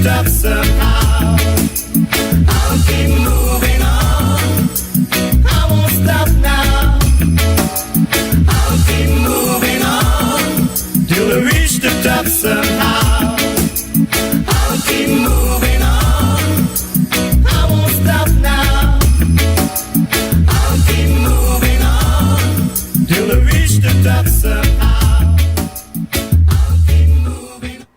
top somehow. I'll keep moving on. I won't stop now. I'll keep moving on till I reach the top somehow. I'll keep moving on. I won't stop now. I'll keep moving on till I reach the top somehow. I'll keep moving on.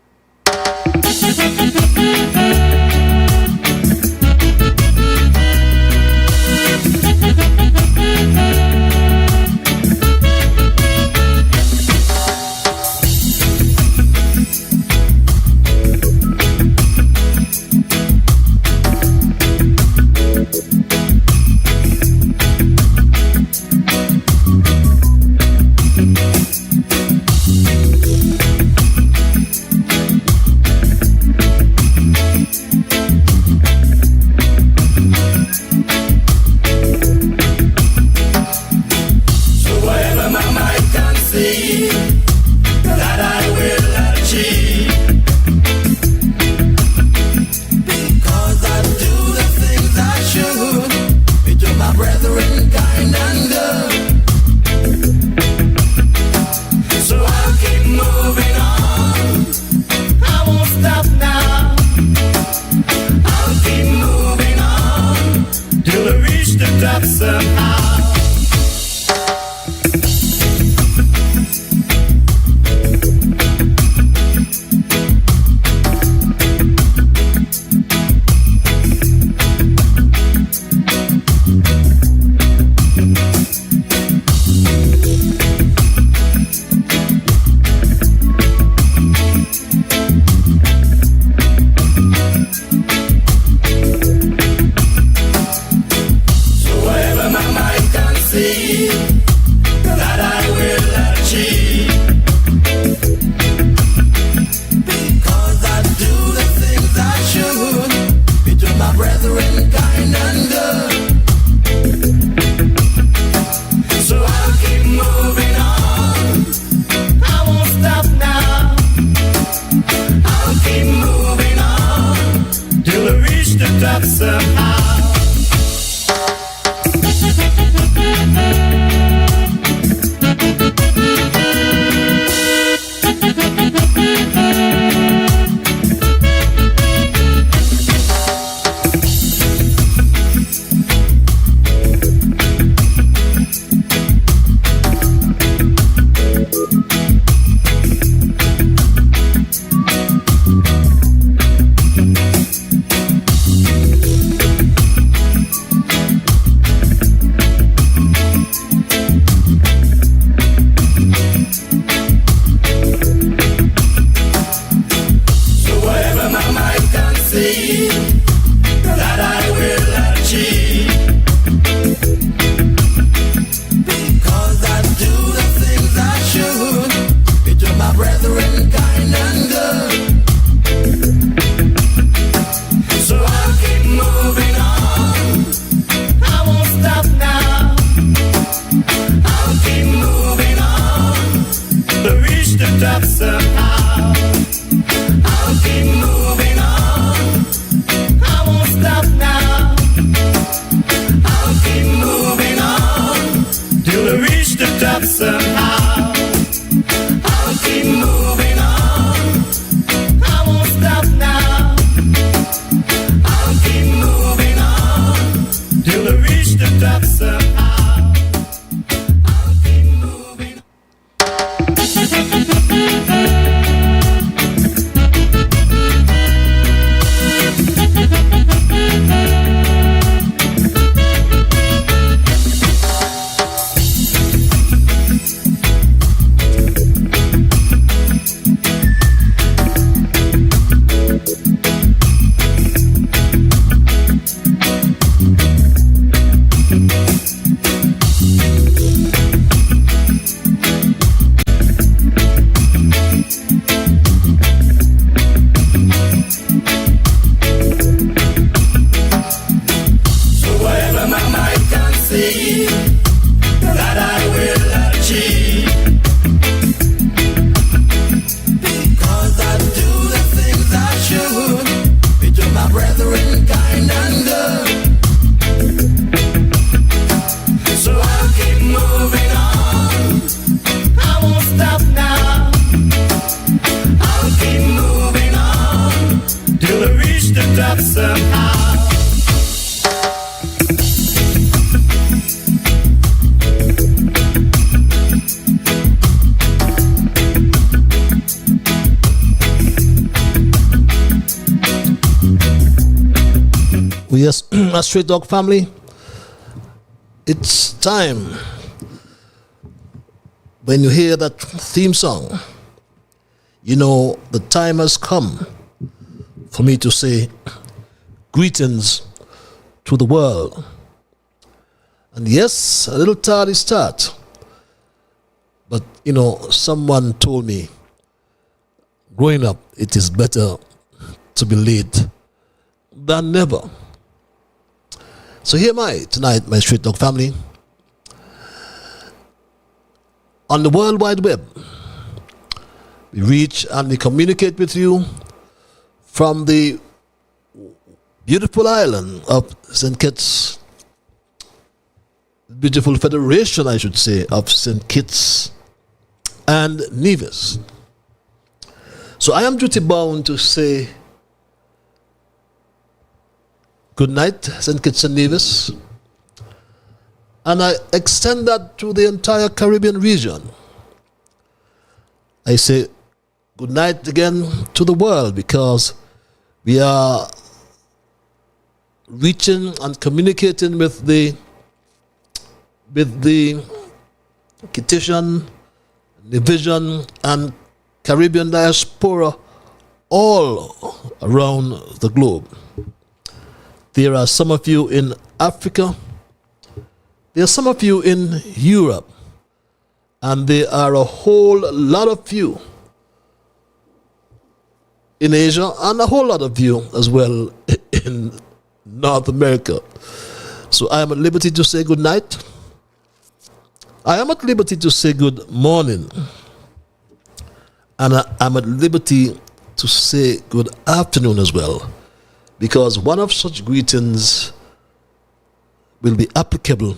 somehow. Yes, a Straight Dog family, it's time. When you hear that theme song, you know the time has come for me to say greetings to the world. And yes, a little tardy start, but you know, someone told me growing up it is better to be late than never. So here am I tonight, my Straight Dog family, on the World Wide Web. We reach and we communicate with you from the beautiful island of St. Kitts, beautiful federation, I should say, of St. Kitts and Nevis. So I am duty bound to say good night, St. Kitts and Nevis, and I extend that to the entire Caribbean region. I say good night again to the world, because we are reaching and communicating with the Kittitian, Nevisian, and Caribbean diaspora all around the globe. There are some of you in Africa, there are some of you in Europe, and there are a whole lot of you in Asia, and a whole lot of you as well in North America. So I am at liberty to say good night. I am at liberty to say good morning. And I am at liberty to say good afternoon as well, because one of such greetings will be applicable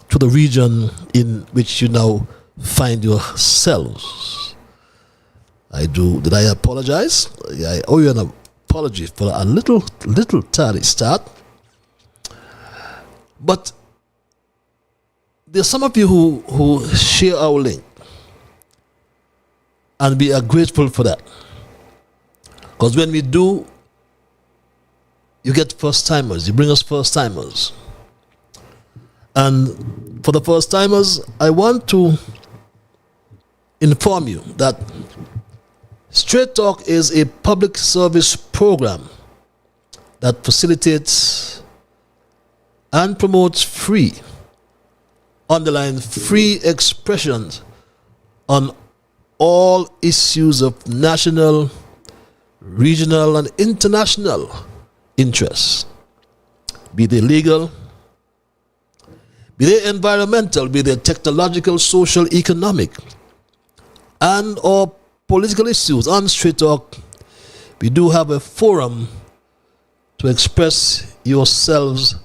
to the region in which you now find yourselves. Did I apologize? I owe you an apology for a little tardy start. But there's some of you who share our link, and we are grateful for that. Because when we do, you get first timers, you bring us first timers. And for the first timers, I want to inform you that Straight Talk is a public service program that facilitates and promotes free, underline free expressions on all issues of national, regional, and international interests, be they legal, be they environmental, be they technological, social, economic, and or political issues. On Straight Talk, we do have a forum to express yourselves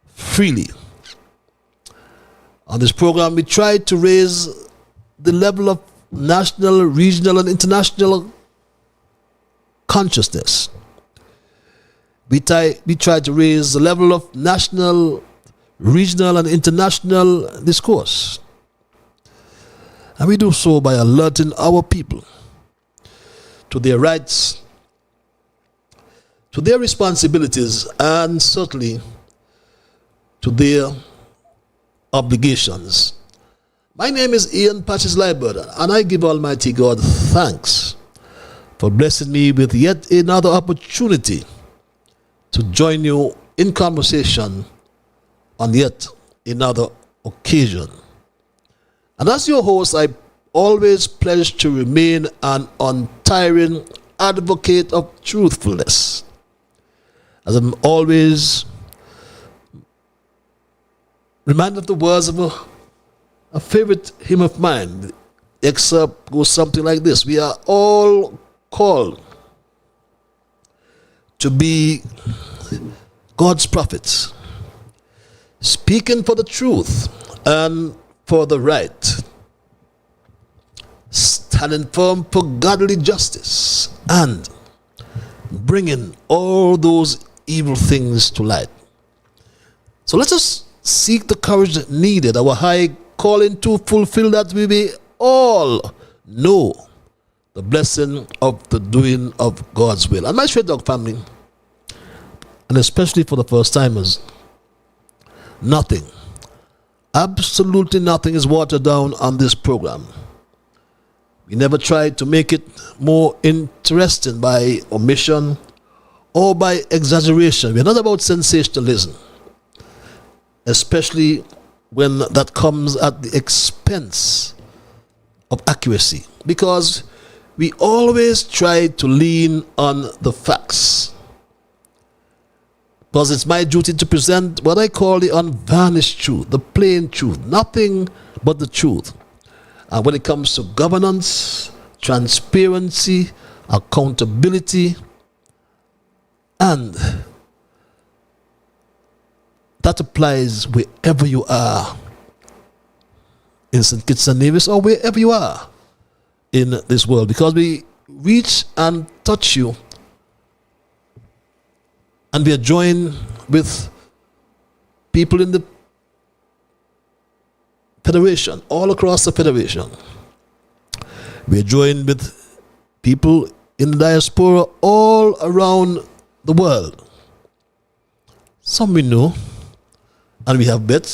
freely. On this program, we try to raise the level of national, regional, and international consciousness. We try to raise the level of national, regional, and international discourse. And we do so by alerting our people to their rights, to their responsibilities, and certainly to their obligations. My name is Ian Patches Liebert, and I give Almighty God thanks for blessing me with yet another opportunity to join you in conversation on yet another occasion. And as your host, I always pledge to remain an untiring advocate of truthfulness, as I'm always reminded of the words of a favorite hymn of mine. The excerpt goes something like this: we are all called to be God's prophets, speaking for the truth and for the right, standing firm for godly justice, and bringing all those evil things to light. So let us seek the courage needed, our high calling to fulfill, that we may all know the blessing of the doing of God's will. And my Straight Dog family, and especially for the first timers, nothing, absolutely nothing is watered down on this program. We never tried to make it more interesting by omission or by exaggeration. We're not about sensationalism, especially when that comes at the expense of accuracy, because we always try to lean on the facts. Because it's my duty to present what I call the unvarnished truth, the plain truth, nothing but the truth. And when it comes to governance, transparency, accountability, and that applies wherever you are, in St. Kitts and Nevis, or wherever you are in this world, because we reach and touch you, and we are joined with people in the Federation, all across the Federation. We are joined with people in the diaspora all around the world. Some we know, and we have met.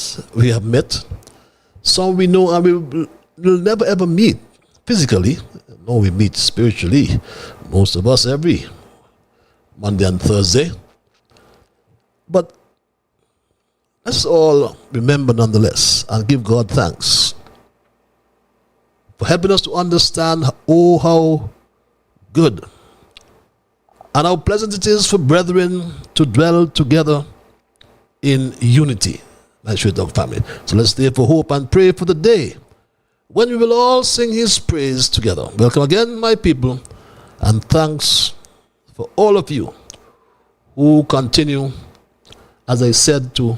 Some we know and we'll never ever meet physically. No, we meet spiritually. Most of us every Monday and Thursday. But let's all remember nonetheless and give God thanks for helping us to understand how good and how pleasant it is for brethren to dwell together in unity, my Straight Dog family. So let's therefore hope and pray for the day when we will all sing His praise together. Welcome again, my people, and thanks for all of you who continue, as I said, to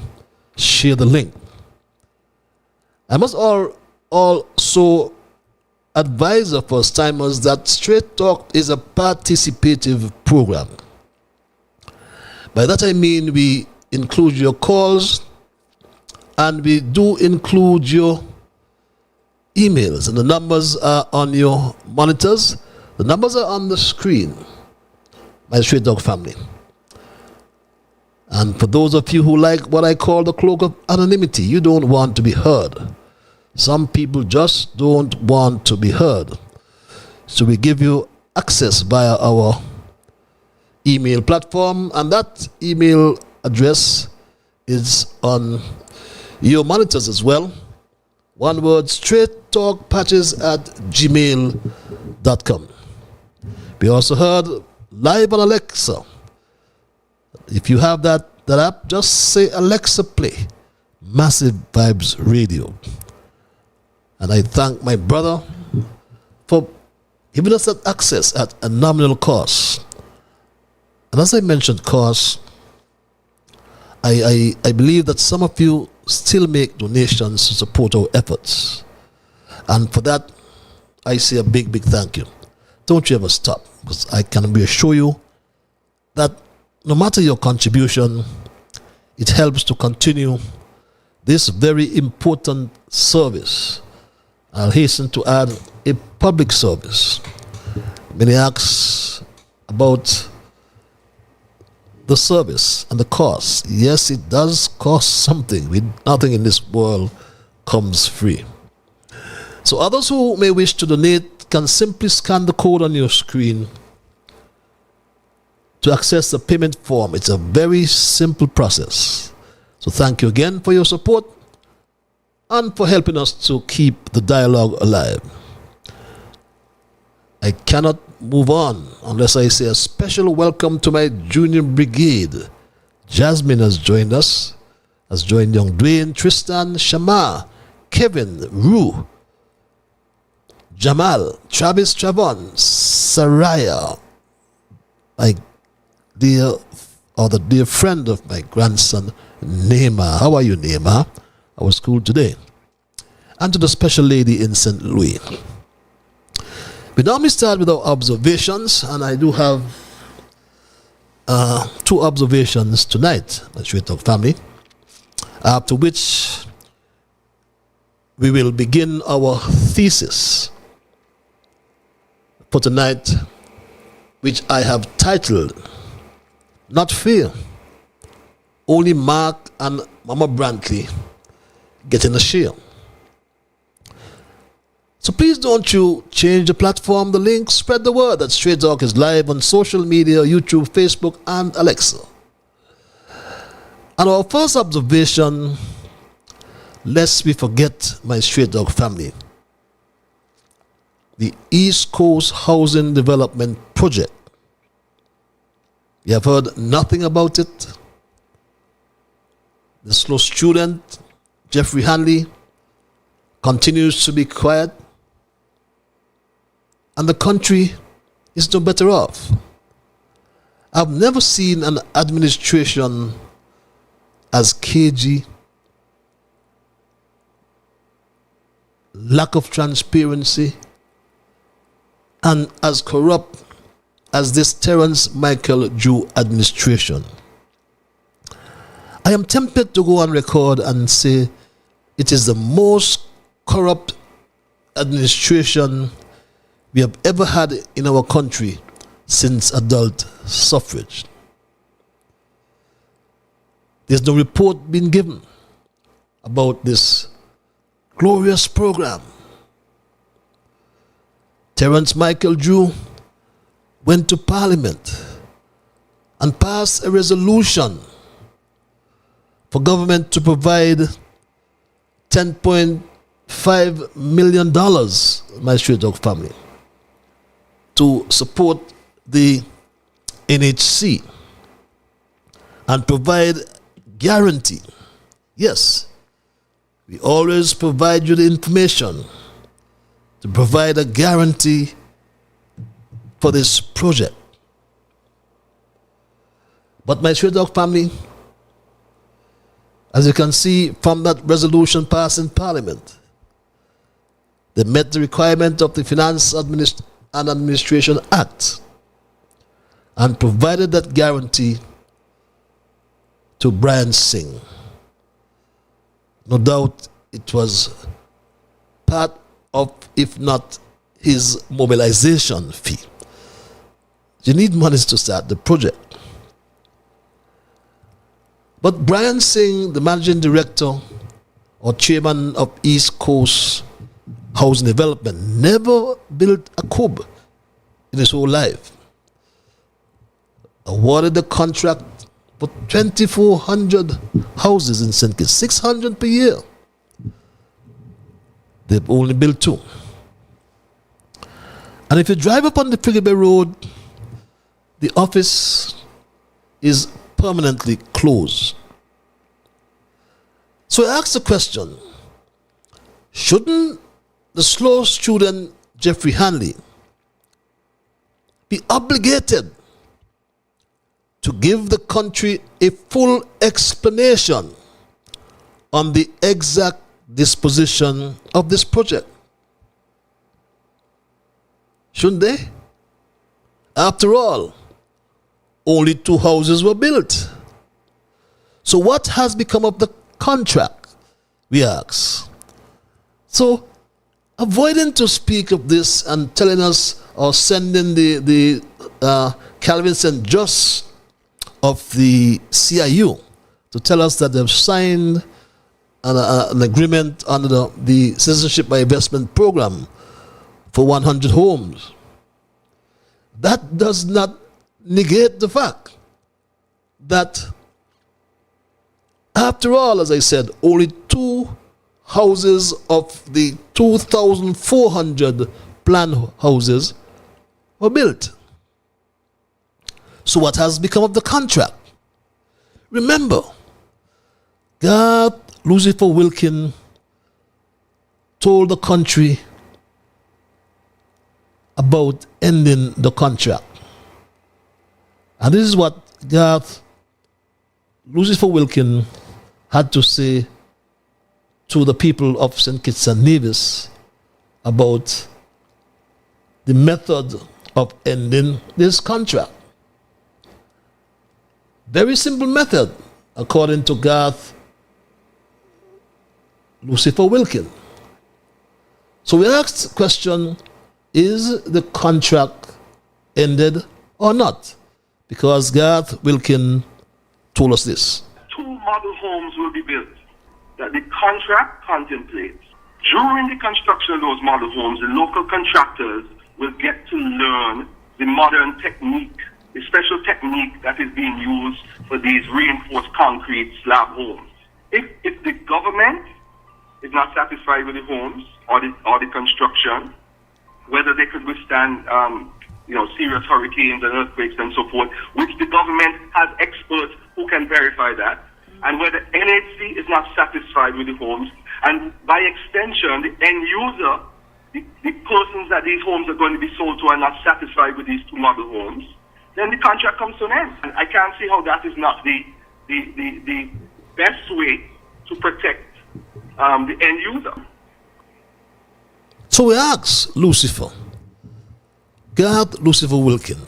share the link. I must also advise our first timers that Straight Talk is a participative program. By that I mean we include your calls, and we do include your emails, and the numbers are on your monitors. The numbers are on the screen, my Straight Dog family. And for those of you who like what I call the cloak of anonymity, you don't want to be heard. Some people just don't want to be heard. So we give you access via our email platform, and that email address is on your monitors as well. One word, straighttalkpatches@gmail.com. We also heard live on Alexa. If you have that app, just say, Alexa, play Massive Vibes Radio. And I thank my brother for giving us that access at a nominal cost. And as I mentioned cost, I believe that some of you still make donations to support our efforts. And for that, I say a big, big thank you. Don't you ever stop, because I can reassure you that no matter your contribution, it helps to continue this very important service. I'll hasten to add a public service. Many ask about the service and the cost. Yes, it does cost something. Nothing in this world comes free. So others who may wish to donate can simply scan the code on your screen to access the payment form. It's a very simple process. So thank you again for your support and for helping us to keep the dialogue alive. I cannot move on unless I say a special welcome to my junior brigade. Jasmine has joined us, has joined young Dwayne, Tristan, Shama, Kevin, Rue, Jamal, Travis, Travon, Saraya, my dear, or the dear friend of my grandson, Neema. How are you, Neema? I was school today. And to the special lady in St. Louis. We normally start with our observations, and I do have two observations tonight, my Straight Talk family, after which we will begin our thesis for tonight, which I have titled, Not Fear, Only Mark and Momma Brantley Getting a Share. So please don't you change the platform, the link, spread the word that Straight Talk is live on social media, YouTube, Facebook, and Alexa. And our first observation, lest we forget, my Straight Talk family, the East Coast Housing Development Project. You have heard nothing about it. The slow student, Jeffrey Hanley, continues to be quiet. And the country is no better off. I've never seen an administration as cagey, lack of transparency, and as corrupt as this Terence Michael Drew administration. I am tempted to go on record and say it is the most corrupt administration we have ever had in our country since adult suffrage. There's no report being given about this glorious program. Terence Michael Drew went to Parliament and passed a resolution for government to provide $10.5 million, my Straight Talk family, to support the NHC and provide guarantee. Yes, we always provide you the information to provide a guarantee for this project. But my Straight Talk family, as you can see from that resolution passed in Parliament, they met the requirement of the Finance and Administration Act and provided that guarantee to Brian Singh. No doubt it was part of, if not his mobilization fee. You need monies to start the project. But Brian Singh, the managing director or chairman of East Coast Housing Development, never built a cube in his whole life. Awarded the contract for 2,400 houses in St. Kitts, 600 per year. They've only built 2. And if you drive up on the Frigga Bay Road, the office is permanently closed. So I ask the question, shouldn't the slow student Jeffrey Hanley be obligated to give the country a full explanation on the exact disposition of this project? Shouldn't they? After all, only 2 houses were built. So what has become of the contract, we ask? So, avoiding to speak of this and telling us or sending the Calvin St. Just of the CIU to tell us that they've signed an agreement under the Citizenship by Investment Program for 100 homes. That does not negate the fact that, after all, as I said, only 2 houses of the 2,400 planned houses were built. So what has become of the contract? Remember, God, Lucifer Wilkin, told the country about ending the contract. And this is what Garth Lucifer Wilkin had to say to the people of St. Kitts and Nevis about the method of ending this contract. Very simple method, according to Garth Lucifer Wilkin. So we asked the question, is the contract ended or not? Because Garth Wilkin told us this. 2 model homes will be built that the contract contemplates. During the construction of those model homes, the local contractors will get to learn the modern technique, the special technique that is being used for these reinforced concrete slab homes. If the government is not satisfied with the homes or the construction, whether they could withstand serious hurricanes and earthquakes and so forth, which the government has experts who can verify that, and whether NHC is not satisfied with the homes, and by extension, the end user, the persons that these homes are going to be sold to are not satisfied with these 2 model homes, then the contract comes to an end. And I can't see how that is not the best way to protect the end user. So we asked Lucifer, Garth Lucifer Wilkin,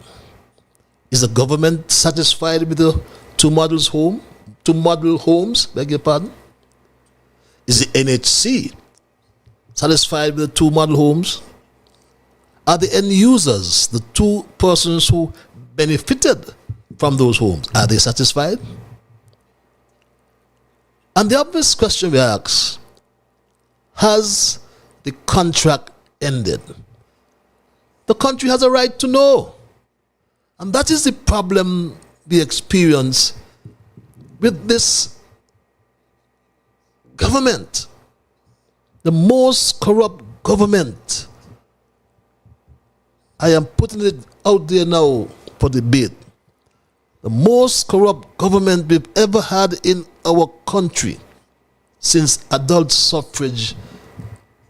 is the government satisfied with the 2 model homes, beg your pardon? Is the NHC satisfied with the 2 model homes? Are the end users, the 2 persons who benefited from those homes, are they satisfied? And the obvious question we ask, has the contract ended? The country has a right to know. And that is the problem we experience with this government. The most corrupt government. I am putting it out there now for debate. The most corrupt government we've ever had in our country since adult suffrage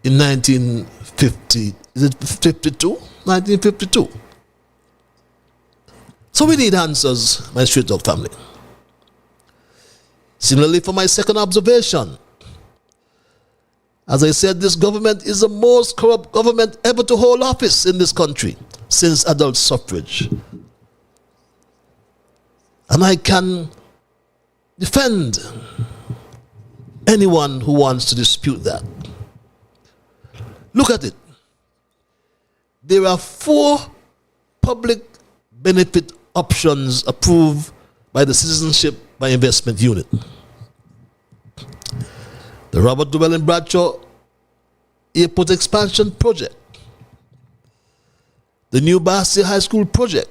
in 1950. Is it 52? 1952. So we need answers, my Straight Talk family. Similarly, for my second observation, as I said, this government is the most corrupt government ever to hold office in this country since adult suffrage. And I can defend anyone who wants to dispute that. Look at it. There are 4 public benefit options approved by the Citizenship by Investment Unit. The Robert Llewellyn Bradshaw Airport Expansion Project, the new Bastia High School project,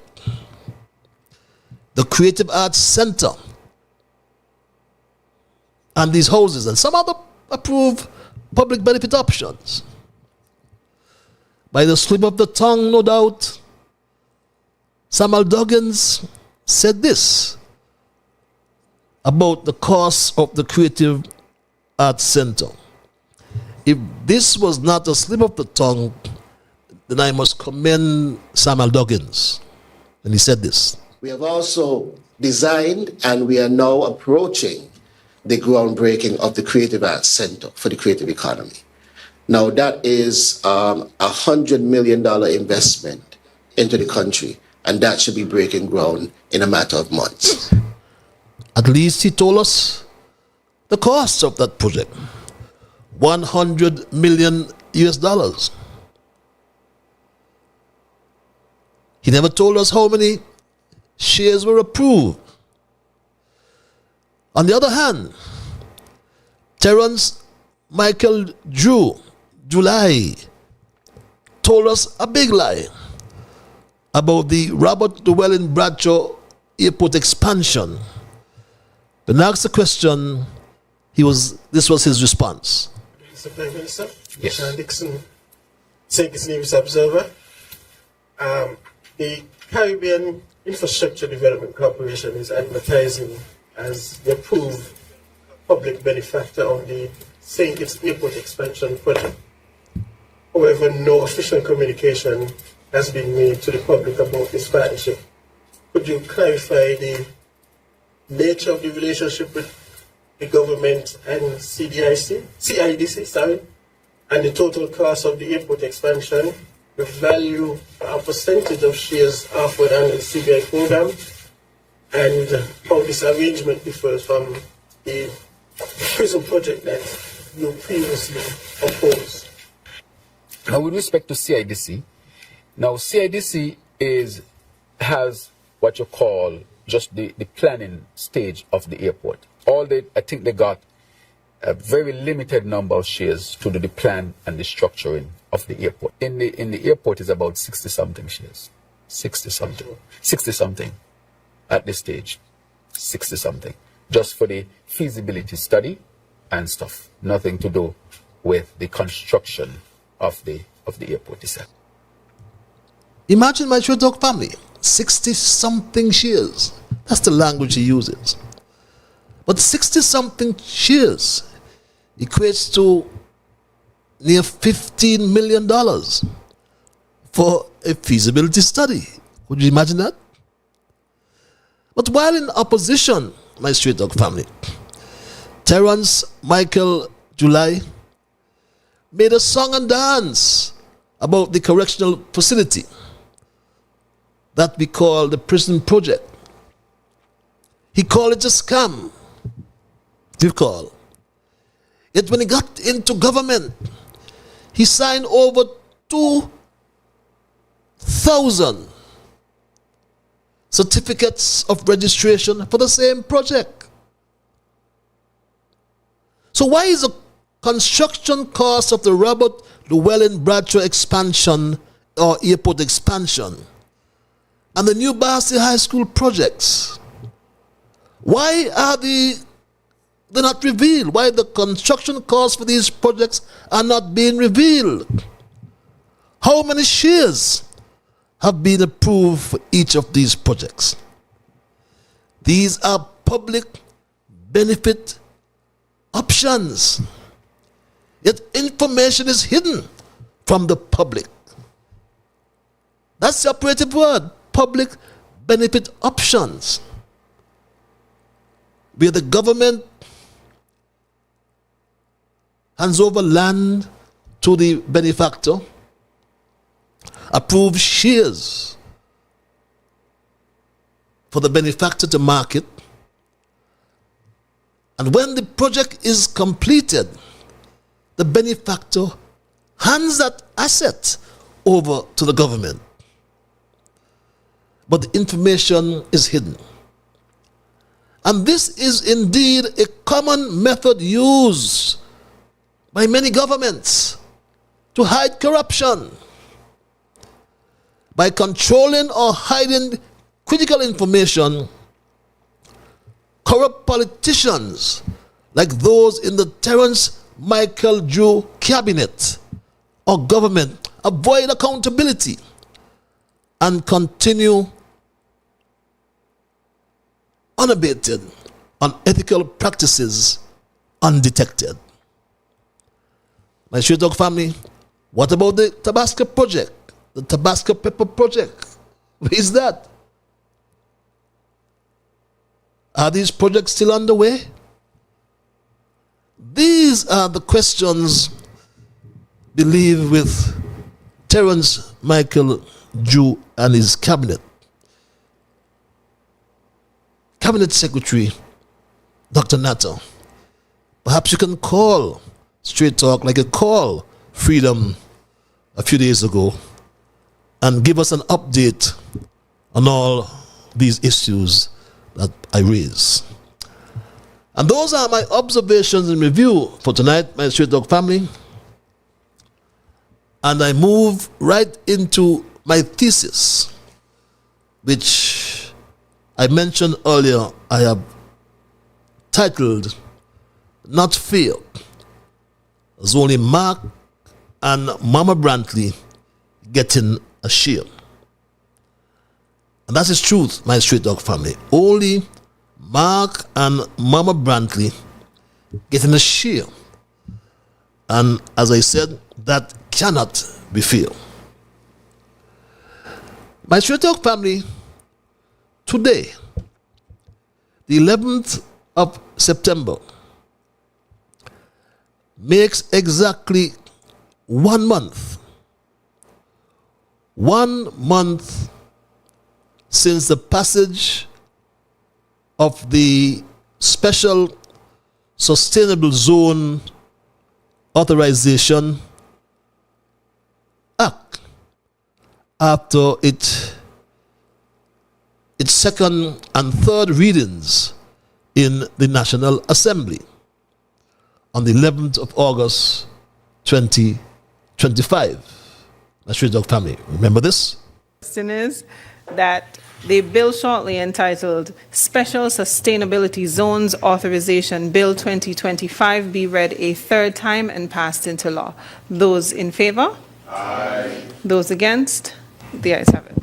the Creative Arts Center, and these houses, and some other approved public benefit options. By the slip of the tongue, no doubt, Samuel Duggins said this about the cost of the Creative Arts Center. If this was not a slip of the tongue, then I must commend Samuel Duggins. And he said this. We have also designed and we are now approaching the groundbreaking of the Creative Arts Center for the creative economy. Now that is $100 million investment into the country, and that should be breaking ground in a matter of months. At least he told us the cost of that project. $100 million US. He never told us how many shares were approved. On the other hand, Terence Michael July told us a big lie about the Robert Llewellyn Bradshaw Airport expansion. When asked the question, this was his response. Mr. Prime Minister, Yes. Sean Dixon, Thesis Nevis Observer. The Caribbean Infrastructure Development Corporation is advertising as the approved public benefactor on the St. Kitts Airport expansion project. However, no official communication has been made to the public about this partnership. Could you clarify the nature of the relationship with the government and CIDC, and the total cost of the airport expansion, the value or percentage of shares offered under the CBI program, and how this arrangement differs from the prison project that you previously opposed. Now, with respect to CIDC, now CIDC has what you call just the planning stage of the airport. I think they got a very limited number of shares to do the plan and the structuring of the airport. In the airport is about 60-something shares. 60-something at this stage. 60-something. Just for the feasibility study and stuff. Nothing to do with the construction of the airport itself. Imagine my Short Dog family, 60-something shares. That's the language he uses. But 60-something shares equates to near $15 million for a feasibility study. Could you imagine that? But while in opposition, my Straight Dog family, Terence Michael July made a song and dance about the correctional facility that we call the prison project. He called it a scam. Recall. Yet when he got into government, he signed over 2,000 certificates of registration for the same project. So why is the construction cost of the Robert Llewellyn Bradshaw expansion or airport expansion and the new Barnsley High School projects, why are they're not revealed? Why the construction costs for these projects are not being revealed? How many shares have been approved for each of these projects? These are public benefit options. Yet information is hidden from the public. That's the operative word, public benefit options, where the government hands over land to the benefactor, approves shares for the benefactor to market, and when the project is completed, the benefactor hands that asset over to the government. But the information is hidden. And this is indeed a common method used by many governments to hide corruption. By controlling or hiding critical information, corrupt politicians like those in the Terence Michael Drew cabinet or government avoid accountability and continue unabated on ethical practices undetected. My Straight Dog family, what about the Tabasco project? The Tabasco pepper project? Where is that? Are these projects still underway? These are the questions, believe, with Terence Michael Drew and his cabinet. Cabinet Secretary, Dr. Nato, perhaps you can call Straight Talk like you called Freedom a few days ago and give us an update on all these issues that I raise. And those are my observations and review for tonight, my Straight Dog family. And I move right into my thesis, which I mentioned earlier. I have titled Not Fear. There's only Mark and Momma Brantley getting a share. And that is truth, my Straight Dog family. Only Mark and Momma Brantley getting a share. And as I said, that cannot be fair. My Straight Dog family, today, the 11th of September, makes exactly 1 month. 1 month since the passage of the Special Sustainable Zone Authorization Act after its second and third readings in the National Assembly on the 11th of August 2025. That's your dog family. Remember this? Question is that the bill shortly entitled Special Sustainability Zones Authorization Bill 2025 be read a third time and passed into law. Those in favor? Aye. Those against? The ayes have it.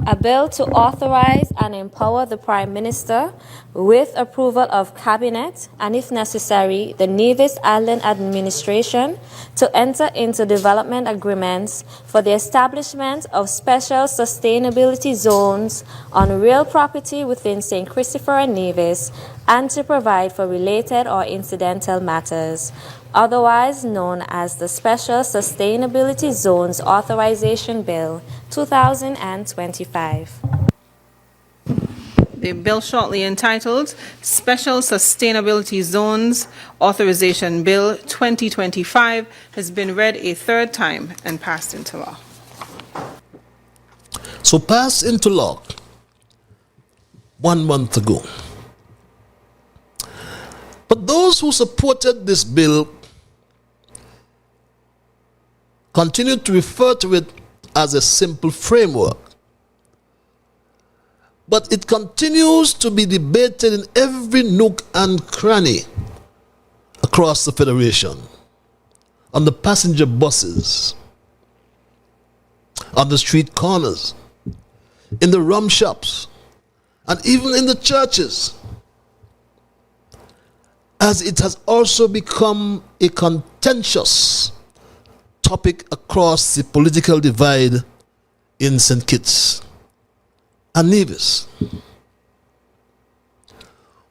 A bill to authorize and empower the Prime Minister with approval of Cabinet and, if necessary, the Nevis Island Administration to enter into development agreements for the establishment of special sustainability zones on real property within St. Christopher and Nevis and to provide for related or incidental matters, otherwise known as the Special Sustainability Zones Authorization Bill 2025. The bill shortly entitled Special Sustainability Zones Authorization Bill 2025 has been read a third time and passed into law. So passed into law 1 month ago. But those who supported this bill continued to refer to it as a simple framework. But it continues to be debated in every nook and cranny across the Federation, on the passenger buses, on the street corners, in the rum shops, and even in the churches, as it has also become a contentious topic across the political divide in St. Kitts and Nevis.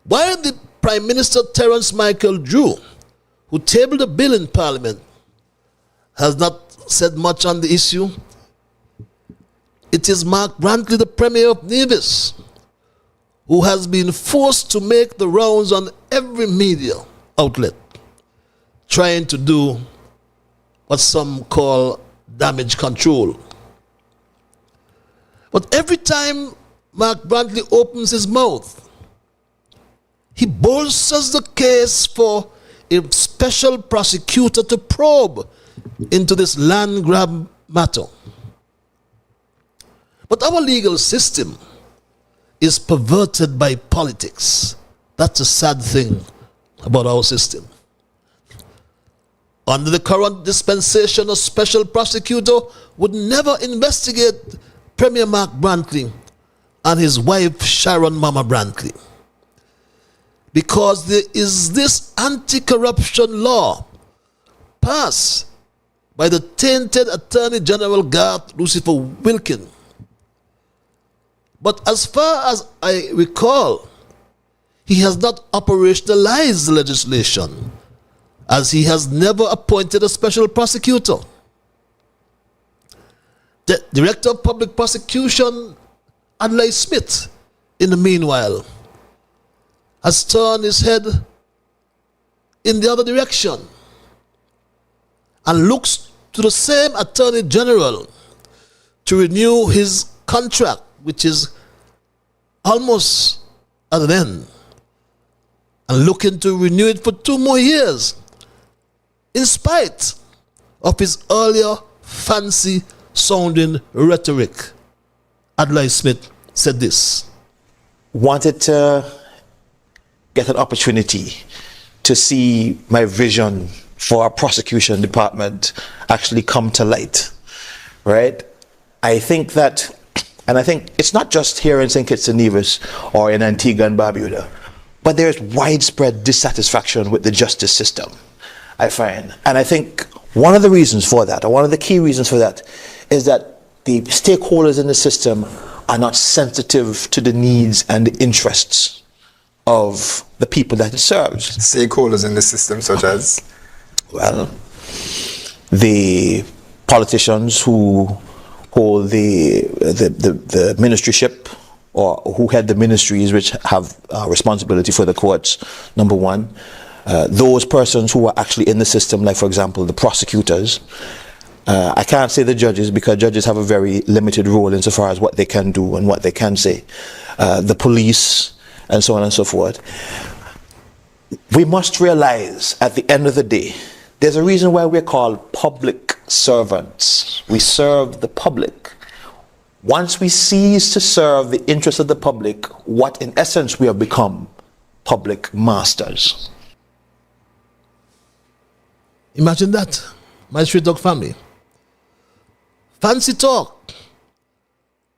While the Prime Minister Terence Michael Drew, who tabled a bill in Parliament, has not said much on the issue, it is Mark Brantley, the Premier of Nevis, who has been forced to make the rounds on every media outlet, trying to do what some call damage control. But every time Mark Brantley opens his mouth, he bolsters the case for a special prosecutor to probe into this land grab matter. But our legal system is perverted by politics. That's a sad thing about our system. Under the current dispensation, a special prosecutor would never investigate Premier Mark Brantley and his wife Sharon Momma Brantley, because there is this anti-corruption law passed by the tainted Attorney General Garth Lucifer Wilkin. But as far as I recall, he has not operationalized the legislation, as he has never appointed a special prosecutor. The Director of Public Prosecution, Adlai Smith, in the meanwhile, has turned his head in the other direction and looks to the same Attorney General to renew his contract, which is almost at an end, and looking to renew it for 2 more years, in spite of his earlier fancy-sounding rhetoric. Adlai Smith said this. Wanted to get an opportunity to see my vision for our prosecution department actually come to light, right? I think that, and I think it's not just here in St. Kitts and Nevis or in Antigua and Barbuda, but there's widespread dissatisfaction with the justice system, I find. And I think one of the reasons for that, or one of the key reasons for that, is that the stakeholders in the system are not sensitive to the needs and the interests of the people that it serves. Stakeholders in the system such as? Well, the politicians who hold the ministryship or who head the ministries which have responsibility for the courts, number one. Those persons who are actually in the system, like for example, the prosecutors. I can't say the judges because judges have a very limited role insofar as what they can do and what they can say. The police and so on and so forth. We must realize at the end of the day, there's a reason why we're called public servants. We serve the public. Once we cease to serve the interests of the public, what in essence we have become? Public masters. Imagine that, my street dog family. Fancy talk.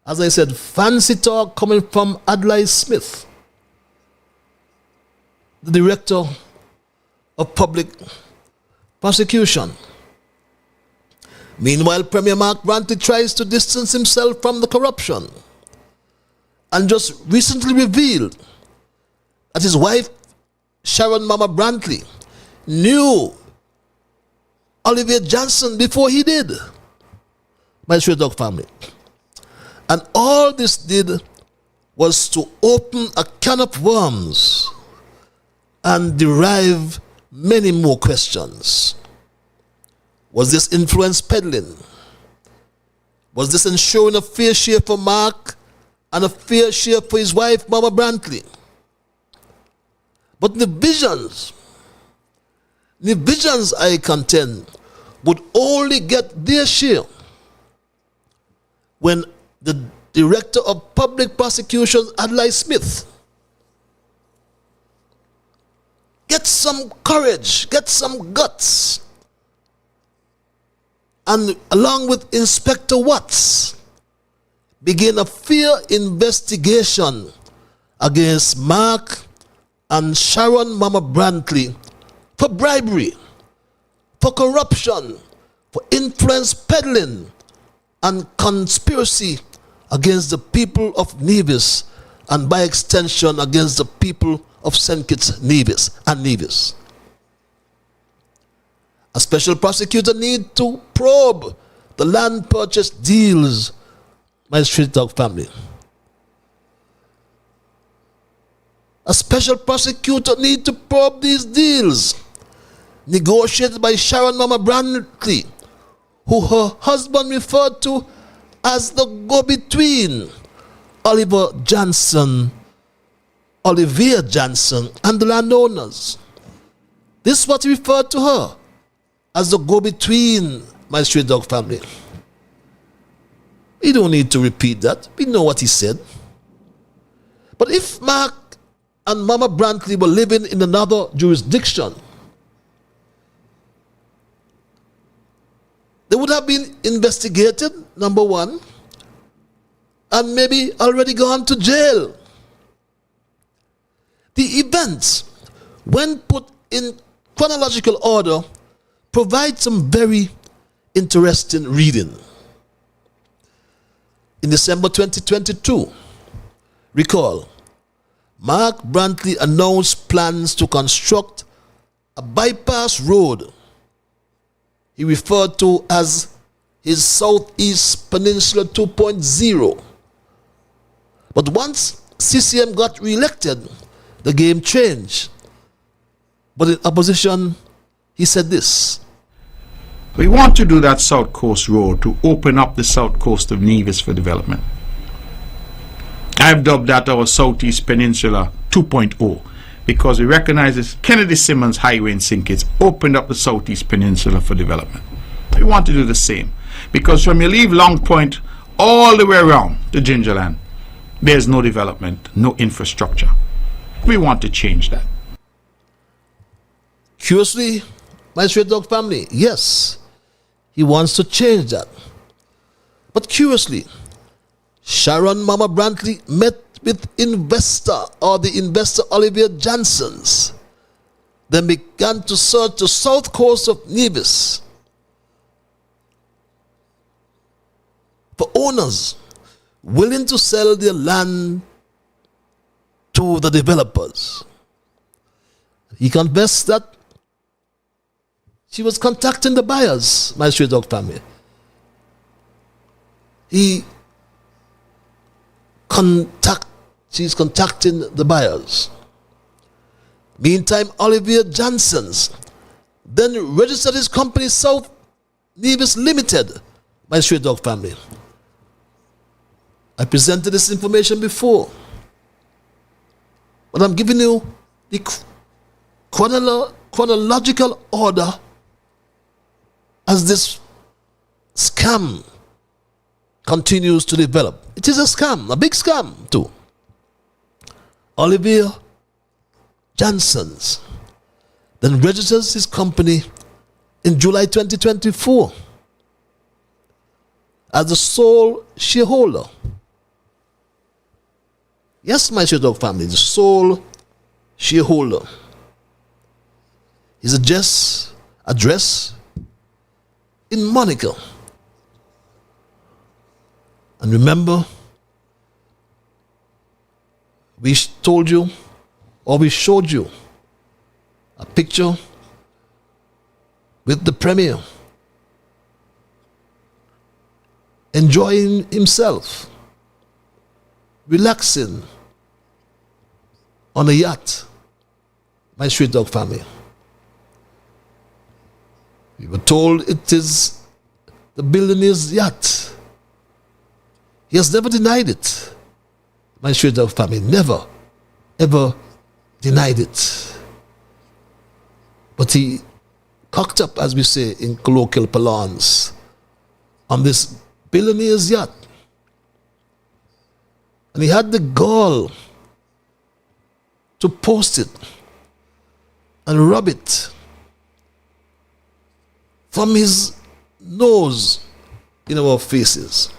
As I said, fancy talk coming from Adlai Smith, the director of public prosecution. Meanwhile, Premier Mark Brantley tries to distance himself from the corruption and just recently revealed that his wife, Sharon Momma Brantley, knew Oliver Johnson before he did. My street dog family. And all this did was to open a can of worms and derive many more questions. Was this influence peddling? Was this ensuring a fair share for Mark and a fair share for his wife, Momma Brantley? But the visions, I contend, would only get their share when the Director of Public Prosecution, Adlai Smith, get some courage, get some guts, and along with Inspector Watts, begin a fair investigation against Mark and Sharon Momma Brantley for bribery, for corruption, for influence peddling, and conspiracy against the people of Nevis, and by extension against the people of St. Kitts, Nevis, and Nevis. A special prosecutor need to probe the land purchase deals, my street dog family. A special prosecutor need to probe these deals negotiated by Sharon Momma Brantley, who her husband referred to as the go-between, Oliver Johnson, and the landowners. This is what he referred to her, as the go-between, my street dog family. We don't need to repeat that. We know what he said. But if Mark and Momma Brantley were living in another jurisdiction, they would have been investigated, number one, and maybe already gone to jail. The events, when put in chronological order, provide some very interesting reading. In December 2022, recall, Mark Brantley announced plans to construct a bypass road he referred to as his Southeast Peninsula 2.0. But once CCM got re-elected, the game changed. But in opposition, he said this. We want to do that South Coast Road to open up the south coast of Nevis for development. I've dubbed that our Southeast Peninsula 2.0 because we recognize this Kennedy Simmons Highway in St. Kitts opened up the Southeast Peninsula for development. We want to do the same because when you leave Long Point all the way around to Gingerland, there's no development, no infrastructure. We want to change that. Curiously, my straight dog family, yes, he wants to change that. But curiously, Sharon Momma Brantley met with the investor Oliver Johnsons, then began to search the south coast of Nevis for owners willing to sell their land to the developers. He confessed that she was contacting the buyers, my street dog family. He contacted she's contacting the buyers. Meantime, Olivier Johnson's then registered his company South Nevis Limited, my Stray Dog family. I presented this information before, but I'm giving you the chronological order as this scam continues to develop. It is a scam, a big scam too. Olivier Johnson's then registers his company in July 2024 as the sole shareholder. Yes, my Stray Dog family, the sole shareholder. His address in Monica. And remember, we told you, or we showed you, a picture with the Premier enjoying himself, relaxing on a yacht, my Stray Dog family. We were told it is the billionaire's yacht. He has never denied it, my Stray Dog family. Never, ever denied it. But he cocked up, as we say in colloquial parlance, on this billionaire's yacht. And he had the gall to post it and rub it from his nose in our faces.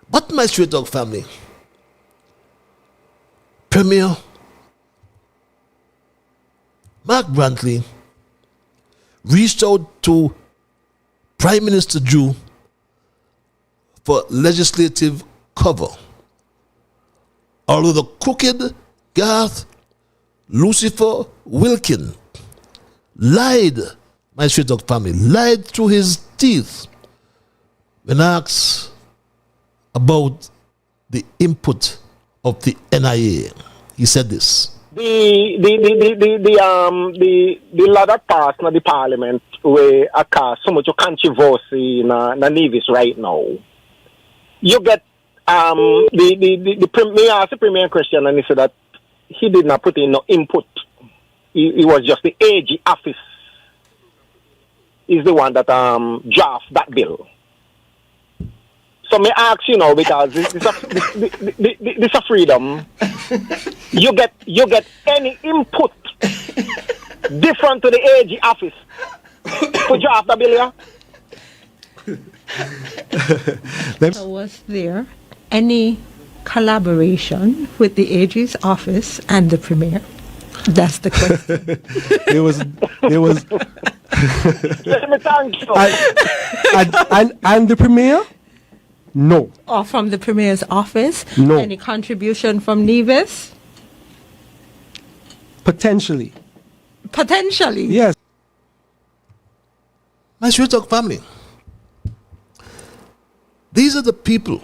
But my Stray Dog family, Premier Mark Brantley reached out to Prime Minister Drew for legislative cover. Although the crooked Garth Lucifer Wilkin lied, my Stray Dog family, lied through his teeth when asked about the input of the NIA. He said this. The law that passed in the parliament where occurs so much controversy in Nevis right now. You get may ask the premier question, and he said that he did not put in no input. It was just the AG office is the one that draft that bill. So may ask, because this is a freedom. You get any input different to the AG office to draft the bill, yeah? So was there any collaboration with the AG's office and the Premier? That's the question. There was. Let me thank you. And the Premier? No. Or from the Premier's office? No. Any contribution from Nevis? Potentially. Potentially? Yes. My Stray Dog family, these are the people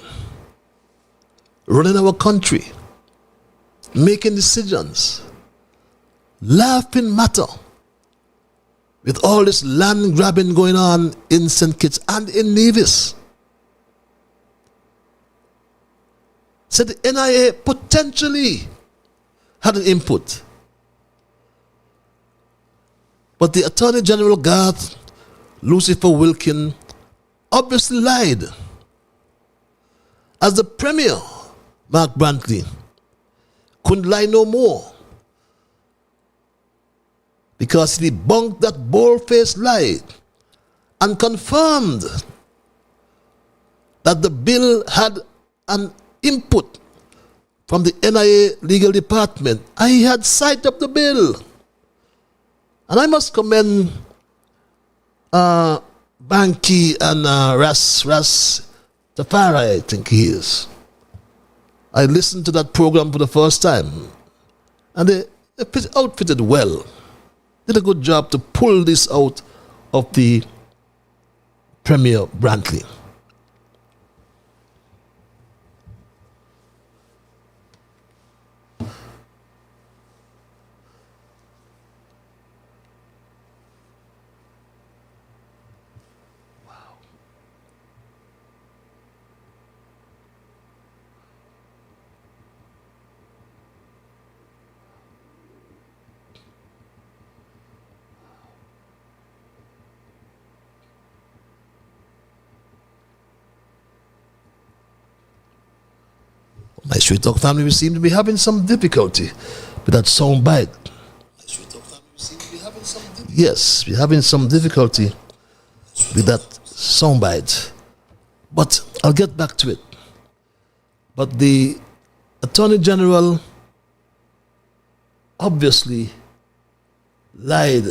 running our country, making decisions, laughing matter with all this land grabbing going on in St. Kitts and in Nevis. Said the NIA potentially had an input. But the Attorney General Garth Lucifer Wilkin obviously lied. As the Premier, Mark Brantley, couldn't lie no more, because he debunked that bold-faced lie and confirmed that the bill had an input from the NIA legal department. And he had signed up the bill. And I must commend Banky and Ras Tafari, I think he is. I listened to that program for the first time, and they outfitted well. Did a good job to pull this out of the Premier Brantley. My Straight Talk family, we seem to be having some difficulty with that sound bite. Yes, we're having some difficulty with that sound bite. But I'll get back to it. But the Attorney General obviously lied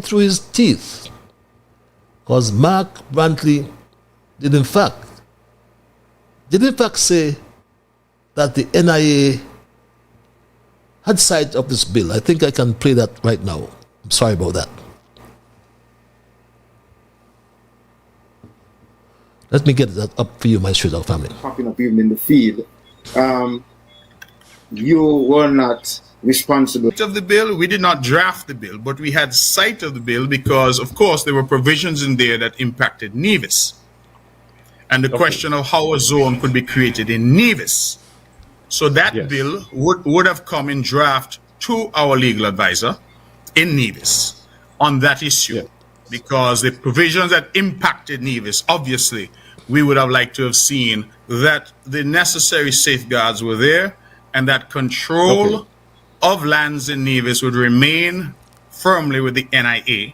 through his teeth, because Mark Brantley did in fact say that the NIA had sight of this bill. I think I can play that right now. I'm sorry about that. Let me get that up for you, my Straight Talk family. Popping up even in the feed. You were not responsible. Of the bill, we did not draft the bill, but we had sight of the bill because, of course, there were provisions in there that impacted Nevis. And the question of how a zone could be created in Nevis. So that bill would have come in draft to our legal advisor in Nevis on that issue. Because the provisions that impacted Nevis, obviously, we would have liked to have seen that the necessary safeguards were there and that control of lands in Nevis would remain firmly with the NIA.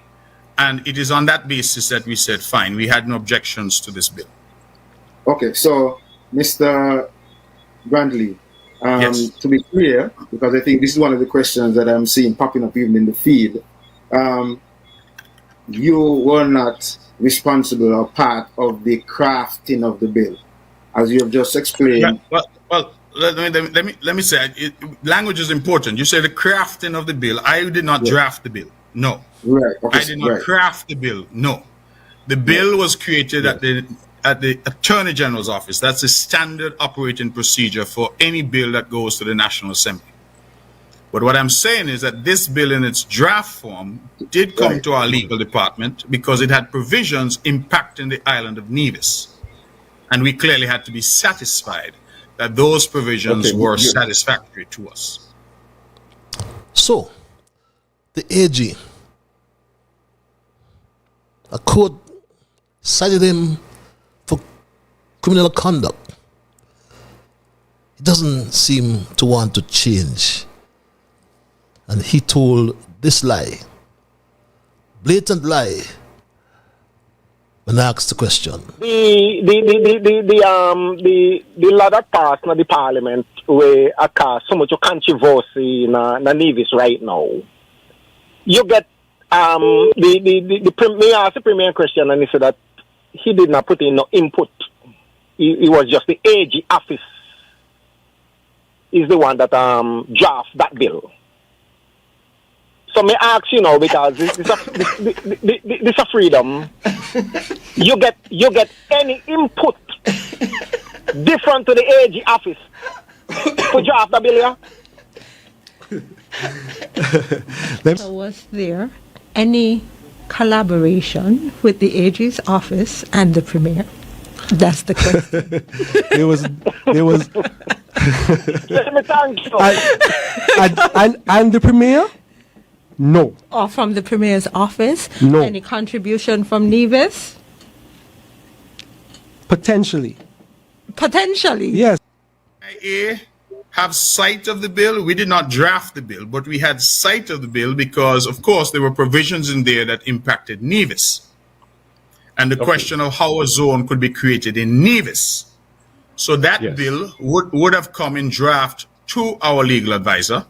And it is on that basis that we said, fine, we had no objections to this bill. Okay, so Mr. Brantley, to be clear, because I think this is one of the questions that I'm seeing popping up even in the feed, you were not responsible or part of the crafting of the bill, as you have just explained. Well, let me say, language is important. You say the crafting of the bill. I did not draft the bill. No. Right. Okay, I did not craft the bill. No. The bill was created at the Attorney General's office. That's a standard operating procedure for any bill that goes to the National Assembly. But what I'm saying is that this bill in its draft form did come to our legal department because it had provisions impacting the island of Nevis. And we clearly had to be satisfied that those provisions were satisfactory to us. So, the AG, a court cited him for criminal conduct. He doesn't seem to want to change. And he told this lie, blatant lie, when asked the question. The law that passed in the parliament where I cause so much controversy in Nevis right now. You get the premier asked the premier question and he said that he did not put in no input. It was just the AG office is the one that draft that bill. So may I ask you now, because this is a freedom. You get any input different to the AG office to draft the bill, yeah? So was there any collaboration with the AG's office and the Premier? That's the question. There was Let me thank you. and the Premier? No. Or from the Premier's office? No. Any contribution from Nevis? Potentially. Potentially? Yes. NIA have sight of the bill. We did not draft the bill, but we had sight of the bill because, of course, there were provisions in there that impacted Nevis. And the question of how a zone could be created in Nevis. So that bill would have come in draft to our legal advisor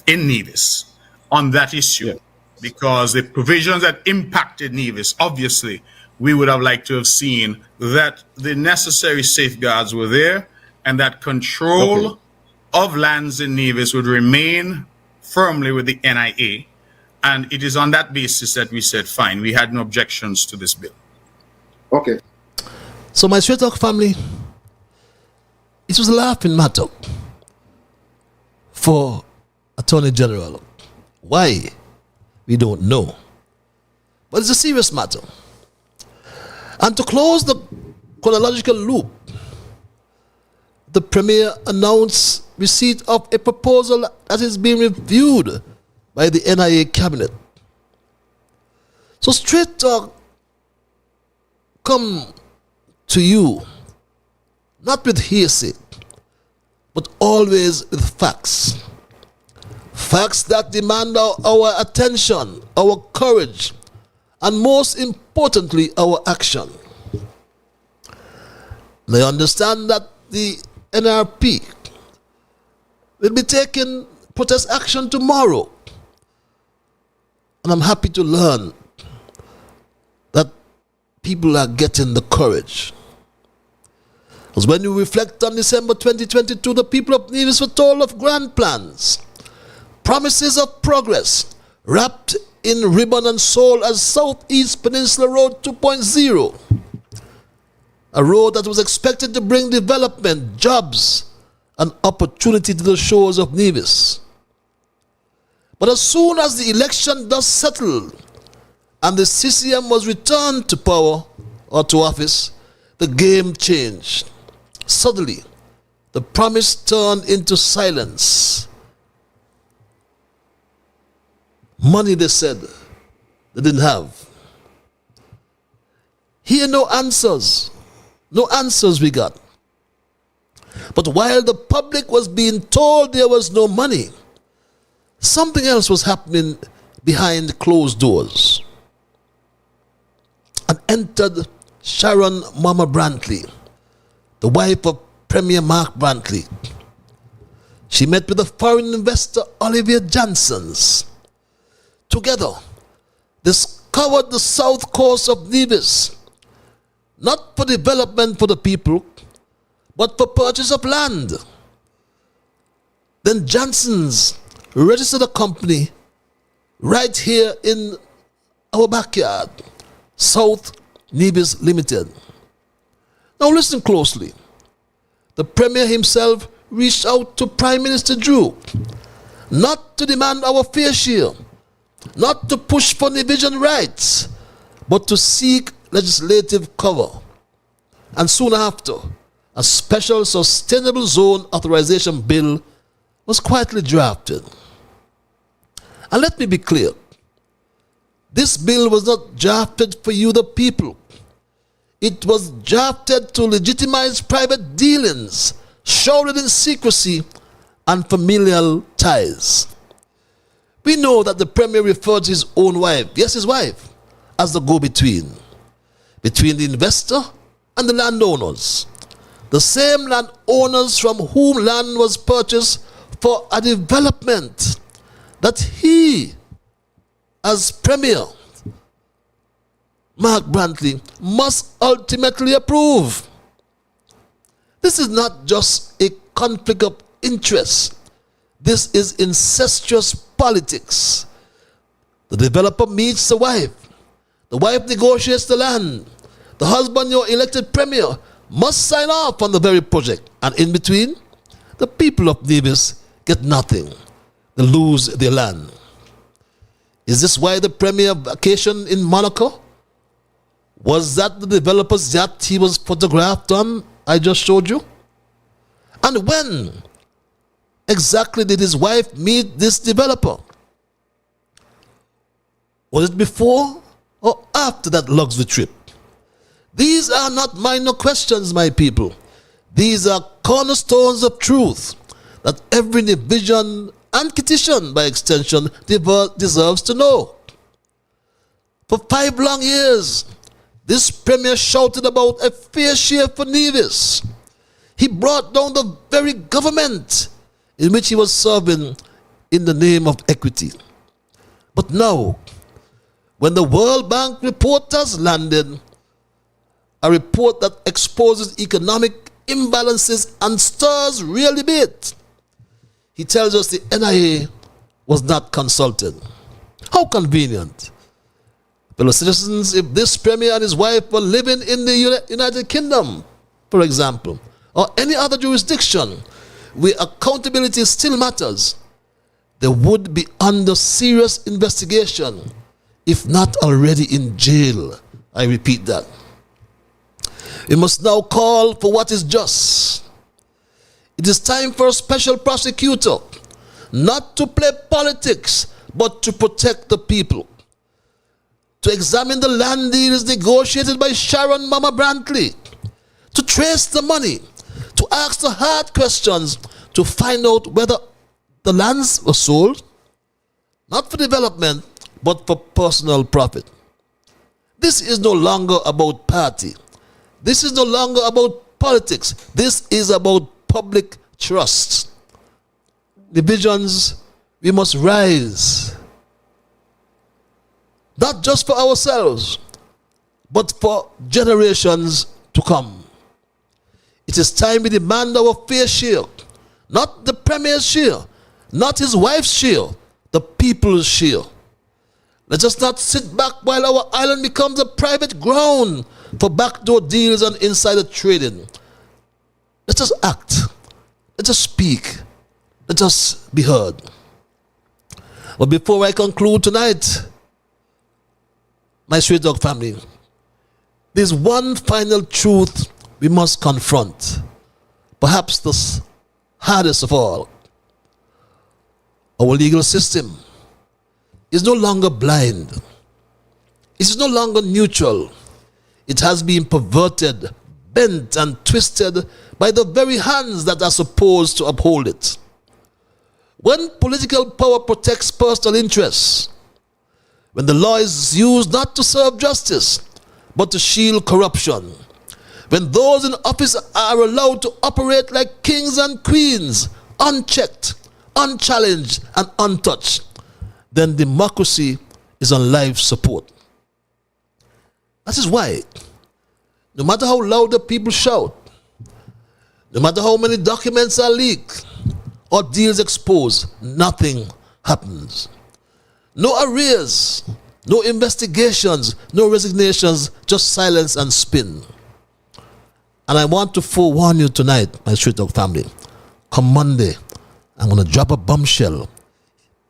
in Nevis on that issue. Because the provisions that impacted Nevis, obviously, we would have liked to have seen that the necessary safeguards were there and that control of lands in Nevis would remain firmly with the NIA. And it is on that basis that we said, fine, we had no objections to this bill. Okay. So my Straight Talk family, it was a laughing matter for Attorney General. Why? We don't know. But it's a serious matter. And to close the chronological loop, the Premier announced receipt of a proposal that is being reviewed by the NIA cabinet. So Straight Talk come to you not with hearsay, but always with facts. Facts that demand our attention, our courage, and most importantly, our action. They understand that the NRP will be taking protest action tomorrow. And I'm happy to learn that people are getting the courage. Because when you reflect on December 2022, the people of Nevis were told of grand plans, promises of progress, wrapped in ribbon and sold as Southeast Peninsula Road 2.0. A road that was expected to bring development, jobs, and opportunity to the shores of Nevis. But as soon as the election dust settled and the CCM was returned to power or to office, the game changed. Suddenly, the promise turned into silence. Money, they said, they didn't have. Here, no answers. No answers we got. But while the public was being told there was no money, something else was happening behind closed doors. And entered Sharon Momma Brantley, the wife of Premier Mark Brantley. She met with the foreign investor Olivier Janssens. Together, they scoured the south coast of Nevis, not for development for the people, but for purchase of land. Then Janssens registered a company right here in our backyard, South Nevis Limited. Now listen closely. The Premier himself reached out to Prime Minister Drew, not to demand our fair share, not to push for division rights, but to seek legislative cover. And soon after, a special sustainable zone authorization bill was quietly drafted. And let me be clear, this bill was not drafted for you, the people. It was drafted to legitimize private dealings, shrouded in secrecy and familial ties. We know that the Premier referred to his own wife, yes, his wife, as the go-between, between the investor and the landowners. The same landowners from whom land was purchased for a development that he, as Premier Mark Brantley, must ultimately approve. This is not just a conflict of interest. This is incestuous politics. The developer meets the wife negotiates the land. The husband, your elected Premier, must sign off on the very project. And in between, the people of Nevis get nothing. They lose their land. Is this why the Premier vacationed in Monaco? Was that the developer's yacht he was photographed on, I just showed you? And when exactly did his wife meet this developer? Was it before or after that luxury trip? These are not minor questions, my people. These are cornerstones of truth that every division and petition, by extension, deserves to know. For 5 long years, this Premier shouted about a fair share for Nevis. He brought down the very government in which he was serving in the name of equity. But now, when the World Bank report has landed, a report that exposes economic imbalances and stirs real debate, he tells us the NIA was not consulted. How convenient. Fellow citizens, if this Premier and his wife were living in the United Kingdom, for example, or any other jurisdiction where accountability still matters, they would be under serious investigation, if not already in jail. I repeat that. We must now call for what is just. It is time for a special prosecutor not to play politics, but to protect the people. To examine the land deals negotiated by Sharon Momma Brantley. To trace the money ask the hard questions to find out whether the lands were sold, not for development, but for personal profit. This is no longer about party. This is no longer about politics. This is about public trust. Divisions, we must rise. Not just for ourselves, but for generations to come. It is time we demand our fair share, not the Premier's share, not his wife's share, the people's share. Let us not sit back while our island becomes a private ground for backdoor deals and insider trading. Let us act. Let us speak. Let us be heard. But before I conclude tonight, my Straight Dog family, there's one final truth we must confront, perhaps the hardest of all. Our legal system is no longer blind. It is no longer neutral. It has been perverted, bent, and twisted by the very hands that are supposed to uphold it. When political power protects personal interests, when the law is used not to serve justice, but to shield corruption, when those in office are allowed to operate like kings and queens, unchecked, unchallenged, and untouched, then democracy is on life support. That is why, no matter how loud the people shout, no matter how many documents are leaked or deals exposed, nothing happens. No arrears, no investigations, no resignations, just silence and spin. And I want to forewarn you tonight, my Straight Dog family. Come Monday, I'm going to drop a bombshell.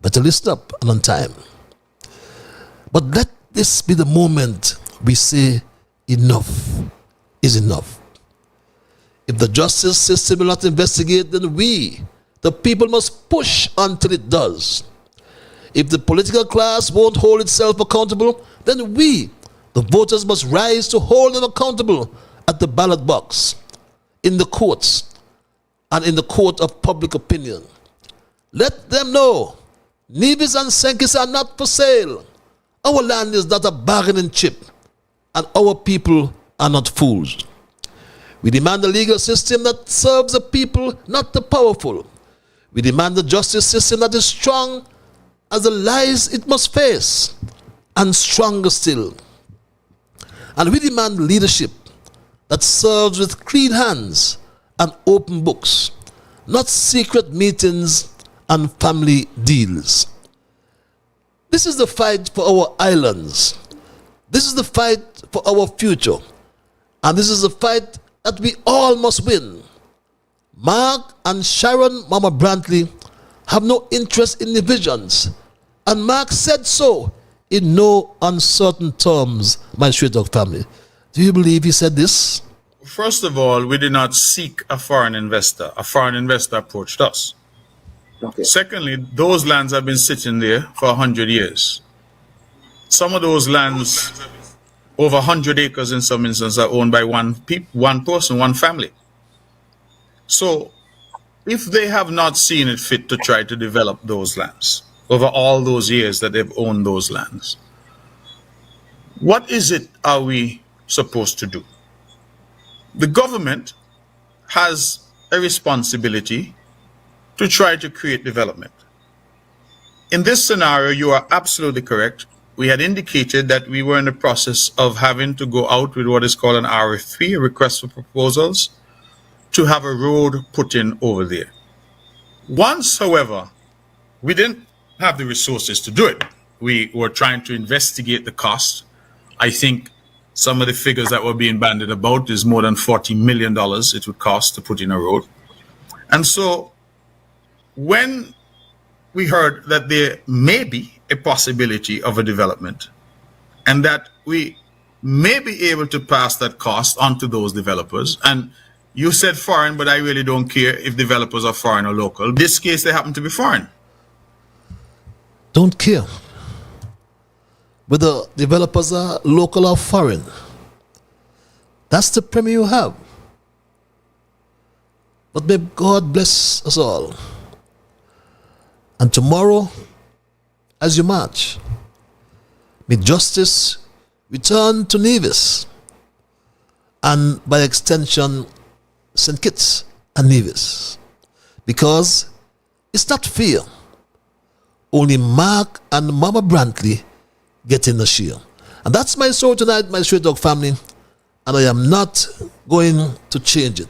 Better listen up and on time. But let this be the moment we say enough is enough. If the justice system will not investigate, then we, the people, must push until it does. If the political class won't hold itself accountable, then we, the voters, must rise to hold them accountable at the ballot box, in the courts, and in the court of public opinion. Let them know Nevis and Senkis are not for sale. Our land is not a bargaining chip, and our people are not fools. We demand a legal system that serves the people, not the powerful. We demand a justice system that is strong as the lies it must face, and stronger still. And we demand leadership that serves with clean hands and open books, not secret meetings and family deals. This is the fight for our islands. This is the fight for our future. And this is the fight that we all must win. Mark and Sharon Momma Brantley have no interest in divisions. And Mark said so in no uncertain terms, my Straight Dog family. Do you believe he said this? First of all, we did not seek a foreign investor. A foreign investor approached us. Okay. Secondly, those lands have been sitting there for 100 years. Some of those lands, over 100 acres in some instances, are owned by one person, one family. So, if they have not seen it fit to try to develop those lands over all those years that they've owned those lands, what is it are we supposed to do? The government has a responsibility to try to create development. In this scenario, you are absolutely correct. We had indicated that we were in the process of having to go out with what is called an RFP, a request for proposals, to have a road put in over there. Once, however, we didn't have the resources to do it. We were trying to investigate the cost. I think some of the figures that were being bandied about is more than $40 million it would cost to put in a road. And so when we heard that there may be a possibility of a development and that we may be able to pass that cost on to those developers, and you said foreign, but I really don't care if developers are foreign or local. In this case, they happen to be foreign. Don't care whether developers are local or foreign. That's the Premier you have. But may God bless us all. And tomorrow, as you march, may justice return to Nevis, and by extension, St. Kitts and Nevis. Because it's not fear. Only Mark and Momma Brantley get in the share. And that's my story tonight, my Straight Dog family, and I am not going to change it.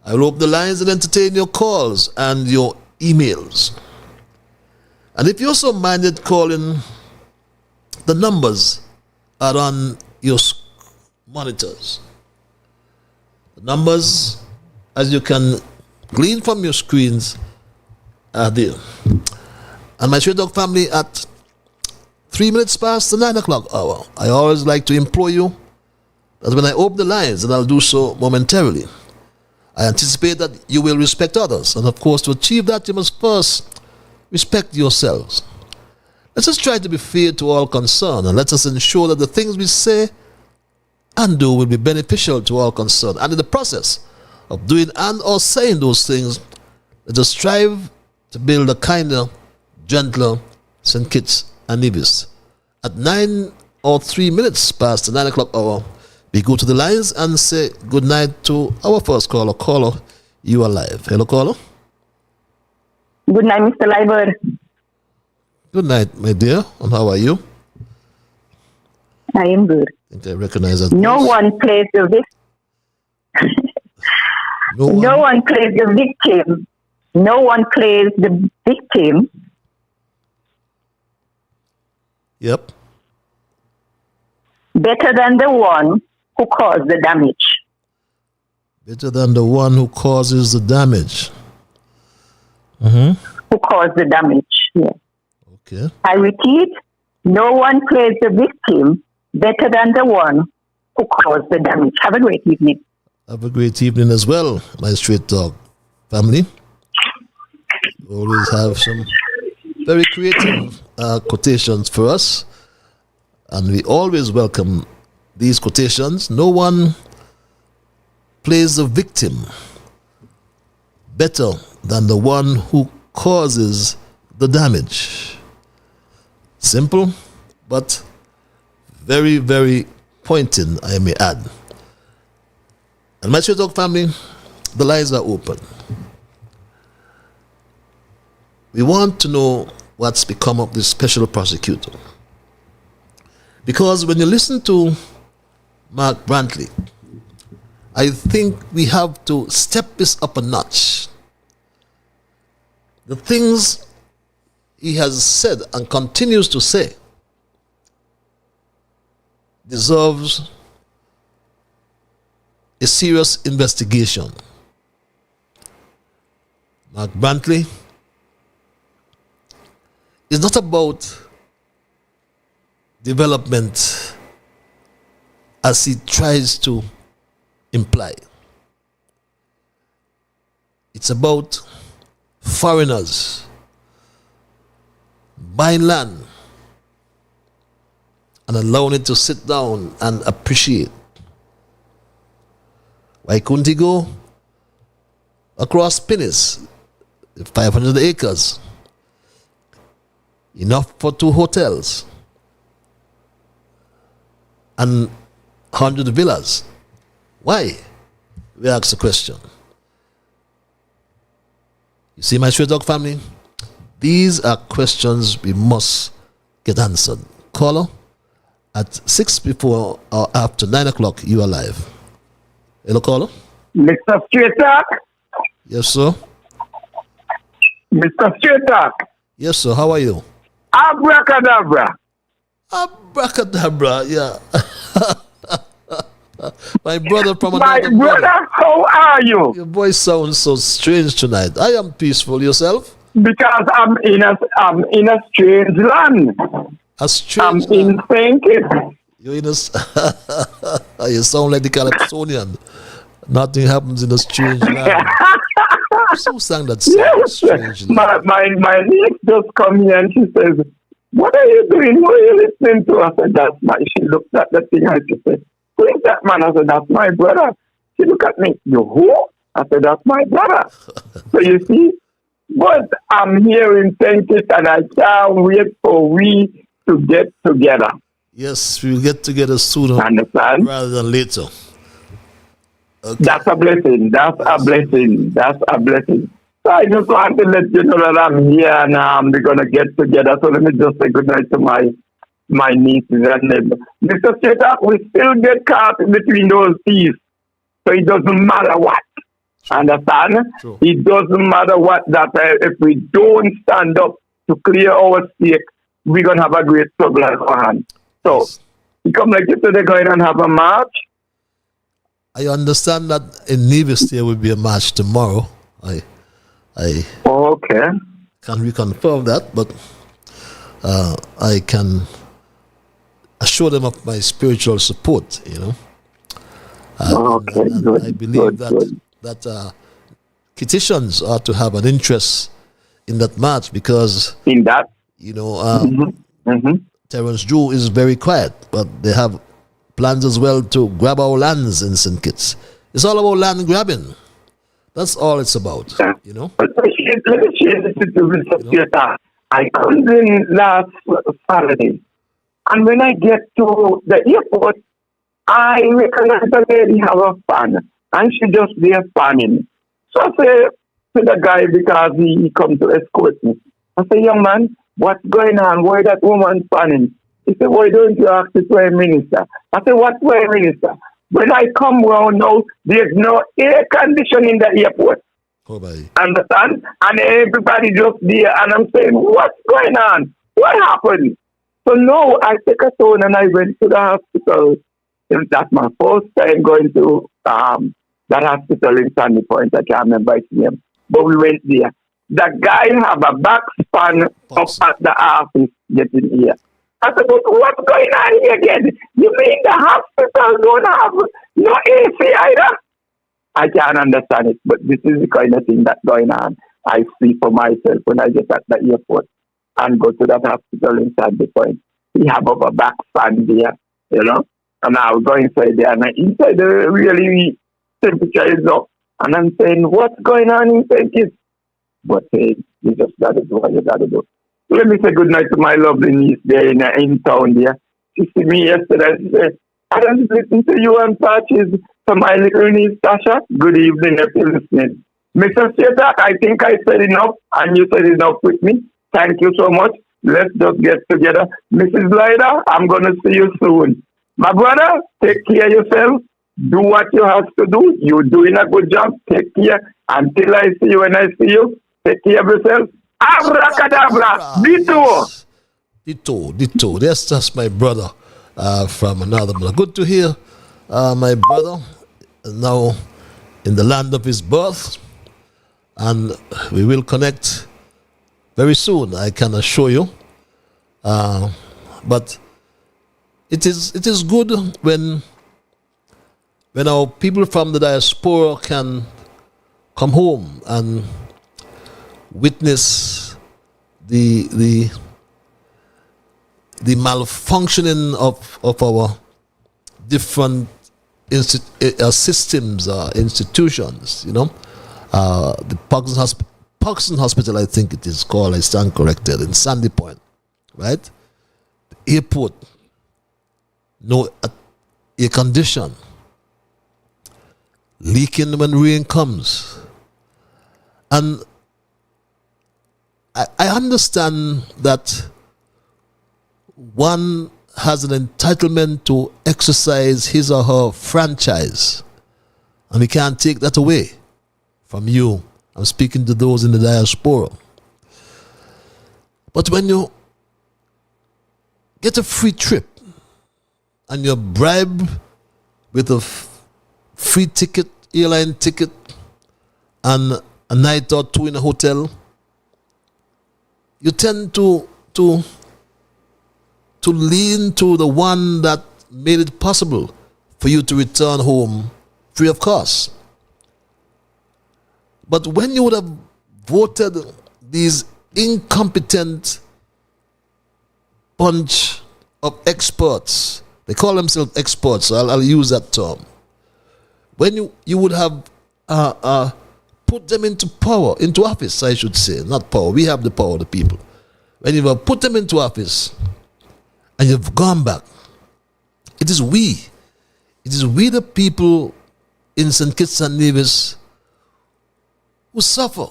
I will open the lines and entertain your calls and your emails. And if you're so minded calling, the numbers are on your monitors. The numbers, as you can glean from your screens, are there. And my Straight Dog family, at 3 minutes past the 9 o'clock hour, I always like to implore you that when I open the lines, and I'll do so momentarily, I anticipate that you will respect others. And of course, to achieve that, you must first respect yourselves. Let us try to be fair to all concerned, and let us ensure that the things we say and do will be beneficial to all concerned. And in the process of doing and or saying those things, let us strive to build a kinder, gentler St. Kitts and Nevis. At 9 or 3 minutes past the 9 o'clock hour, we go to the lines and say good night to our first caller. Caller, you are live. Hello, caller. Good night, Mr. Liber. Good night, my dear. And how are you? I am good. I think I recognize that. No one plays the victim. No one plays the victim. No one plays the victim. Yep. Better than the one who caused the damage. Better than the one who causes the damage. Mm-hmm. Who caused the damage, yes. Okay. I repeat, no one plays the victim better than the one who caused the damage. Have a great evening. Have a great evening as well, my Straight Dog family. You always have some very creative quotations for us, and we always welcome these quotations. No one plays the victim better than the one who causes the damage. Simple, but very, very pointing, I may add. And my Straight Dog family, the lines are open. We want to know what's become of this special prosecutor. Because when you listen to Mark Brantley, I think we have to step this up a notch. The things he has said and continues to say deserves a serious investigation. Mark Brantley is not about development as he tries to imply. It's about foreigners buying land and allowing it to sit down and appreciate. Why couldn't he go across Pinnis, 500 acres, enough for 2 hotels and 100 villas? Why? We ask the question. You see, my Straight Dog family, these are questions we must get answered. Caller, at 6 before or after 9 o'clock, you are live. Hello, caller. Mr. Straight Talk. Yes, sir. Mr. Straight Talk. Yes, sir. How are you? Abracadabra. Abracadabra, yeah. My brother from My another brother, how are you? Your voice sounds so strange tonight. I am peaceful. Yourself? Because I'm in a strange land. A strange I'm in St. Kitts. You're in a... You sound like the Calypsonian. Nothing happens in a strange land. Who sang that song? Yes. Strange My niece just come here and she says, "What are you doing? What are you listening to?" I said, "That's my..." She looked at the thing and she said, "Who is that man?" I said, "That's my brother." She looked at me, "You who?" I said, that's my brother. So you see, but I'm here in St. Kitts and I can't wait for we to get together. Yes, we'll get together sooner Understand? rather than later. Okay. That's a blessing. That's a blessing. That's a blessing. So I just want to let you know that I'm here and we're going to get together. So let me just say good night to my nieces and neighbors. Mr. Sept, we still get caught between those thieves. So it doesn't matter what. Understand? True. It doesn't matter what that if we don't stand up to clear our stake, we're going to have a great struggle at our hand. So, you come like you said, they're going and have a march. I understand that in Nevis there will be a march tomorrow. I okay. Can reconfirm that, but I can assure them of my spiritual support, you know. Okay, good. I believe that Kittitians ought to have an interest in that march because in that, you know, Terence Drew is very quiet, but they have plans as well to grab our lands in St. Kitts. It's all about land grabbing. That's all it's about, you know. Let me share this with you, Mr. Theatre. I come in last Saturday, and when I get to the airport, I recognize a lady have a fan, and she just there fanning. So I say to the guy, because he come to escort me, I say, young man, what's going on? Why that woman fanning? He said, why don't you ask the Prime Minister? I said, what Prime Minister? When I come round now, there's no air conditioning in the airport. Oh, boy. Understand? And everybody just there, and I'm saying, what's going on? What happened? So now I take a phone and I went to the hospital. And that's my first time going to that hospital in Sandy Point. I can't remember its name. But we went there. The guy have a back span up at the office getting here. I said, but what's going on here again? You mean the hospital don't have no AC either? I can't understand it, but this is the kind of thing that's going on. I see for myself when I get at the airport and go to that hospital in Sandy Point. We have a back fan there, you know, and I was going inside there, and inside the really temperature is up. And I'm saying, what's going on inside this? But hey, you just got to do what you got to do. Let me say good night to my lovely niece there in town there. She see me yesterday. She said, I don't listen to you on patches. So my little niece, Tasha, good evening if you're listening. Mr. Sept, I think I said enough, and you said enough with me. Thank you so much. Let's just get together. Mrs. Lyda, I'm going to see you soon. My brother, take care of yourself. Do what you have to do. You're doing a good job. Take care. Until I see you when I see you, take care of yourself. Abracadabra, Ditto. That's just my brother from another mother. Good to hear my brother now in the land of his birth, and we will connect very soon, I can assure you. But it is good when our people from the diaspora can come home and witness the malfunctioning of our different systems, institutions, you know. The Parkinson Hospital, I think it is called, I stand corrected, in Sandy Point, right? The airport, no air condition, leaking when rain comes. And I understand that one has an entitlement to exercise his or her franchise, and we can't take that away from you. I'm speaking to those in the diaspora. But when you get a free trip and you're bribed with a free ticket, airline ticket, and a night or two in a hotel, you tend to lean to the one that made it possible for you to return home free of cost. But when you would have voted these incompetent bunch of experts, they call themselves experts, so I'll use that term. When you would have put them into power, into office, I should say, not power. We have the power, the people. When you have put them into office and you've gone back, it is we, the people in St. Kitts and Nevis who suffer.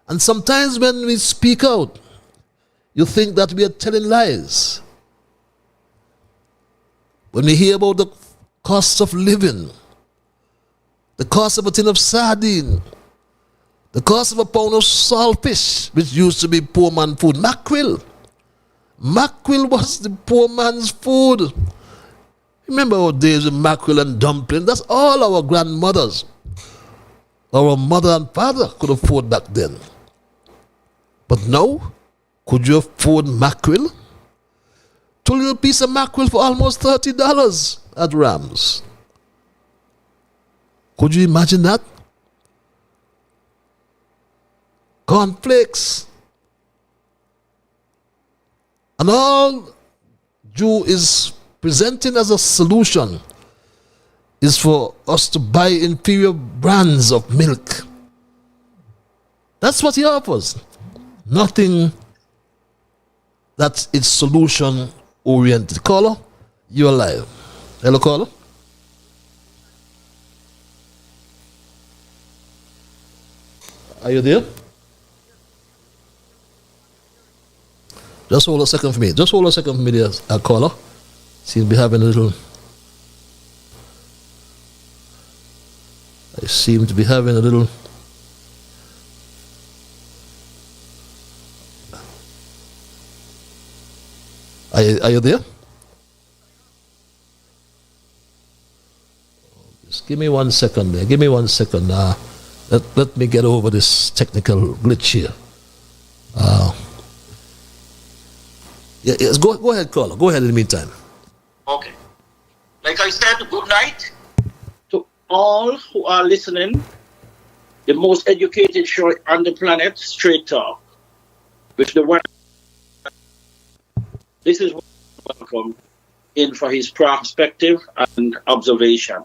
And sometimes when we speak out, you think that we are telling lies. When we hear about the cost of living, the cost of a tin of sardine, the cost of a pound of saltfish, which used to be poor man food, mackerel. Mackerel was the poor man's food. Remember our days of mackerel and dumpling? That's all our grandmothers, our mother and father could afford back then. But now, could you afford mackerel? 2 little piece of mackerel for almost $30 at Rams. Could you imagine that? Cornflakes. And all Jew is presenting as a solution is for us to buy inferior brands of milk. That's what he offers. Nothing that is solution oriented. Caller, you're live. Hello, caller. Are you there? Just hold a second for me. There, caller. Seem to be having a little. I seem to be having a little. Are you there? Just give me 1 second there. Give me 1 second. Let me get over this technical glitch here. Yes, go ahead, caller. Go ahead in the meantime. Okay. Like I said, good night to all who are listening. The most educated show on the planet, Straight Talk, with the one. This is welcome in for his perspective and observation.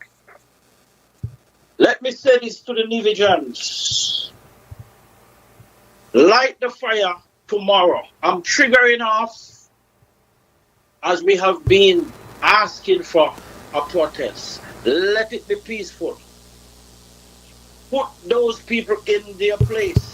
Let me say this to the Nevisians. Light the fire tomorrow. I'm triggering off as we have been asking for a protest. Let it be peaceful. Put those people in their place.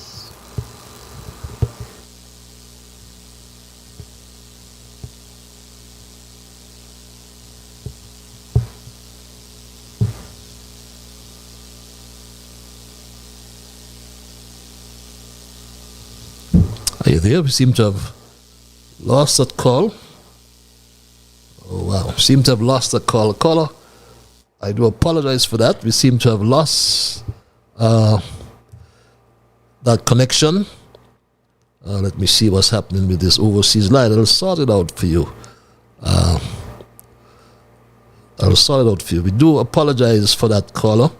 Are you there? We seem to have lost that call. Oh, wow. Seem to have lost that call. Caller, I do apologize for that. We seem to have lost that connection. Let me see what's happening with this overseas line. I'll sort it out for you. We do apologize for that, caller.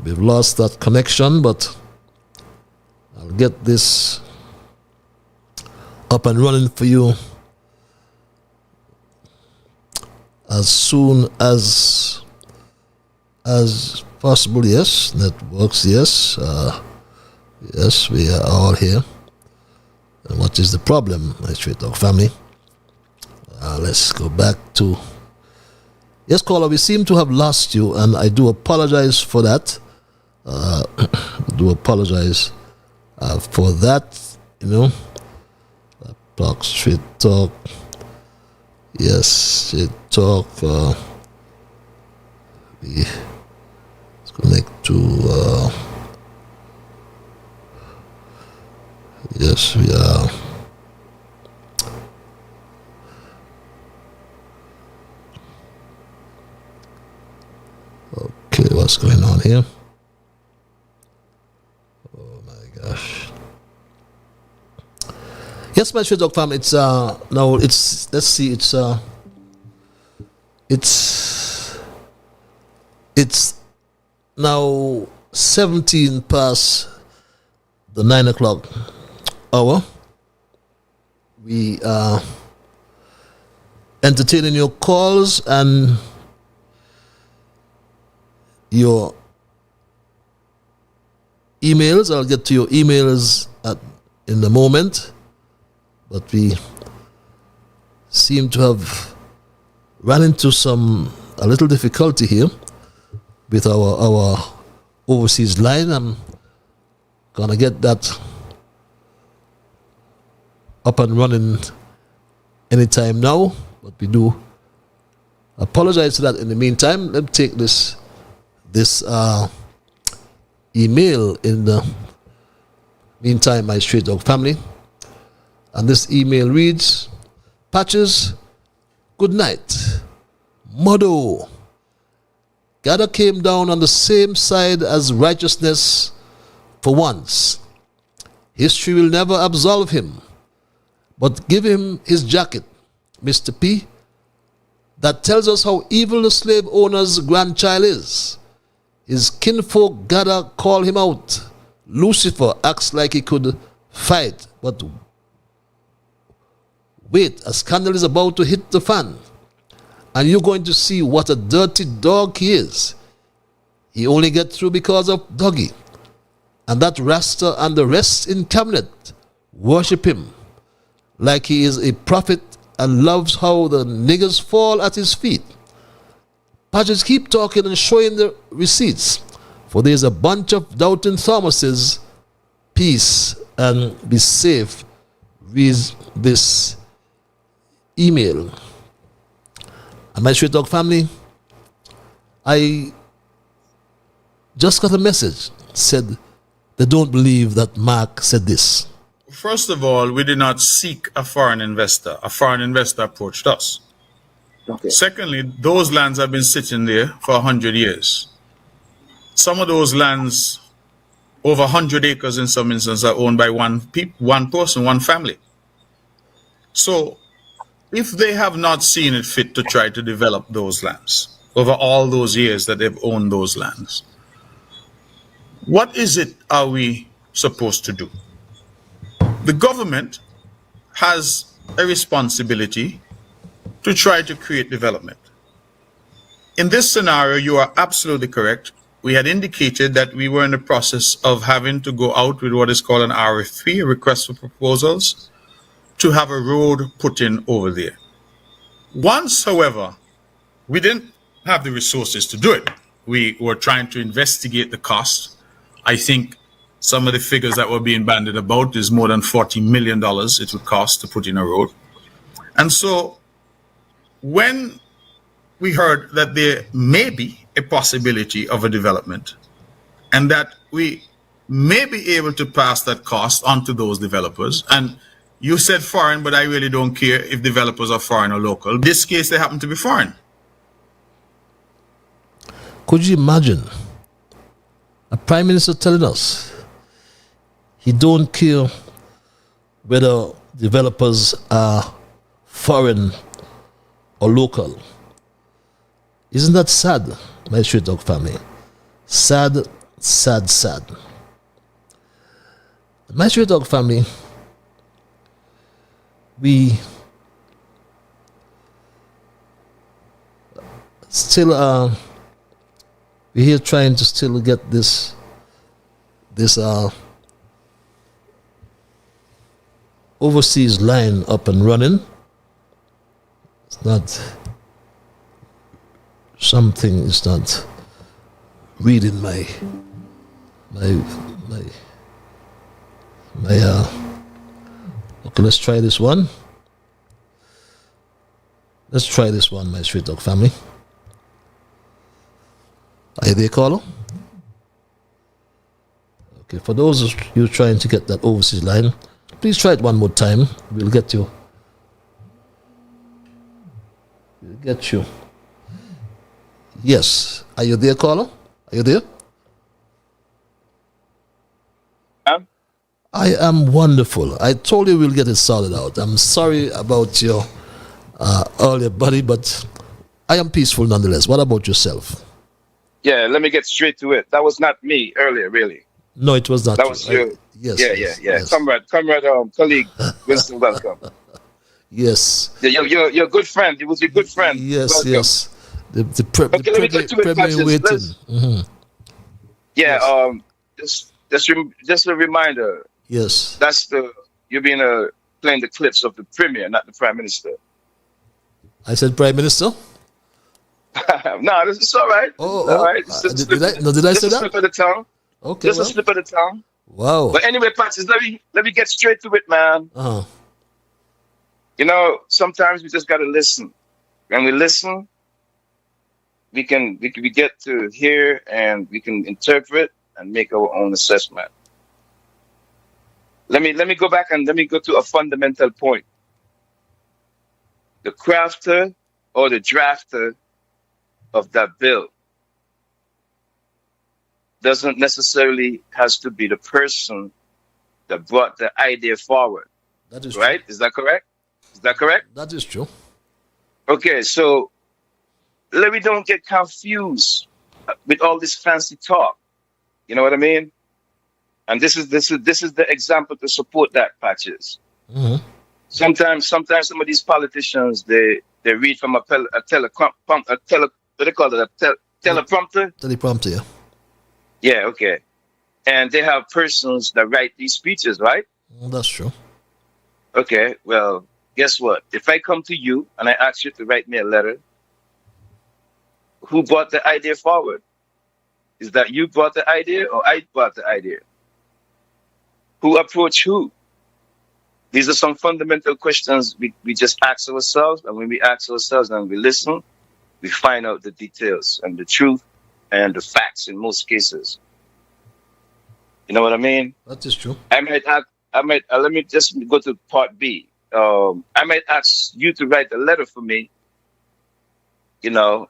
We've lost that connection, but I'll get this up and running for you as soon as possible. Yes, networks. Yes, yes, we are all here. And what is the problem, my Straight Talk family? Let's go back to. Yes, caller, we seem to have lost you, and I do apologize for that. For that, you know. Talk, Straight Talk. Yes, Straight Talk. Let's connect to. Yes, we are. Okay, what's going on here? Oh my gosh. Yes, my Straight Talk fam, it's now it's, let's see, it's now 17 past the 9 o'clock hour. We are entertaining your calls and your emails. I'll get to your emails in a moment. But we seem to have run into a little difficulty here with our overseas line. I'm gonna get that up and running anytime now, but we do apologize for that. In the meantime, let me take this email in the meantime, my Straight Dog family. And this email reads, Patches, good night. Motto, God came down on the same side as righteousness for once. History will never absolve him, but give him his jacket, Mr. P, that tells us how evil the slave owner's grandchild is. His kinfolk gotta call him out. Lucifer acts like he could fight, but wait, a scandal is about to hit the fan, and you're going to see what a dirty dog he is. He only gets through because of Doggy, and that Rasta and the rest in cabinet worship him like he is a prophet and loves how the niggers fall at his feet. Patches, keep talking and showing the receipts, for there's a bunch of doubting Thomases. Peace and be safe. Read this email. And my Straight Dog family, I just got a message, said they don't believe that Mark said this. First of all, we did not seek a foreign investor. A foreign investor approached us. Okay. Secondly, those lands have been sitting there for 100 years. Some of those lands, over 100 acres in some instances, are owned by one person, one family. So, if they have not seen it fit to try to develop those lands over all those years that they've owned those lands, what is it are we supposed to do? The government has a responsibility to try to create development. In this scenario, you are absolutely correct. We had indicated that we were in the process of having to go out with what is called an RFP, a request for proposals, to have a road put in over there. Once, however, we didn't have the resources to do it. We were trying to investigate the cost. I think some of the figures that were being bandied about is more than $40 million it would cost to put in a road. And so when we heard that there may be a possibility of a development and that we may be able to pass that cost on to those developers, and you said foreign, but I really don't care if developers are foreign or local. In this case, they happen to be foreign. Could you imagine a prime minister telling us he don't care whether developers are foreign or local? Isn't that sad, my Straight Dog family? Sad, sad, sad. My Straight Dog family, we still we're here trying to still get this overseas line up and running. It's not something, it's not reading my okay, let's try this one. Let's try this one, my Straight Dog family. Are you there, caller? Okay, for those of you trying to get that overseas line, please try it one more time. We'll get you. We'll get you. Yes. Are you there, caller? Are you there? I am wonderful. I told you we'll get it sorted out. I'm sorry about your earlier buddy, but I am peaceful nonetheless. What about yourself? Yeah, let me get straight to it. That was not me earlier, really. No, it was not. That was you. Yes. Yeah. Comrade, colleague, Winston, welcome. Yes. Yeah, you're a good friend. He was a good friend. Yes, welcome. yes. The premier waiting. Yeah, just a reminder. Yes. That's you've been playing the clips of the premier, not the prime minister. I said prime minister. No, this is all right. All right. Did I say a that? slip of the tongue. Okay. Just a slip of the tongue. Wow. But anyway, Patches, let me get straight to it, man. Uh-huh. You know, sometimes we just gotta listen. When we listen, we get to hear and we can interpret and make our own assessment. Let me go back and let me go to a fundamental point. The crafter or the drafter of that bill doesn't necessarily has to be the person that brought the idea forward. That is right. True. Is that correct? Is that correct? That is true. Okay, so let me don't get confused with all this fancy talk. You know what I mean? And this is the example to support that, Patches. Mm-hmm. Sometimes some of these politicians they read from a teleprompter. Teleprompter, yeah. Yeah, okay. And they have persons that write these speeches, right? That's true. Okay, well, guess what? If I come to you and I ask you to write me a letter, who brought the idea forward? Is that you brought the idea or I brought the idea? Who approached who? These are some fundamental questions we just ask ourselves, and when we ask ourselves and we listen, we find out the details and the truth and the facts in most cases. You know what I mean? That is true. I might let me just go to part B. I might ask you to write a letter for me, you know,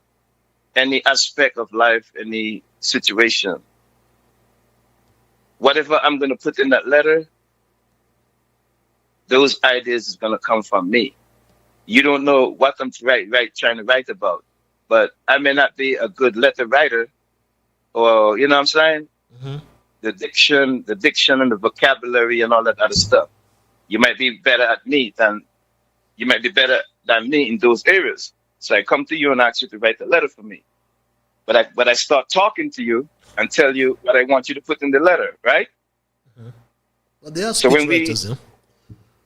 any aspect of life, any situation. Whatever I'm going to put in that letter, those ideas is going to come from me. You don't know what I'm trying to write about, but I may not be a good letter writer, or, you know what I'm saying? Mm-hmm. The diction and the vocabulary and all that other stuff. You might be better than me in those areas. So I come to you and ask you to write a letter for me. But I start talking to you and tell you what I want you to put in the letter, right? Mm-hmm. But they are so speech writers, yeah?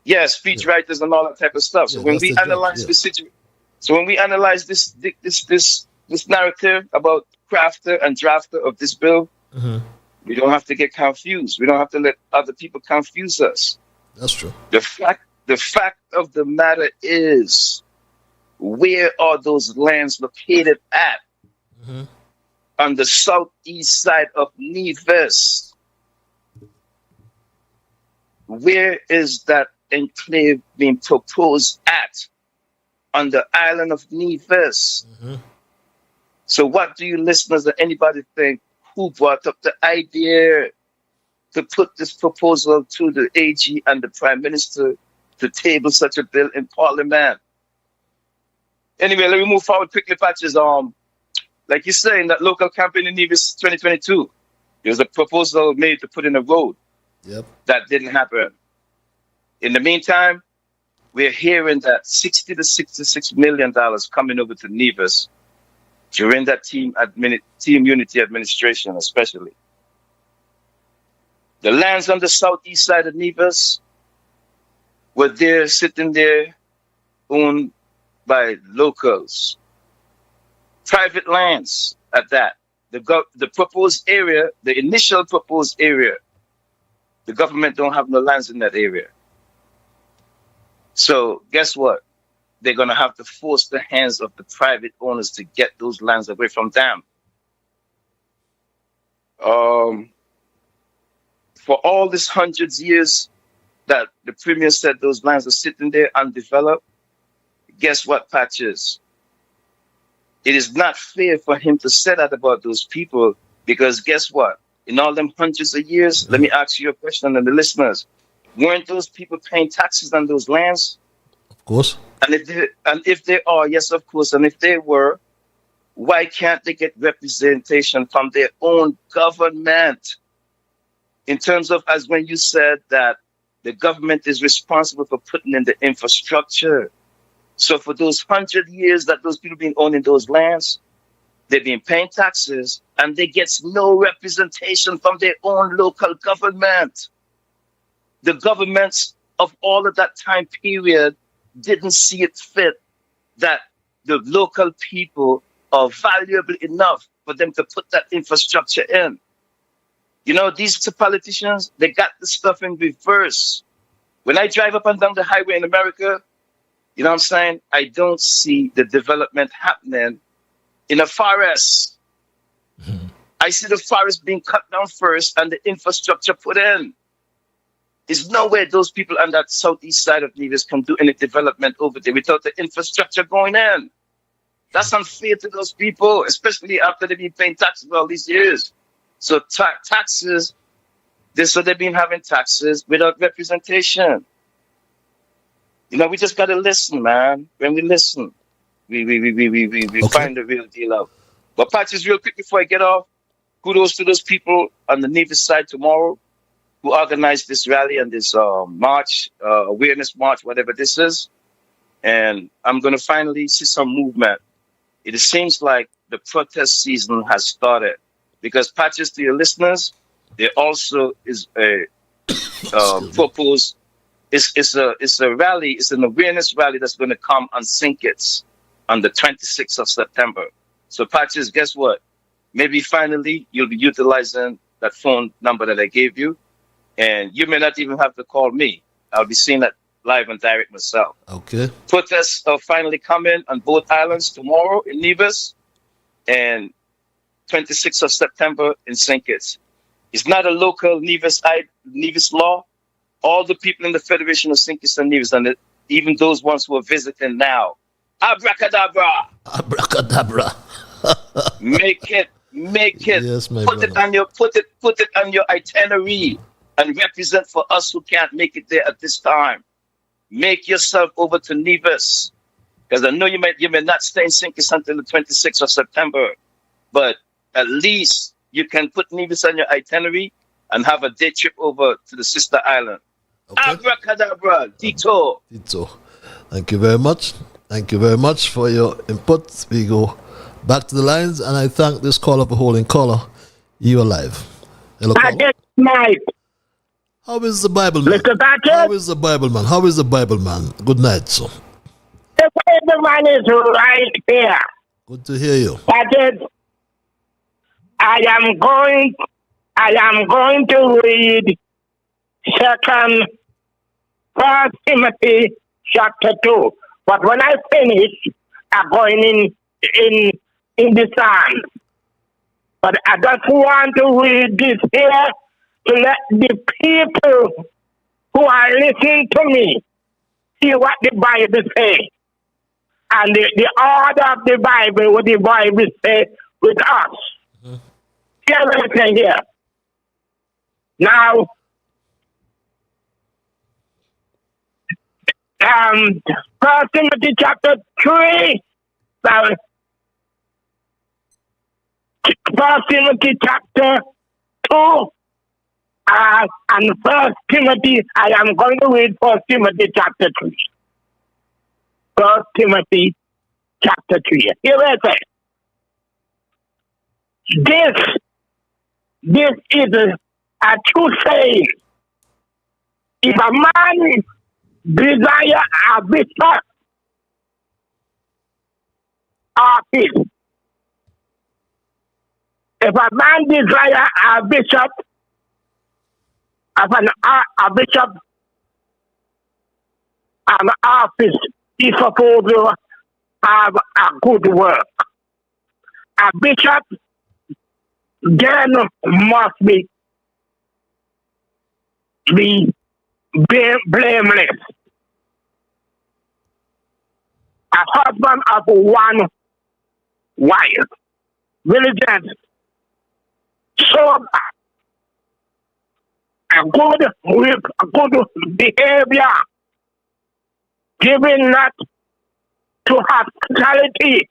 Yeah, speech writers and all that type of stuff. So when we analyze the situation, so when we analyze this narrative about crafter and drafter of this bill, mm-hmm. we don't have to get confused. We don't have to let other people confuse us. That's true. The fact of the matter is, where are those lands located at? Mm-hmm. On the southeast side of Nevis. Where is that enclave being proposed at? On the island of Nevis. Mm-hmm. So what do you listeners or anybody think, who brought up the idea to put this proposal to the AG and the Prime Minister to table such a bill in Parliament? Anyway, let me move forward quickly, Patches. Like you say, in that local campaign in Nevis 2022, there was a proposal made to put in a road. Yep. That didn't happen. In the meantime, we're hearing that $60 to $66 million coming over to Nevis during that team unity administration, especially. The lands on the southeast side of Nevis were there, sitting there, owned by locals. Private lands at that. The proposed area, the initial proposed area, the government don't have no lands in that area. So guess what? They're going to have to force the hands of the private owners to get those lands away from them. For all these hundreds of years that the Premier said those lands are sitting there undeveloped, guess what, Patches? It is not fair for him to say that about those people, because guess what? In all them hundreds of years, let me ask you a question and the listeners, weren't those people paying taxes on those lands? Of course. And if they are, yes, of course. And if they were, why can't they get representation from their own government? In terms of, as when you said that the government is responsible for putting in the infrastructure. So for those 100 years that those people been owning those lands, They've been paying taxes and they get no representation from their own local government. The governments of all of that time period didn't see it fit that the local people are valuable enough for them to put that infrastructure in. You know, these two politicians, they got the stuff in reverse. When I drive up and down the highway in America, you know what I'm saying? I don't see the development happening in a forest. I see the forest being cut down first and the infrastructure put in. There's no way those people on that southeast side of Nevis can do any development over there without the infrastructure going in. That's unfair to those people, especially after they've been paying taxes all these years. So taxes, so they've been having taxes without representation. You know, we just got to listen, man. When we listen, we find the real deal out. But Patches, real quick before I get off, kudos to those people on the Nevis side tomorrow who organized this rally and this march, awareness march, whatever this is. And I'm going to finally see some movement. It seems like the protest season has started because, Patches, to your listeners, there also is a proposed, it's a rally, it's an awareness rally that's going to come on St. Kitts on the 26th of September. So, Patches, guess what? Maybe finally you'll be utilizing that phone number that I gave you. And you may not even have to call me. I'll be seeing that live and direct myself. Okay. Protests are finally coming on both islands tomorrow in Nevis and 26th of September in St. Kitts. It's not a local Nevis law. All the people in the Federation of St. Kitts and Nevis, and even those ones who are visiting now, abracadabra. Abracadabra. Make it. Yes, my put it on your itinerary and represent for us who can't make it there at this time. Make yourself over to Nevis, because I know you may not stay in St. Kitts until the 26th of September, but at least you can put Nevis on your itinerary and have a day trip over to the sister island. Okay. Abracadabra, Tito. Thank you very much. Thank you very much for your input. We go back to the lines, and I thank this caller for holding. Caller, you are live. Hello, caller. How is the Bible man? Mr. Thatcher? How is the Bible man? How is the Bible man? Good night, sir. The Bible man is right here. Good to hear you. Thatcher, I am going to read First Timothy chapter 2. But when I finish, I'm going in the Psalms. But I just want to read this here to let the people who are listening to me see what the Bible says. And the order of the Bible, what the Bible says with us. Mm-hmm. Hear everything here. Now, First Timothy chapter 3, First Timothy chapter 2, and First Timothy, I am going to read First Timothy chapter 3. First Timothy chapter 3. Here it says, this is a true saying. If a man desire a bishop office, if a man desire a bishop of a bishop an office, he supposed to have a good work. A bishop then must be blameless. A husband of one wife, diligent, sober, a good behavior, giving not to hospitality,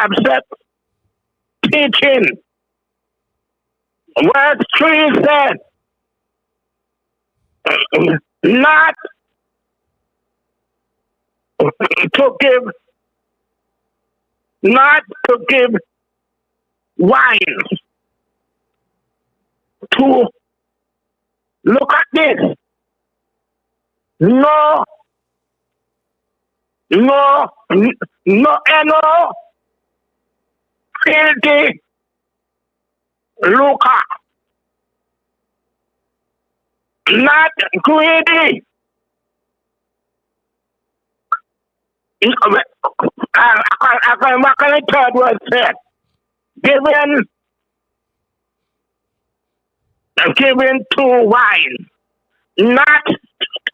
except teaching. Verse 3 said, not to give not to give wine to, look at this, no, filthy lucre, not greedy. What can I third word said? Given to wine, not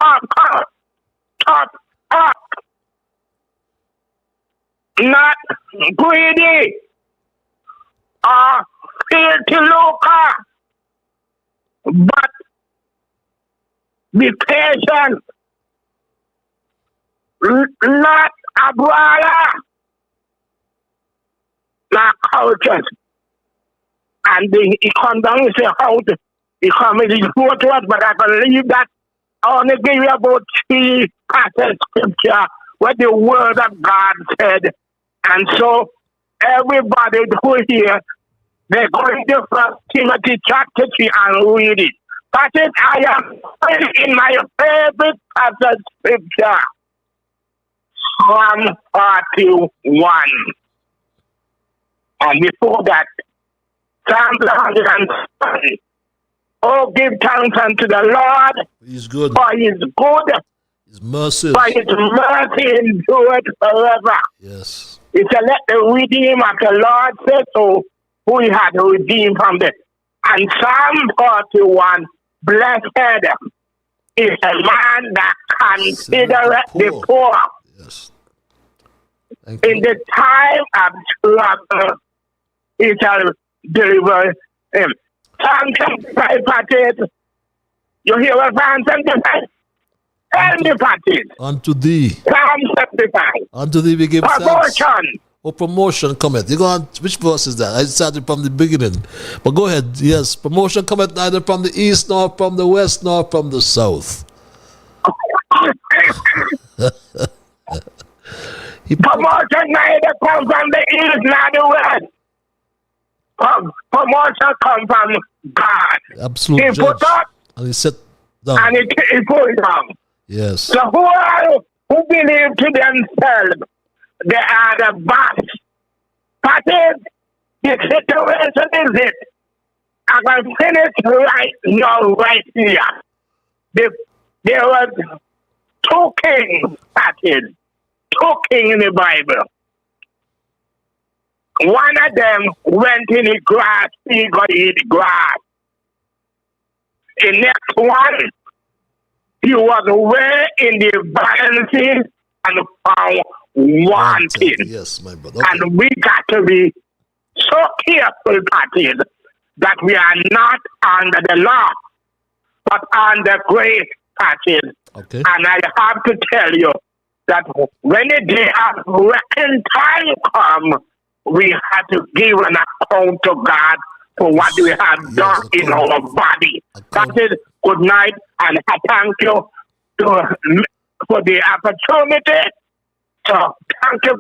top up, not greedy or filthy lucre, but be patient, not a brawler, not cultures. And he come down and say how he come in his fourth word, but I believe that I want to give you about 3 passage scripture where the word of God said. And so everybody who here, they're going to 1 Timothy chapter 3 and read it. Passage I am in my favorite passage scripture, Psalm 41. And before that, Psalm 107. Oh, give thanks unto the Lord. He's good. For his good. His mercy. For his mercy endureth forever. Yes. He said, let the redeemed of the Lord say so, who he had redeemed from the. And Psalm 41, blessed is a man that considereth the poor. Yes. In the time of trouble, he shall deliver him. Psalm 75, Patrick. You hear what Psalm 75? Tell me, Patrick. Unto thee. Psalm 75. Unto thee we give thanks. Promotion. Oh, promotion cometh. You go on, which verse is that? I started from the beginning. But go ahead. Yes, promotion cometh neither from the east, nor from the west, nor from the south. Promotion neither come from the east, nor the west. Promotion come from God. Absolute He judge. put up And he set down. and he put down. Yes. So who believe to themselves they are the boss? But if the situation is it, I can finish right now, right here. There was 2 kings, Patrick. 2 kings in the Bible. One of them went in the grass, he got to eat grass. The next one, he was way in the balances and found wanting. Yes, my brother. Okay. And we got to be so careful, Patrick, that we are not under the law, but under grace, Patrick. Okay. And I have to tell you that when the day of reckoning time comes, we have to give an account to God for what we have done in our body. Patrick, good night, and I thank you for the opportunity. So, thank you,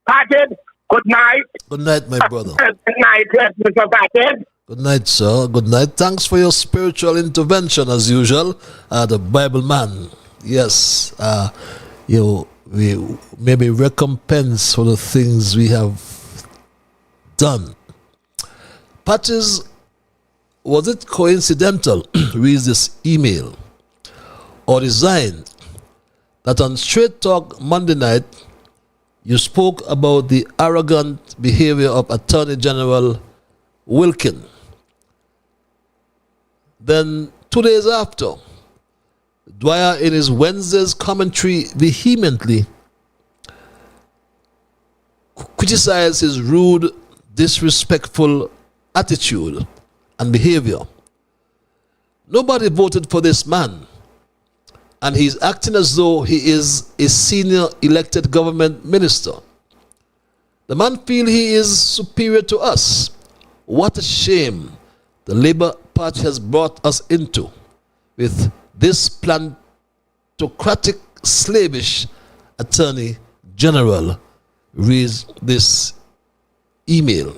Patrick. Good night. Good night, my brother. Good night, Mr. Patrick. Good night, sir. Good night. Thanks for your spiritual intervention, as usual. The Bible man. Yes. We maybe recompense for the things we have done. Patches, was it coincidental, read this email, or design that on Straight Talk Monday night, you spoke about the arrogant behavior of Attorney General Wilkin? Then 2 days after, Dwyer in his Wednesday's commentary vehemently criticized his rude, disrespectful attitude and behavior. Nobody voted for this man, and he's acting as though he is a senior elected government minister. The man feels he is superior to us. What a shame the Labour Party has brought us into with this plutocratic, slavish Attorney General. Reads this email.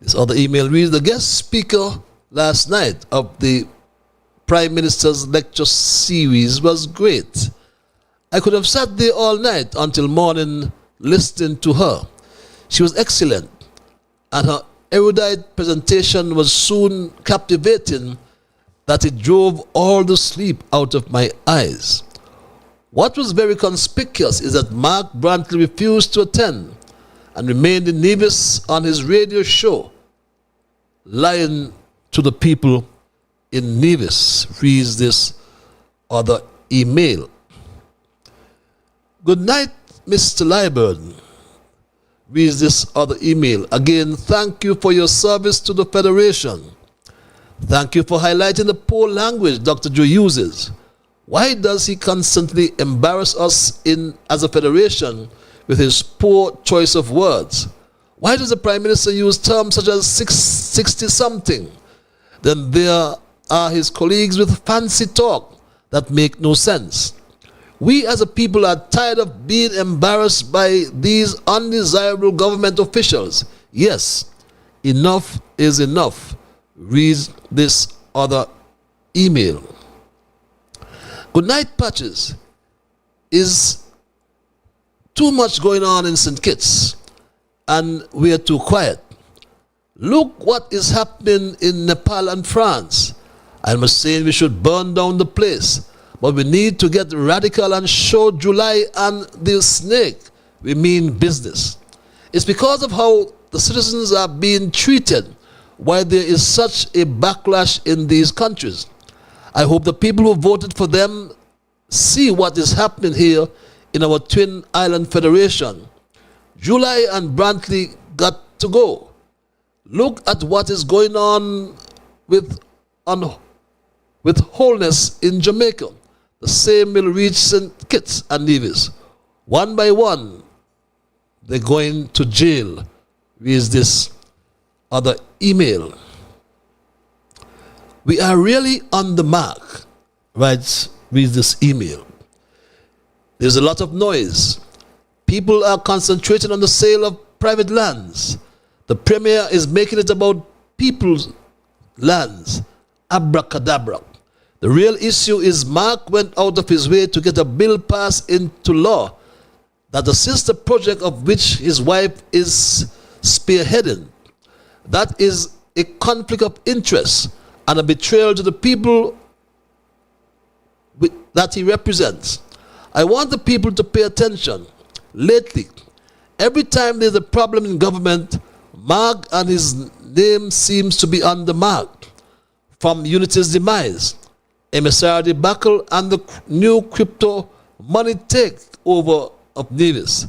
This other email reads, the guest speaker last night of the Prime Minister's lecture series was great. I could have sat there all night until morning listening to her. She was excellent, and her erudite presentation was soon captivating that it drove all the sleep out of my eyes. What was very conspicuous is that Mark Brantley refused to attend and remained in Nevis on his radio show, lying to the people in Nevis, reads this other email. Good night, Mr. Lyburn, reads this other email. Again, thank you for your service to the Federation. Thank you for highlighting the poor language Dr. Joe uses. Why does he constantly embarrass us as a federation with his poor choice of words? Why does the Prime Minister use terms such as 60-something? Then there are his colleagues with fancy talk that make no sense. We as a people are tired of being embarrassed by these undesirable government officials. Yes, enough is enough. Reads this other email. Good night, Patches. Is too much going on in St. Kitts, and we are too quiet. Look what is happening in Nepal and France. I'm not saying we should burn down the place, but we need to get radical and show July and the snake we mean business. It's because of how the citizens are being treated why there is such a backlash in these countries. I hope the people who voted for them see what is happening here in our Twin Island Federation. July and Brantley got to go. Look at what is going on with wholeness in Jamaica. The same will reach St. Kitts and Nevis. One by one, they're going to jail. Reads this other email. We are really on the mark, reads this email. There's a lot of noise. People are concentrating on the sale of private lands. The Premier is making it about people's lands. Abracadabra. The real issue is Mark went out of his way to get a bill passed into law that the sister project of which his wife is spearheading. That is a conflict of interest and a betrayal to the people that he represents. I want the people to pay attention. Lately, every time there's a problem in government, Mark and his name seems to be on the mark. From Unity's demise, MSR debacle, and the new crypto money takeover of Nevis.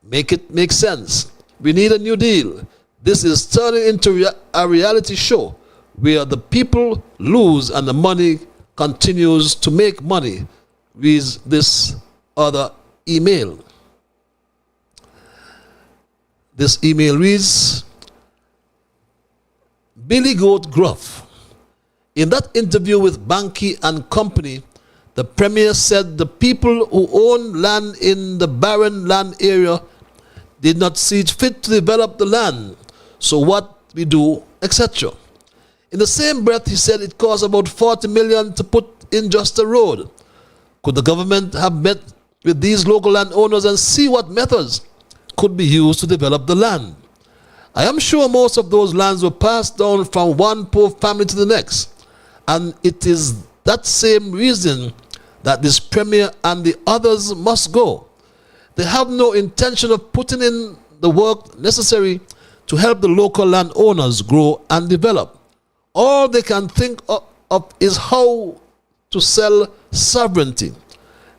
Make it make sense. We need a new deal. This is turning into a reality show where the people lose and the money continues to make money. Reads this other email. This email reads, Billy Goat Gruff. In that interview with Banky and Company, the Premier said the people who own land in the barren land area did not see it fit to develop the land, so what we do, etc. In the same breath, he said it costs about 40 million to put in just a road. Could the government have met with these local landowners and see what methods could be used to develop the land? I am sure most of those lands were passed down from one poor family to the next, and it is that same reason that this Premier and the others must go. They have no intention of putting in the work necessary to help the local landowners grow and develop. All they can think of is how to sell sovereignty.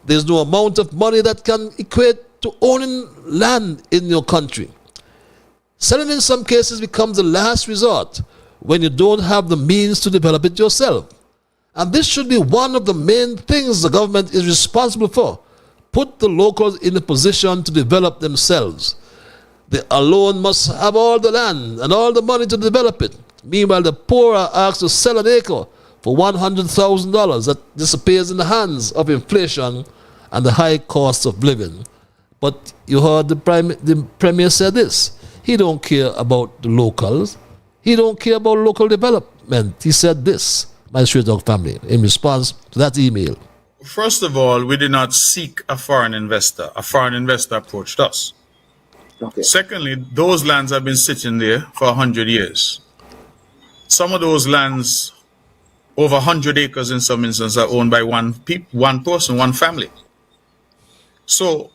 There's no amount of money that can equate to owning land in your country. Selling in some cases becomes the last resort when you don't have the means to develop it yourself. And this should be one of the main things the government is responsible for. Put the locals in a position to develop themselves. They alone must have all the land and all the money to develop it. Meanwhile, the poor are asked to sell an acre for $100,000 that disappears in the hands of inflation and the high cost of living. But you heard the Premier said this. He don't care about the locals. He don't care about local development. He said this, my Straight Dog family, in response to that email. First of all, we did not seek a foreign investor. A foreign investor approached us. Okay. Secondly, those lands have been sitting there for 100 years. Some of those lands, over 100 acres in some instances, are owned by one person, one family. So,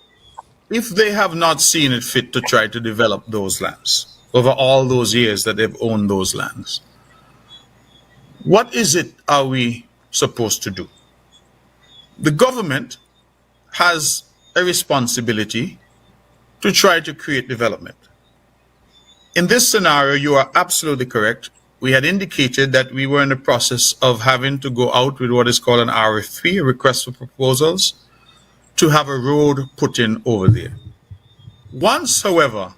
if they have not seen it fit to try to develop those lands over all those years that they've owned those lands, what is it are we supposed to do? The government has a responsibility to try to create development. In this scenario, you are absolutely correct. We had indicated that we were in the process of having to go out with what is called an RFP, a request for proposals, to have a road put in over there. Once, however,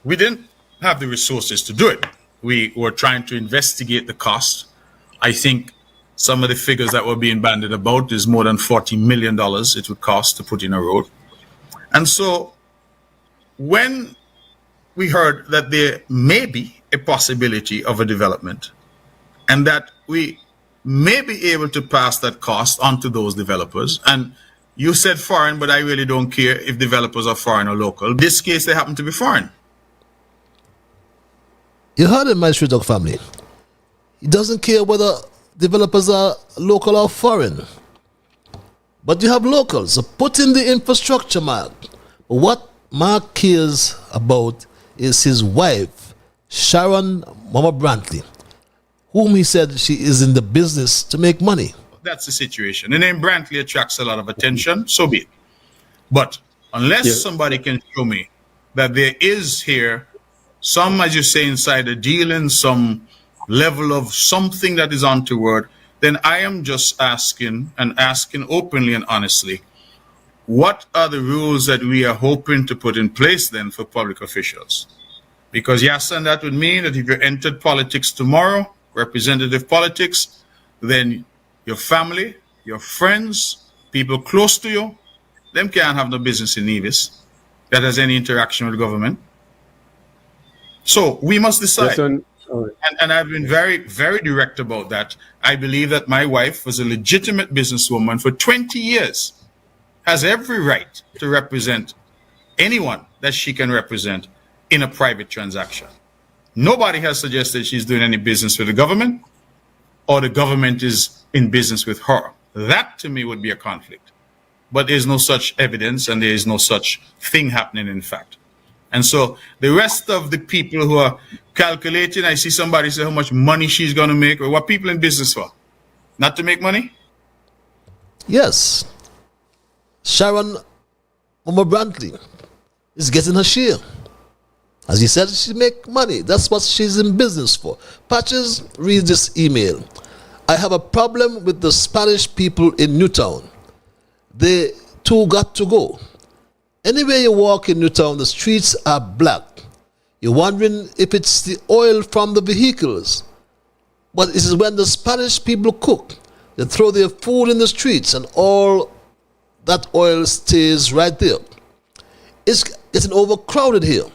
we didn't have the resources to do it. We were trying to investigate the cost. I think some of the figures that were being bandied about is more than $40 million it would cost to put in a road. And so when we heard that there may be a possibility of a development and that we may be able to pass that cost on to those developers, and you said foreign, but I really don't care if developers are foreign or local. In this case, they happen to be foreign. You heard it, my Street Dog family. He doesn't care whether developers are local or foreign. But you have locals, so put in the infrastructure, Mark. But what Mark cares about is his wife, Sharon Momma Brantley, whom he said she is in the business to make money. That's the situation. The name Brantley attracts a lot of attention, so be it. But unless somebody can show me that there is here some, as you say, insider dealing, some level of something that is untoward, then I am just asking openly and honestly, what are the rules that we are hoping to put in place then for public officials? Because yes, and that would mean that if you entered politics tomorrow, representative politics, then your family, your friends, people close to you, them can't have no business in Nevis that has any interaction with government. So we must decide. And I've been very, very direct about that. I believe that my wife was a legitimate businesswoman for 20 years, has every right to represent anyone that she can represent in a private transaction. Nobody has suggested she's doing any business with the government or the government is in business with her. That to me would be a conflict. But there's no such evidence and there is no such thing happening in fact. And so the rest of the people who are calculating, I see somebody say how much money she's going to make, or what people in business for? Not to make money? Yes. Sharon Momma Brantley is getting her share. As he said, she make money. That's what she's in business for. Patches, read this email. I have a problem with the Spanish people in Newtown. They too got to go. Anywhere you walk in Newtown, the streets are black. You're wondering if it's the oil from the vehicles. But it is when the Spanish people cook, they throw their food in the streets and all that oil stays right there. It's getting overcrowded here.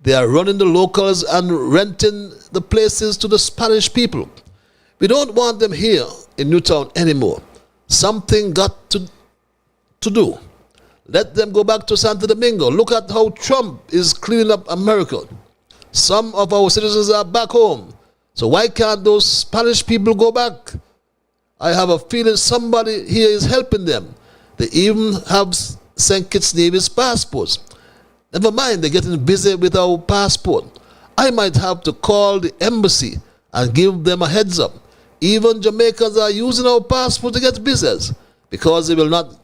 They are running the locals and renting the places to the Spanish people. We don't want them here in Newtown anymore. Something got to do. Let them go back to Santo Domingo. Look at how Trump is cleaning up America. Some of our citizens are back home. So why can't those Spanish people go back? I have a feeling somebody here is helping them. They even have St. Kitts Nevis passports. Never mind, they're getting busy with our passport. I might have to call the embassy and give them a heads up. Even Jamaicans are using our passport to get visas because they will not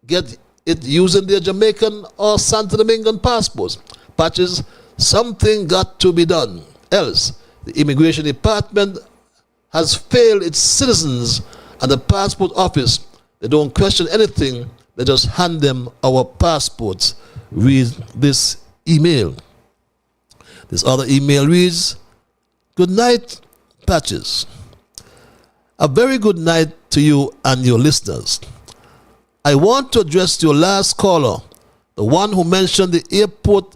get it using their Jamaican or Santo Domingan passports. Patches, something got to be done. Else, the immigration department has failed its citizens and the passport office. They don't question anything. They just hand them our passports. Read this email. This other email reads, good night, Patches. A very good night to you and your listeners. I want to address your last caller, the one who mentioned the airport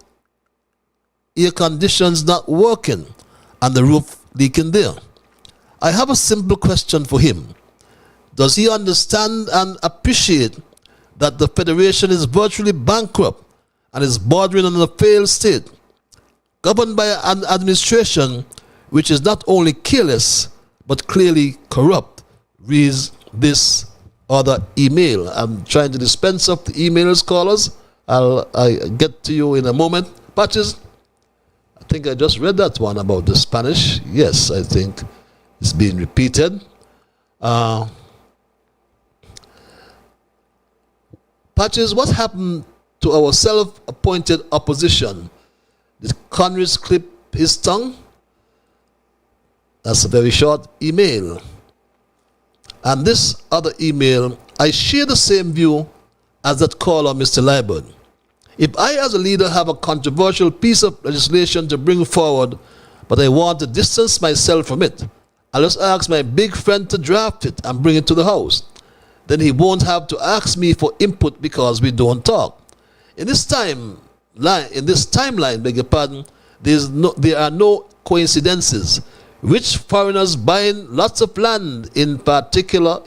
air conditions not working and the roof leaking there. I have a simple question for him. Does he understand and appreciate that the Federation is virtually bankrupt and is bordering on a failed state, governed by an administration which is not only careless but clearly corrupt? Reads this other email. I'm trying to dispense of the emails, callers. I'll get to you in a moment. Patches, I think I just read that one about the Spanish. Yes, I think it's being repeated. Patches, what happened to our self-appointed opposition? Did Congress clip his tongue? That's a very short email. And this other email, I share the same view as that caller, Mr. Liburd. If I as a leader have a controversial piece of legislation to bring forward, but I want to distance myself from it, I'll just ask my big friend to draft it and bring it to the House. Then he won't have to ask me for input because we don't talk. In this timeline, beg your pardon, there are no coincidences. Rich foreigners buying lots of land in a particular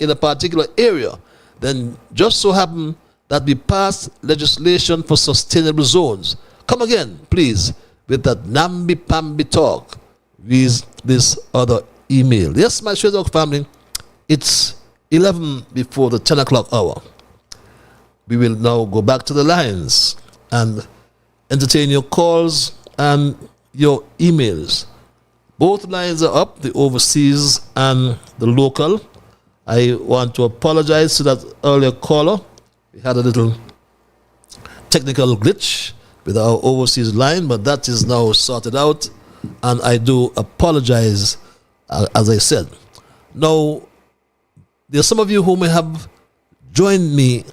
area, then just so happen that we passed legislation for sustainable zones. Come again, please, with that namby-pamby talk. Reads this other email. Yes, my Straight Talk family, it's 11 before the 10 o'clock hour. We will now go back to the lines and entertain your calls and your emails. Both lines are up, the overseas and the local. I want to apologize to that earlier caller. We had a little technical glitch with our overseas line, but that is now sorted out, and I do apologize, as I said. Now, there are some of you who may have joined me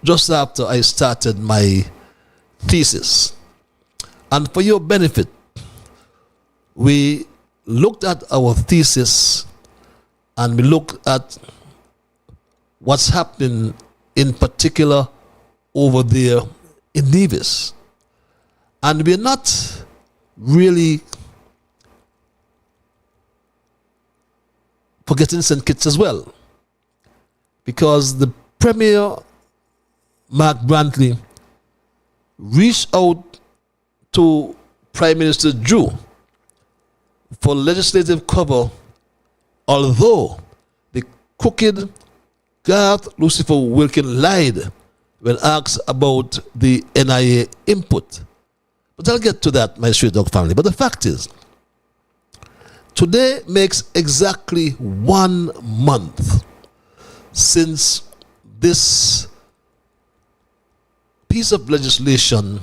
just after I started my thesis. And for your benefit, we looked at our thesis and we looked at what's happening in particular over there in Nevis. And we're not really forgetting St. Kitts as well, because the Premier, Mark Brantley, reached out to Prime Minister Drew for legislative cover, although the crooked Garth Lucifer Wilkin lied when asked about the NIA input. But I'll get to that, my Straight Dog family. But the fact is, today makes exactly 1 month since this piece of legislation,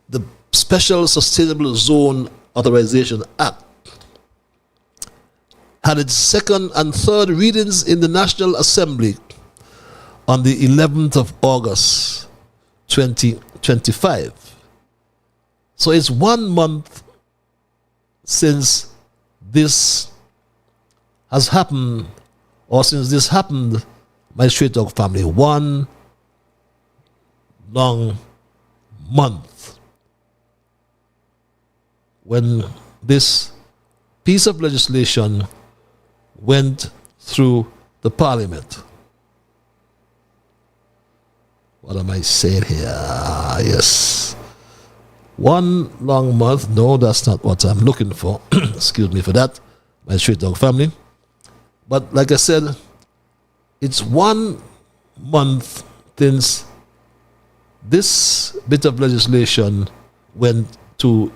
the Special Sustainable Zone Authorization Act, had its second and third readings in the National Assembly on the 11th of August 2025. So it's 1 month since this has happened, or since this happened, my Straight Dog family. 1 long month when this piece of legislation went through the Parliament. What am I saying here? Yes. 1 long month. No, that's not what I'm looking for. Excuse me for that, my Straight Dog family. But like I said, it's 1 month since this bit of legislation went through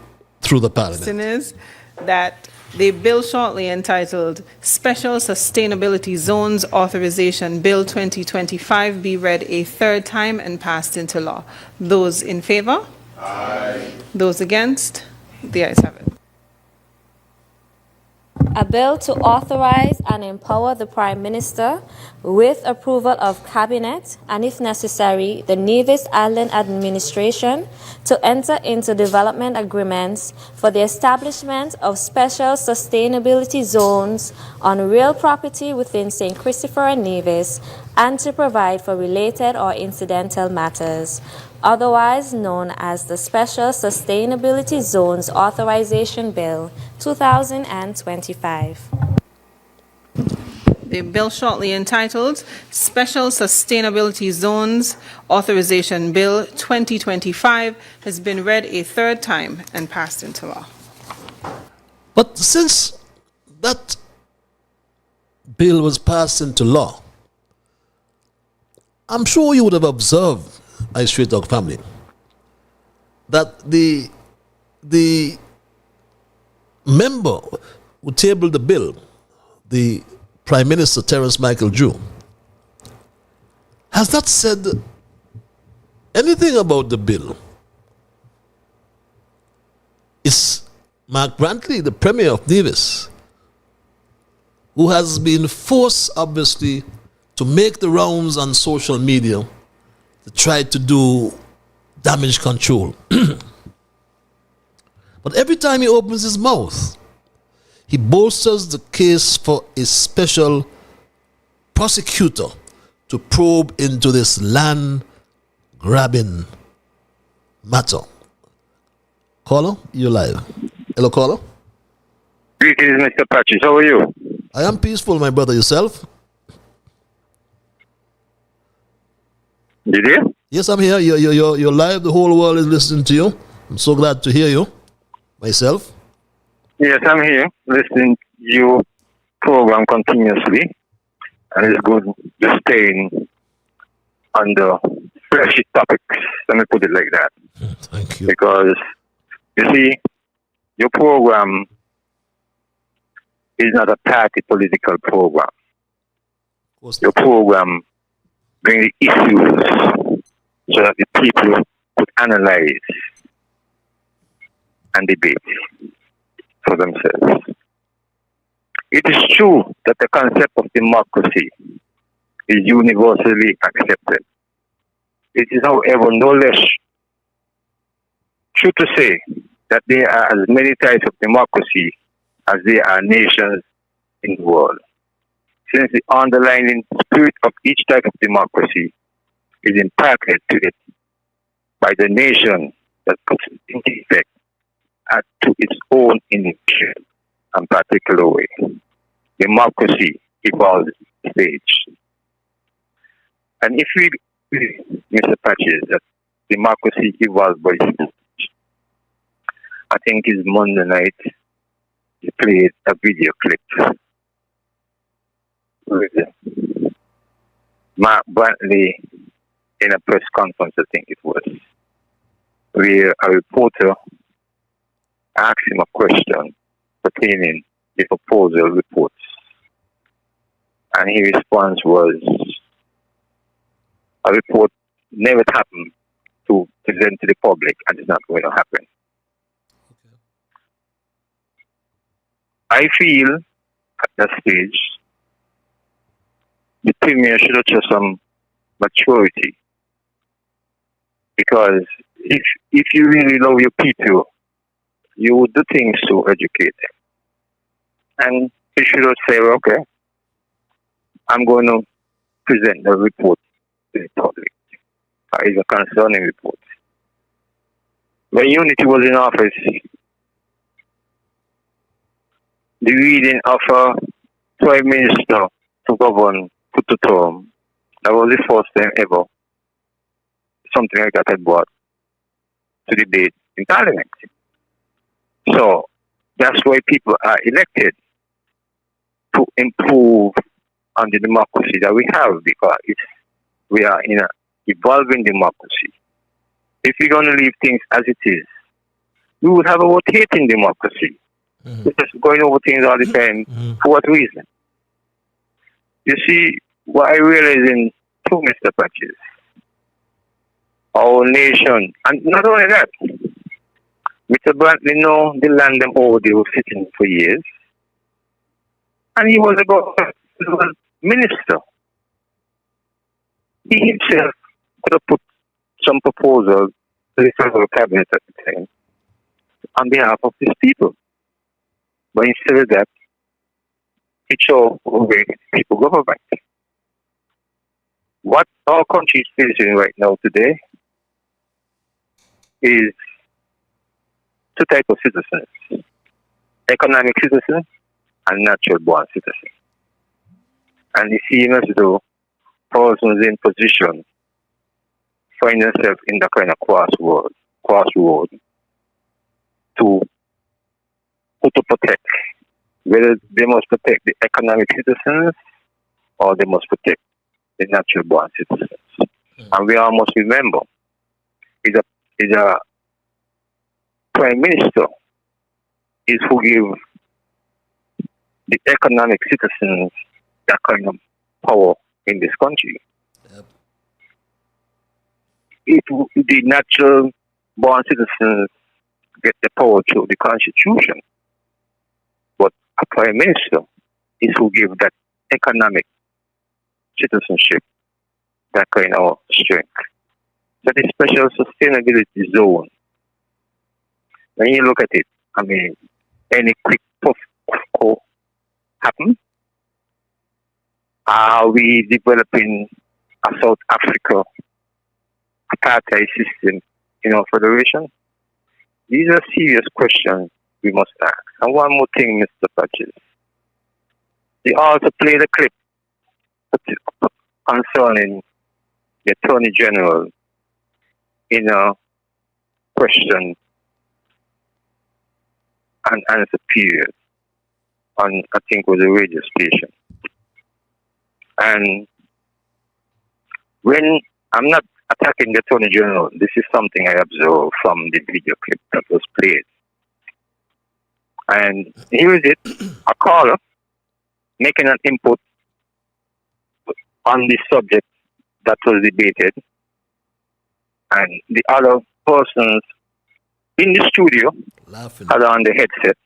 the Parliament. Is that the bill shortly entitled Special Sustainability Zones Authorization Bill 2025 be read a third time and passed into law. Those in favor? Aye. Those against? The ayes have it. A bill to authorize and empower the Prime Minister with approval of Cabinet and, if necessary, the Nevis Island Administration to enter into development agreements for the establishment of special sustainability zones on real property within St. Christopher and Nevis and to provide for related or incidental matters, otherwise known as the Special Sustainability Zones Authorization Bill 2025. The bill shortly entitled Special Sustainability Zones Authorization Bill 2025 has been read a third time and passed into law. But since that bill was passed into law, I'm sure you would have observed, my Straight Dog family, that the member who tabled the bill, the Prime Minister Terence Michael Drew, has not said anything about the bill. It's Mark Brantley, the Premier of Nevis, who has been forced, obviously, to make the rounds on social media to try to do damage control. But every time he opens his mouth, he bolsters the case for a special prosecutor to probe into this land grabbing matter. Caller, you're live. Hello, caller. Greetings, Mr. Patches. How are you? I am peaceful, my brother. Yourself? You there? Yes, I'm here. You're live. The whole world is listening to you. I'm so glad to hear you. Myself? Yes, I'm here listening to your program continuously. And it's good to staying under fresh topics. Let me put it like that. Thank you. Because, you see, your program is not a party political program. Your program brings the issues so that the people could analyze and debate for themselves. It is true that the concept of democracy is universally accepted. It is, however, no less true to say that there are as many types of democracy as there are nations in the world, since the underlying spirit of each type of democracy is imparted to it by the nation that puts it into effect to its own individual and particular way. Democracy evolves stage. And if we, Mr. Patches, that democracy evolves by stage, I think it's Monday night, he played a video clip with Mark Brantley in a press conference, I think it was, where a reporter asked him a question pertaining the proposal reports. And his response was, a report never happened to present to the public and it's not going to happen. I feel at that stage the Premier should have just some maturity, because if you really love your people, you would do things to educate them. And you should have said, okay, I'm going to present the report to the public. It's a concerning report. When Unity was in office, the reading of a Prime Minister to govern put to term, that was the first time ever something like that had brought to debate in Parliament. So that's why people are elected, to improve on the democracy that we have, because we are in an evolving democracy. If we're going to leave things as it is, we would have a rotating democracy. We're just going over things all the time. For what reason? You see, what I realize in two, Mr. Patches, our nation, and not only that, Mr. Brantley know the land them over there was sitting for years. And he was a minister. He himself could have put some proposals to the federal cabinet at the time on behalf of his people. But instead of that, he chose away people government. What our country is facing right now today is two types of citizens: economic citizens and natural born citizens. And it seems as though persons in position find themselves in the kind of crossroad to who to protect. Whether they must protect the economic citizens or they must protect the natural born citizens. And we all must remember, is a prime minister is who give the economic citizens that kind of power in this country. Yep. The natural born citizens get the power through the constitution, but a prime minister is who give that economic citizenship that kind of strength. That is special sustainability zone. When you look at it, I mean, any quick puff happen. Are we developing a South Africa apartheid system in our federation? These are serious questions we must ask. And one more thing, Mr. Patches. They also played a clip concerning the Attorney General in a question and answer period on, I think, was a radio station. And when I'm not attacking the Attorney General, this is something I observed from the video clip that was played. And here is it, a caller making an input on the subject that was debated, and the other persons in the studio had on the headset.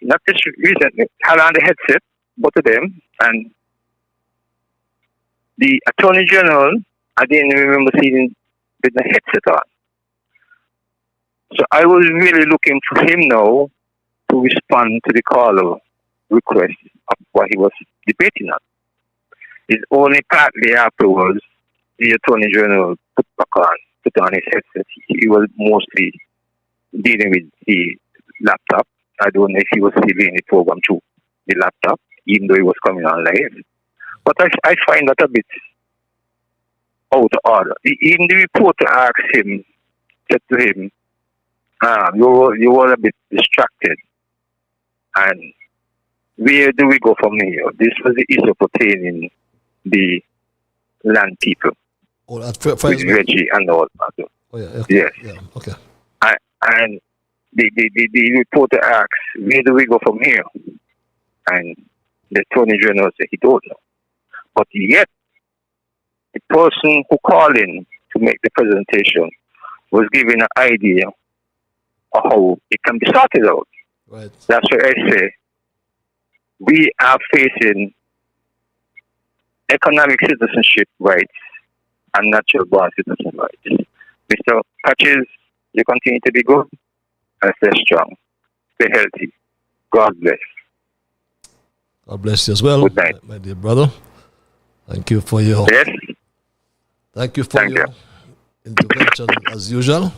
Not this recently, had on the headset, both of them, and the Attorney General, I didn't remember seeing with the headset on. So I was really looking for him now to respond to the caller request of what he was debating on. It's only partly afterwards the Attorney General put on his headset. He was mostly dealing with the laptop. I don't know if he was still in the program through the laptop, even though he was coming on live. But I find that a bit out of order. Even the reporter asked him, said to him, you were a bit distracted. And where do we go from here? This was the issue pertaining the land people. Oh, with Reggie and all that. Oh, yeah, okay. Yes. Yeah, okay. And the reporter asks, where do we go from here? And the Attorney General said he don't know. But yet, the person who called in to make the presentation was given an idea of how it can be sorted out. Right. That's why I say we are facing economic citizenship rights and natural born citizen rights. Mr. Patches, you continue to be good and stay strong. Stay healthy. God bless. God bless you as well, good night. my dear brother. Thank you for your your intervention as usual.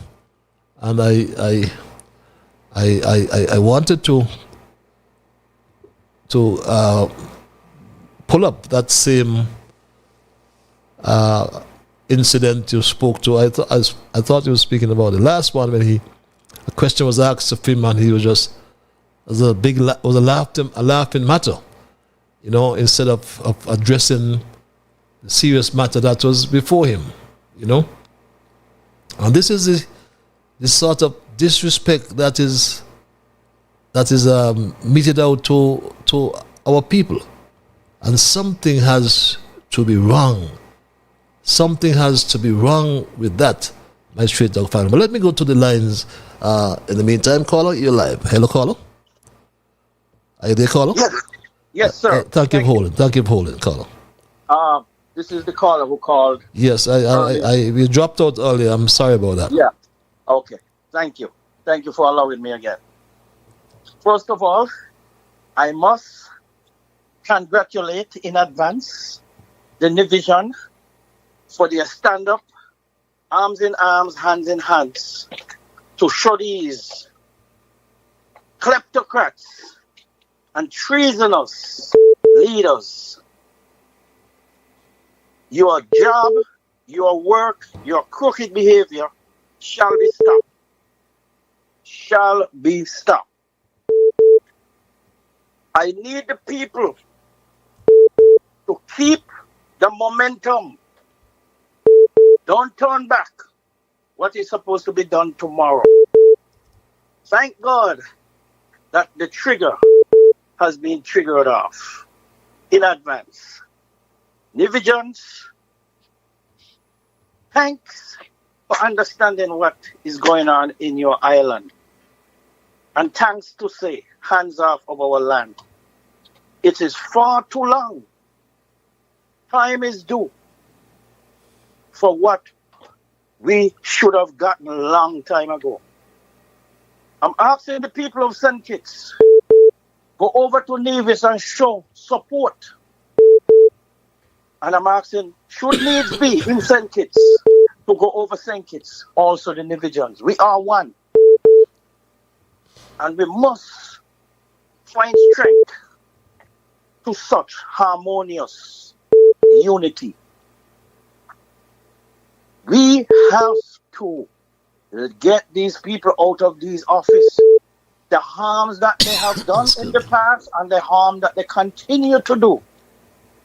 And I wanted to pull up that same incident you spoke to. I thought you were speaking about the last one when a question was asked of him and he was just a laughing matter, you know, instead of addressing the serious matter that was before him, you know. And this is the sort of disrespect that is meted out to our people, and something has to be wrong. Something has to be wrong with that, my straight dog fan. But let me go to the lines. In the meantime, caller, you're live. Hello, caller. Are you there, caller? Yes, sir. Thank you for holding. Thank you for holding, caller. This is the caller who called. Yes, we dropped out earlier. I'm sorry about that. Yeah. Okay. Thank you. Thank you for allowing me again. First of all, I must congratulate in advance the Division for their stand-up, arms in arms, hands in hands, to show these kleptocrats and treasonous leaders your job, your work, your crooked behavior shall be stopped. Shall be stopped. I need the people to keep the momentum. Don't turn back. What is supposed to be done tomorrow? Thank God that the trigger has been triggered off in advance. Nivijans, thanks for understanding what is going on in your island. And thanks to say, hands off of our land. It is far too long. Time is due for what we should have gotten a long time ago. I'm asking the people of St. Kitts, go over to Nevis and show support. And I'm asking, should needs be in St. Kitts, to go over St. Kitts, also the Nivijans. We are one. And we must find strength to such harmonious unity. We have to get these people out of these offices. The harms that they have done in the past and the harm that they continue to do.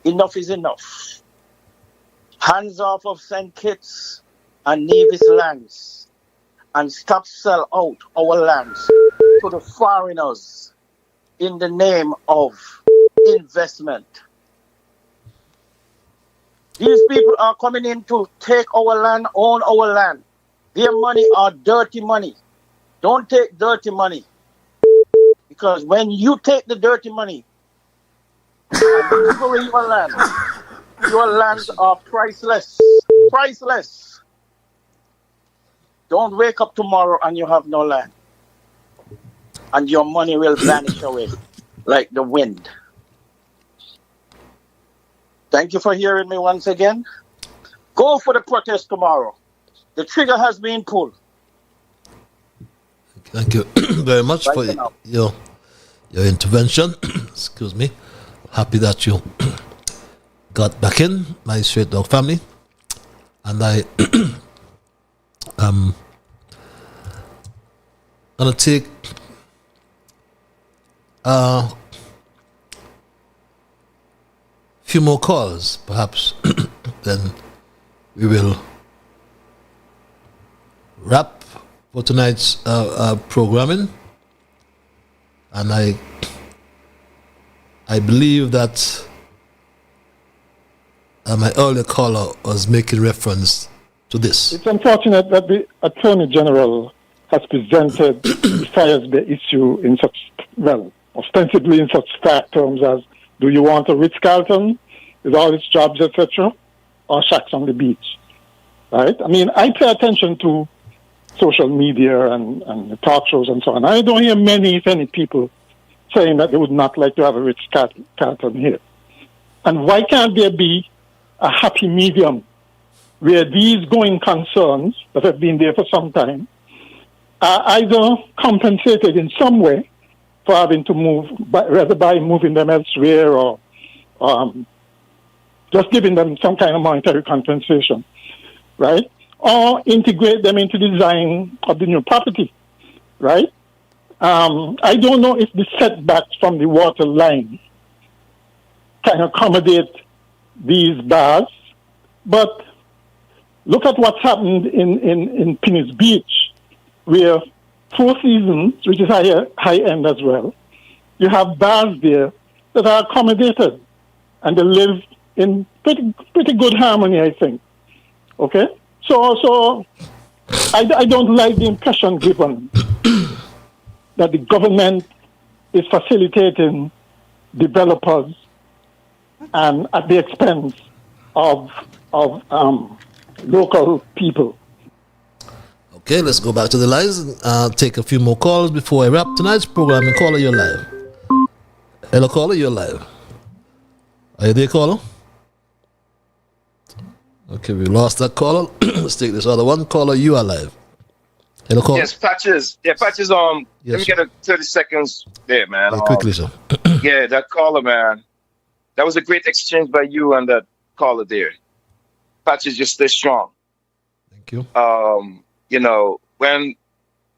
Enough is enough. Hands off of St. Kitts and Nevis lands and stop sell out our lands to the foreigners in the name of investment. These people are coming in to take our land, own our land. Their money are dirty money. Don't take dirty money. Because when you take the dirty money and you go in your lands are priceless. Priceless. Don't wake up tomorrow and you have no land. And your money will vanish away like the wind. Thank you for hearing me once again. Go for the protest tomorrow. The trigger has been pulled. Thank you very much for your intervention. Excuse me. Happy that you got back in, my Straight Dog family. And I gonna take few more calls, perhaps. Then we will wrap for tonight's programming. And I believe that my earlier caller was making reference to this. It's unfortunate that the Attorney General has presented the Firesby issue in such, well, ostensibly in such stark terms as, do you want a Ritz-Carlton with all its jobs, etc., or shacks on the beach, right? I mean, I pay attention to social media and the talk shows and so on. I don't hear many, if any, people saying that they would not like to have a Ritz-Carlton here. And why can't there be a happy medium where these going concerns that have been there for some time are either compensated in some way for having to move, rather by moving them elsewhere or just giving them some kind of monetary compensation, right? Or integrate them into the design of the new property, right? I don't know if the setbacks from the water line can accommodate these bars, but look at what's happened in Pinnis Beach, where Four Seasons, which is high end as well, you have bars there that are accommodated, and they live in pretty good harmony, I think. Okay, so I don't like the impression given that the government is facilitating developers and at the expense of local people. Okay, let's go back to the lines and take a few more calls before I wrap tonight's program. And caller, you're live. Hello, caller, you're live. Are you there, caller? Okay, we lost that caller. Let's take this other one. Caller, you are live. Hello, caller. Yes, Patches. Yeah, Patches. Let me get a 30 seconds there, man. Yeah, quickly, sir. Yeah, that caller, man. That was a great exchange by you and that caller there. Patches, just stay strong. Thank you. You know, when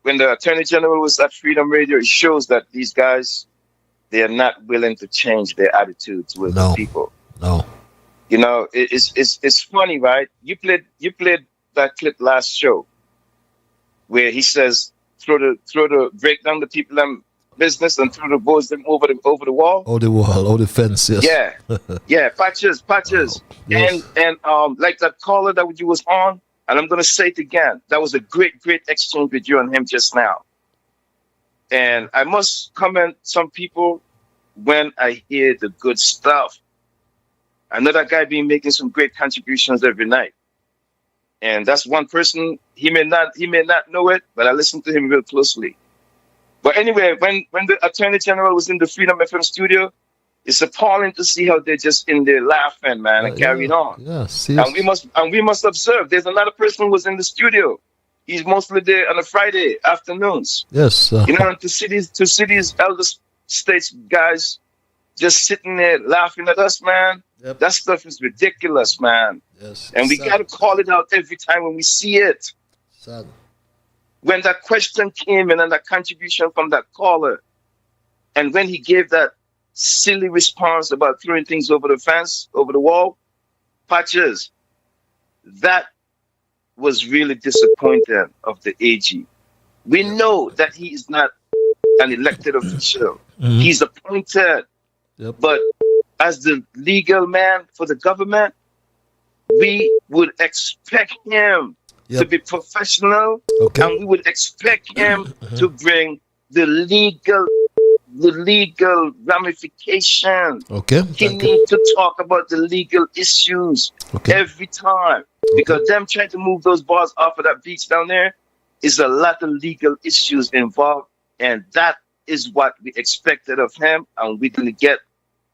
the Attorney General was at Freedom Radio, it shows that these guys, they are not willing to change their attitudes with the people. No. You know, it's funny, right? You played that clip last show where he says throw the break down the people and business and throw the boys them over the wall. Over the wall, over the fence, yes. Yeah. Yeah, patches. Yes. And like that caller that you was on, and I'm gonna say it again, that was a great exchange with you and him just now. And I must comment some people when I hear the good stuff. I know that guy been making some great contributions every night. And that's one person, he may not know it, but I listen to him real closely. But anyway, when the Attorney General was in the Freedom FM studio, it's appalling to see how they're just in there laughing, man, and carrying on. Yeah, and we must observe. There's another person who was in the studio. He's mostly there on a Friday afternoons. Yes. You know, and to see these elder states guys just sitting there laughing at us, man. Yep. That stuff is ridiculous, man. Yes. And we got to call it out every time when we see it. Sad. When that question came in and that contribution from that caller, and when he gave that silly response about throwing things over the fence, over the wall, Patches, that was really disappointing of the AG. We know that he is not an elected official. Mm-hmm. He's appointed. Yep. But as the legal man for the government, we would expect him to be professional, and we would expect him to bring the legal ramification. Okay. He needs to talk about the legal issues every time, because them trying to move those bars off of that beach down there is a lot of legal issues involved, and that is what we expected of him, and we're going to get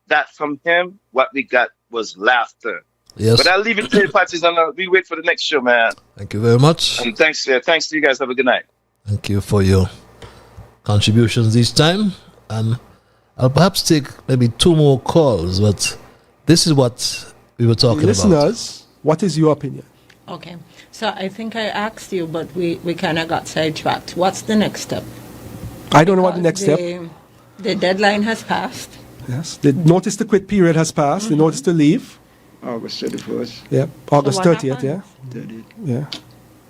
that from him. What we got was laughter. Yes. But I'll leave it to you, Patches, and we wait for the next show, man. Thank you very much. And thanks to you guys. Have a good night. Thank you for your contributions this time. And I'll perhaps take maybe 2 more calls, but this is what we were talking about. Listeners, what is your opinion? Okay. So I think I asked you, but we kind of got sidetracked. What's the next step? I don't know what the next step. The deadline has passed. Yes. The notice to quit period has passed. The notice to leave. August 31st. Yeah. August So what 30th, yeah. happens? Yeah.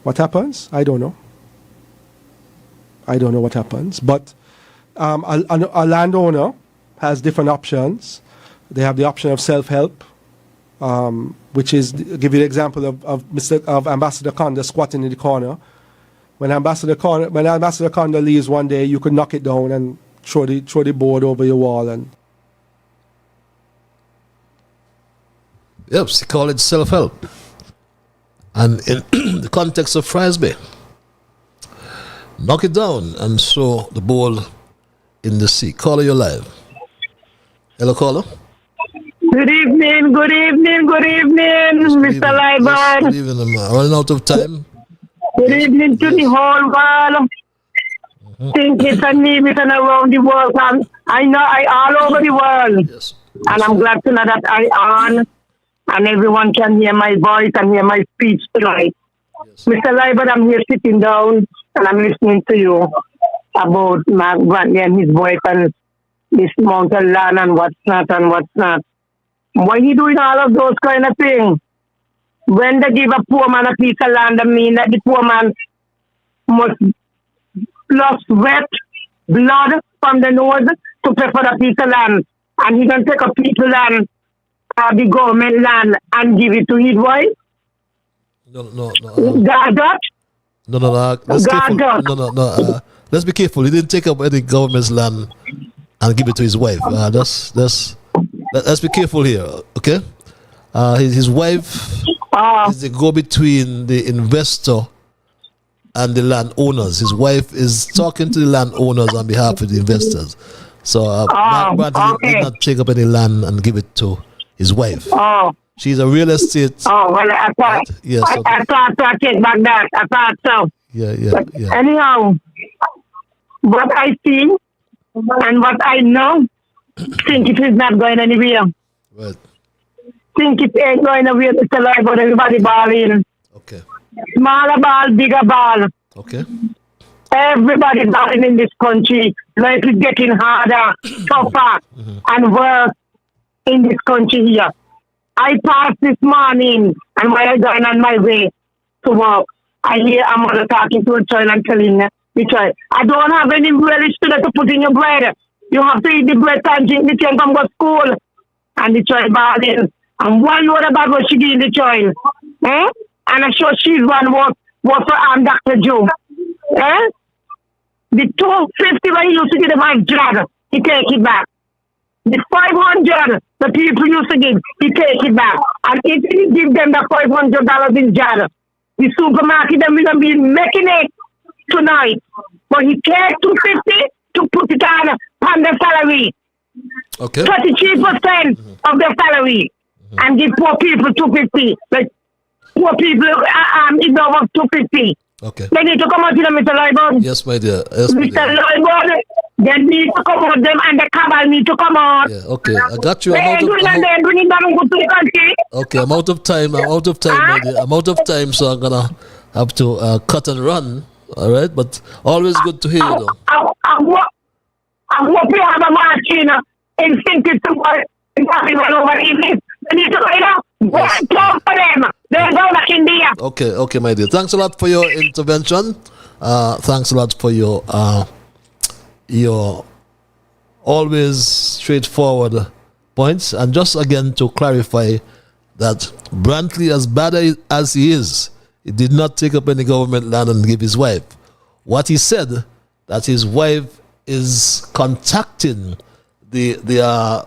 What happens? I don't know. I don't know what happens. But a landowner has different options. They have the option of self-help, which is, give you the example of Ambassador Conda squatting in the corner. When Ambassador Conda leaves one day, you could knock it down and throw the board over your wall. And Yep, they call it self-help. And in the context of Frisbee, knock it down and throw the ball in the sea. Caller, you're live. Hello, caller. Good evening, Mr. Liban. Good evening, man. Running out of time. Good evening to the whole world. Think it's a Nevis and around the world. And I know I all over the world. Yes. And I'm glad to know that I on and everyone can hear my voice and hear my speech tonight. Yes. Mr. Liban, I'm here sitting down and I'm listening to you about Mark Brantley and his wife and this mountain land and what's not. Why he doing all of those kind of things? When they give a poor man a piece of land, I mean that the poor man must lose sweat, blood from the nose to pay for the piece of land. And he can take a piece of land, the government land, and give it to his wife? No. That? No. Let's be careful. He didn't take up any government's land and give it to his wife. Let's be careful here, okay? His wife is the go-between the investor and the landowners. His wife is talking to the landowners on behalf of the investors. So Mark Brantley did not take up any land and give it to his wife. She's a real estate. Oh, well, I thought, right? Yeah, so I thought I take back that. I thought so. Yeah. Anyhow, what I see and what I know, think it is not going anywhere. Right. Think it ain't going anywhere, Mr. Lloyd, but everybody balling. Okay. Smaller ball, bigger ball. Okay. Everybody balling in this country. Life is getting harder, tougher, and worse in this country here. I passed this morning, and while I'm going on my way to work, I hear a mother talking to a child and telling the child, I don't have any relish to put in your bread. You have to eat the bread and drink the tea and come to school. And the child bawling. And one word about what she gave the child. And I'm sure she's one work for Dr. Joe. The 250 when he used to give them as jab, he take it back. The 500 the people used to give, he take it back. And if he give them the $500 in jab, the supermarket them will be making it tonight. But he take 250 to put it on the salary. Okay. 33% of their salary. And give poor people 250. Like poor people is over 250. Okay. They need to come out to them, Mr. Loybon. Yes, my dear. Yes, my Mr. dear. Loybon, they need to come out, them and the cabal need to come out. Yeah, okay. I got you. They ain't doing that, they're bringing them to the country. Okay, I'm out of time. My dear. I'm out of time, so I'm gonna have to cut and run. All right, but always good to hear you, though. I hope you have a machine in thinking somewhere. They need to go talk for them. They're going back in India. Okay, my dear. Thanks a lot for your intervention. Thanks a lot for your always straightforward points. And just again to clarify that Brantley, as bad as he is, he did not take up any government land and give his wife. What he said, that his wife is contacting the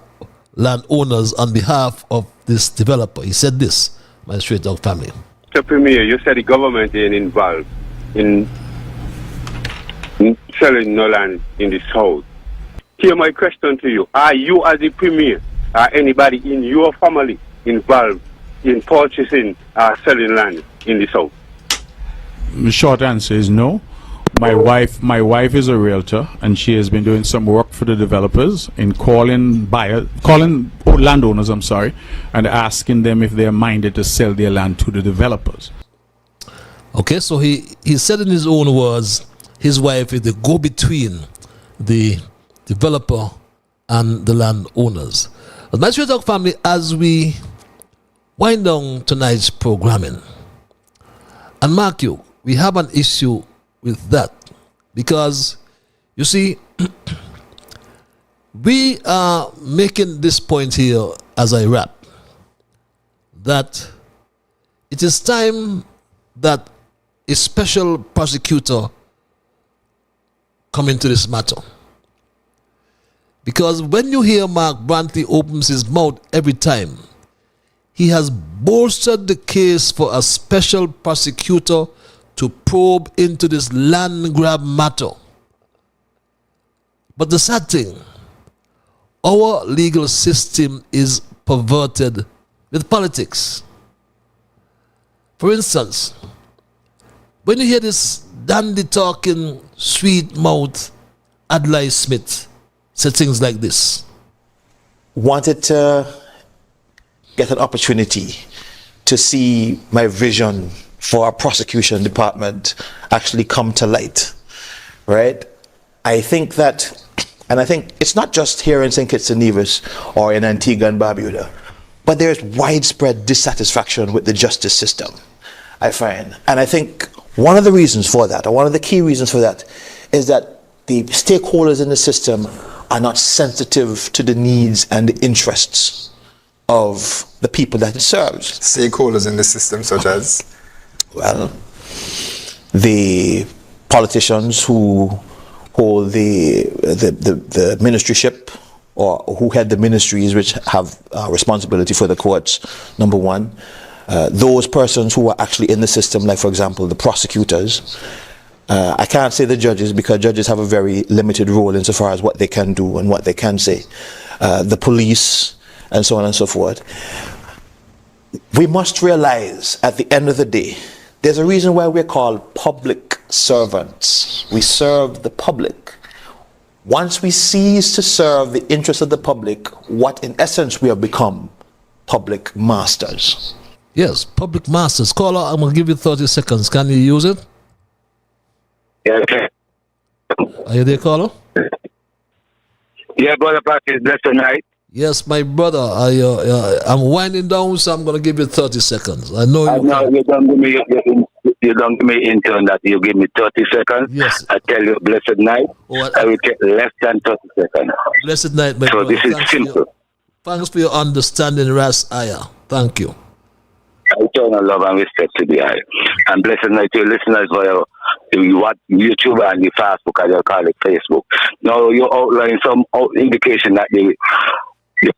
landowners on behalf of this developer. He said this, my straight dog family. Mr. Premier, you said the government ain't involved in selling no land in the south. Here my question to you. Are you as the Premier, or anybody in your family involved in purchasing or selling land in the south? The short answer is no. My wife is a realtor, and she has been doing some work for the developers in calling landowners, and asking them if they're minded to sell their land to the developers. Okay, so he said in his own words, his wife is the go-between the developer and the landowners. But my straight dog family, as we wind down tonight's programming, and mark you, we have an issue with that, because you see, we are making this point here as I wrap, that it is time that a special prosecutor come into this matter. Because when you hear Mark Brantley opens his mouth every time, he has bolstered the case for a special prosecutor to probe into this land grab matter. But the sad thing, our legal system is perverted with politics. For instance, when you hear this dandy talking, sweet mouth Adlai Smith say things like this. Wanted to get an opportunity to see my vision for our prosecution department actually come to light, right? I think it's not just here in St. Kitts and Nevis or in Antigua and Barbuda, but there's widespread dissatisfaction with the justice system, I find. And I think one of the reasons for that, or one of the key reasons for that, is that the stakeholders in the system are not sensitive to the needs and the interests of the people that it serves. Stakeholders in the system such as? Well, the politicians who hold the ministryship, or who head the ministries which have responsibility for the courts, number one. Those persons who are actually in the system, like for example the prosecutors. I can't say the judges, because judges have a very limited role insofar as what they can do and what they can say. The police, and so on and so forth. We must realize at the end of the day, there's a reason why we're called public servants. We serve the public. Once we cease to serve the interests of the public, what in essence we have become? Public masters. Yes, public masters. Caller, I'm going to give you 30 seconds. Can you use it? Yeah, okay. Are you there, caller? Yeah, brother Patrick, bless the night. Yes, my brother. I'm winding down, so I'm going to give you 30 seconds. I know you. No, you don't give me. You don't give me in turn that you give me 30 seconds. Yes. I tell you, blessed night. I will take less than 30 seconds. Blessed night, my so brother. this is simple. Thanks for your understanding, Ras Aya. Thank you. Eternal love and respect to the eye. And blessed night to your listeners via YouTube and the Facebook, as you call it, Facebook. Now you outline some indication that the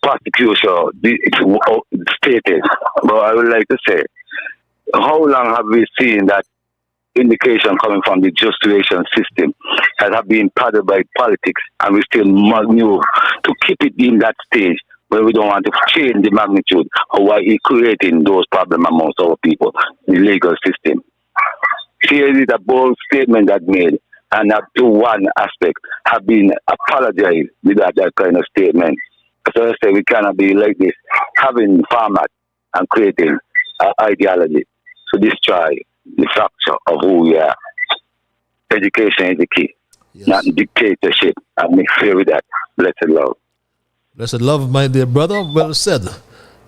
prosecution stated. But I would like to say, how long have we seen that indication coming from the justification system that have been paddled by politics, and we still must move to keep it in that stage where we don't want to change the magnitude of why it's creating those problems amongst our people, the legal system. Here is a bold statement that made, and up to one aspect have been apologized with that kind of statement. So I say we cannot be like this, having format and creating ideology to destroy the structure of who we are. Education is the key, not dictatorship. And make sure with that. Blessed love. Blessed love, my dear brother. Well said.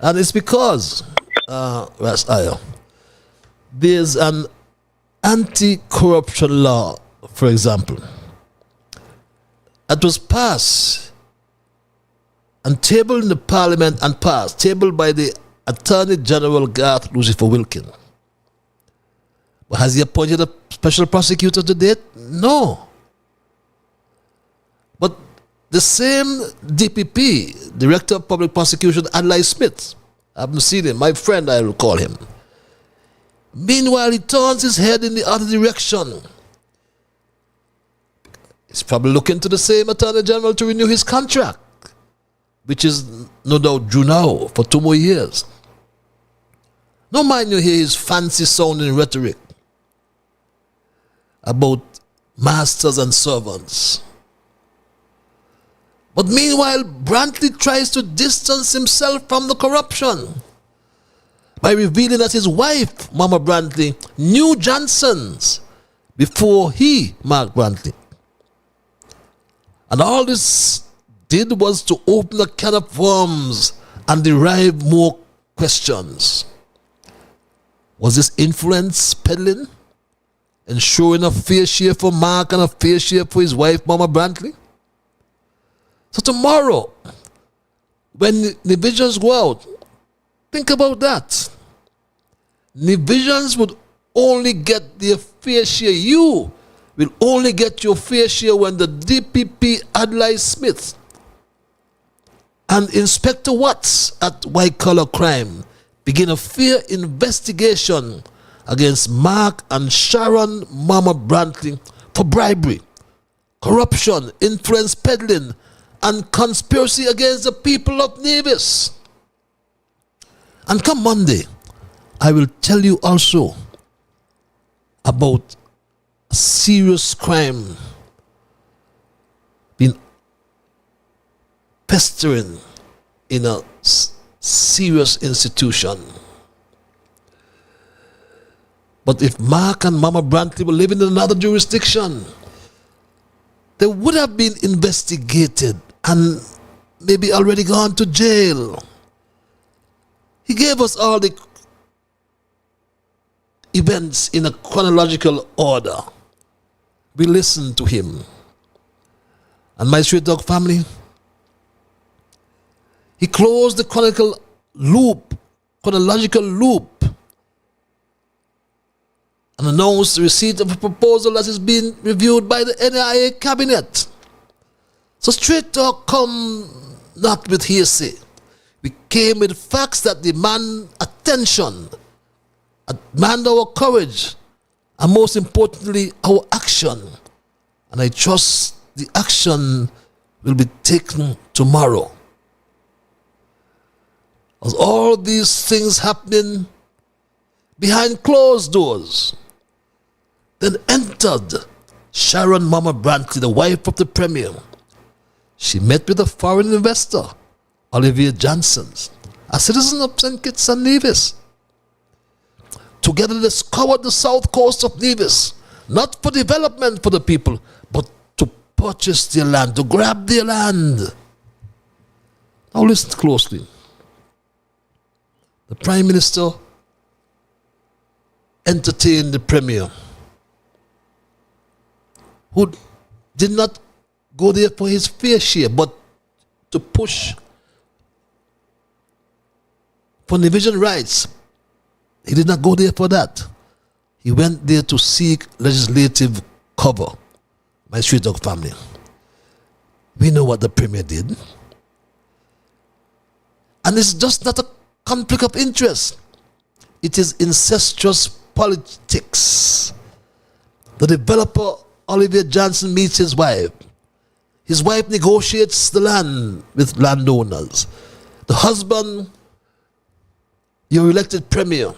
And it's because, Ras Aya, there's an anti-corruption law, for example, that was passed and tabled in the Parliament and passed, tabled by the Attorney General Garth Lucifer Wilkin. But has he appointed a special prosecutor to date? No. But the same DPP, Director of Public Prosecution, Adlai Smith, I haven't seen him, my friend I will call him. Meanwhile, he turns his head in the other direction. He's probably looking to the same Attorney General to renew his contract, which is no doubt due now for 2 more years. No mind you hear his fancy sounding rhetoric about masters and servants. But meanwhile, Brantley tries to distance himself from the corruption by revealing that his wife, Momma Brantley, knew Johnson's before he, Mark Brantley. And all this did was to open a can of worms and derive more questions. Was this influence peddling? Ensuring a fair share for Mark and a fair share for his wife, Momma Brantley? So tomorrow, when the visions go out, think about that. Divisions would only get their fair share. You will only get your fair share when the DPP Adlai Smith and Inspector Watts at White Collar Crime begin a fair investigation against Mark and Sharon Momma Brantley for bribery, corruption, influence peddling, and conspiracy against the people of Nevis. And come Monday, I will tell you also about a serious crime being pestering in a serious institution. But if Mark and Momma Brantley were living in another jurisdiction, they would have been investigated and maybe already gone to jail. He gave us all the events in a chronological order. We listened to him. And my Street Dog family, he closed the chronological loop and announced the receipt of a proposal that is being reviewed by the NIA cabinet. So straight talk come not with hearsay. We came with facts that demand attention, demand our courage, and most importantly, our action. And I trust the action will be taken tomorrow. As all these things happening behind closed doors, then entered Sharon Momma Brantley, the wife of the Premier. She met with a foreign investor, Olivier Johnson, a citizen of St. Kitts and Nevis. Together they scoured the south coast of Nevis, not for development for the people, but to purchase their land, to grab their land. Now listen closely. The Prime Minister entertained the Premier, who did not go there for his fair share, but to push for division rights. He did not go there for that. He went there to seek legislative cover. My street dog family. We know what the Premier did. And it's just not a conflict of interest. It is incestuous politics. The developer, Olivier Johnson, meets his wife. His wife negotiates the land with landowners. The husband, your elected Premier,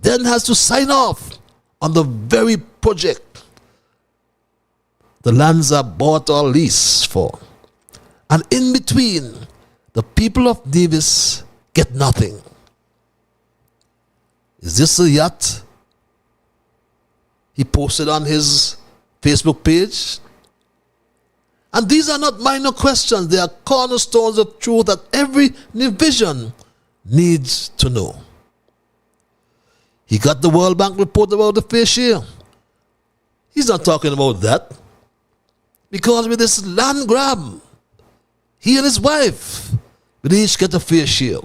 then has to sign off on the very project the lands are bought or leased for. And in between, the people of Nevis get nothing. Is this a yacht he posted on his Facebook page? And these are not minor questions. They are cornerstones of truth that every Nevisian needs to know. He got the World Bank report about the fair share. He's not talking about that. Because with this land grab, he and his wife will each get a fair share.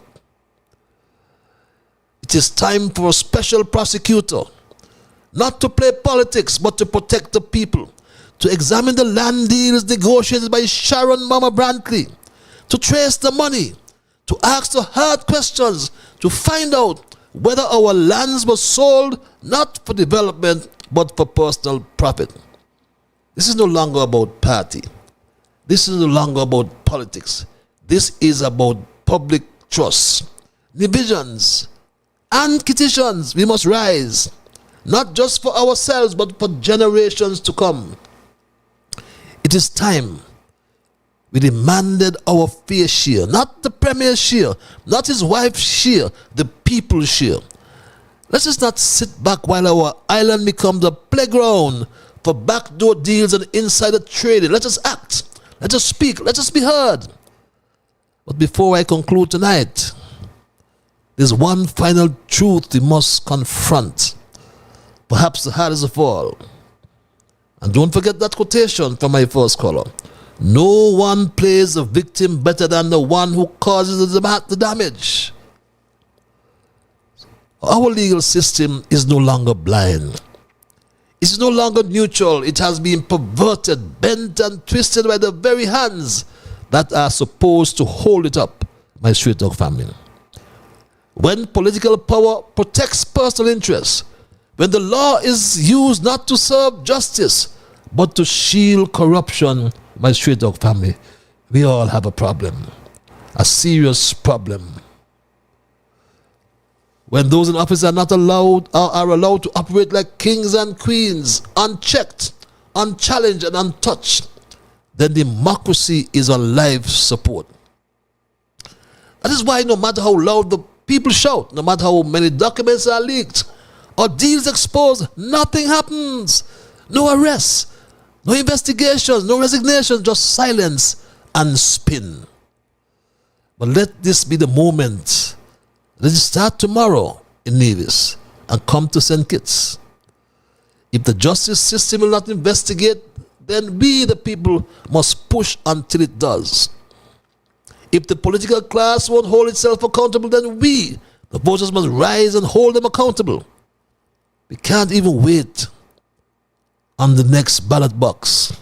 It is time for a special prosecutor, not to play politics, but to protect the people, to examine the land deals negotiated by Sharon Momma Brantley, to trace the money, to ask the hard questions, to find out whether our lands were sold not for development, but for personal profit. This is no longer about party. This is no longer about politics. This is about public trust. Divisions and petitions, we must rise, not just for ourselves, but for generations to come. It is time we demanded our fair share, not the Premier's share, not his wife's share, the people's share. Let's just not sit back while our island becomes a playground for backdoor deals and insider trading. Let us act. Let us speak. Let us be heard. But before I conclude tonight, there's one final truth we must confront, perhaps the hardest of all. And don't forget that quotation from my first caller. No one plays the victim better than the one who causes the damage. Our legal system is no longer blind. It is no longer neutral. It has been perverted, bent and twisted by the very hands that are supposed to hold it up, my street dog family. When political power protects personal interests, when the law is used not to serve justice, but to shield corruption, my street dog family, we all have a problem, a serious problem. When those in office are not allowed to operate like kings and queens, unchecked, unchallenged, and untouched, then democracy is on life support. That is why no matter how loud the people shout, no matter how many documents are leaked or deals exposed, nothing happens. No arrests, no investigations, no resignations, just silence and spin. But let this be the moment. Let it start tomorrow in Nevis and come to St. Kitts. If the justice system will not investigate, then we, the people, must push until it does. If the political class won't hold itself accountable, then we, the voters, must rise and hold them accountable. We can't even wait on the next ballot box.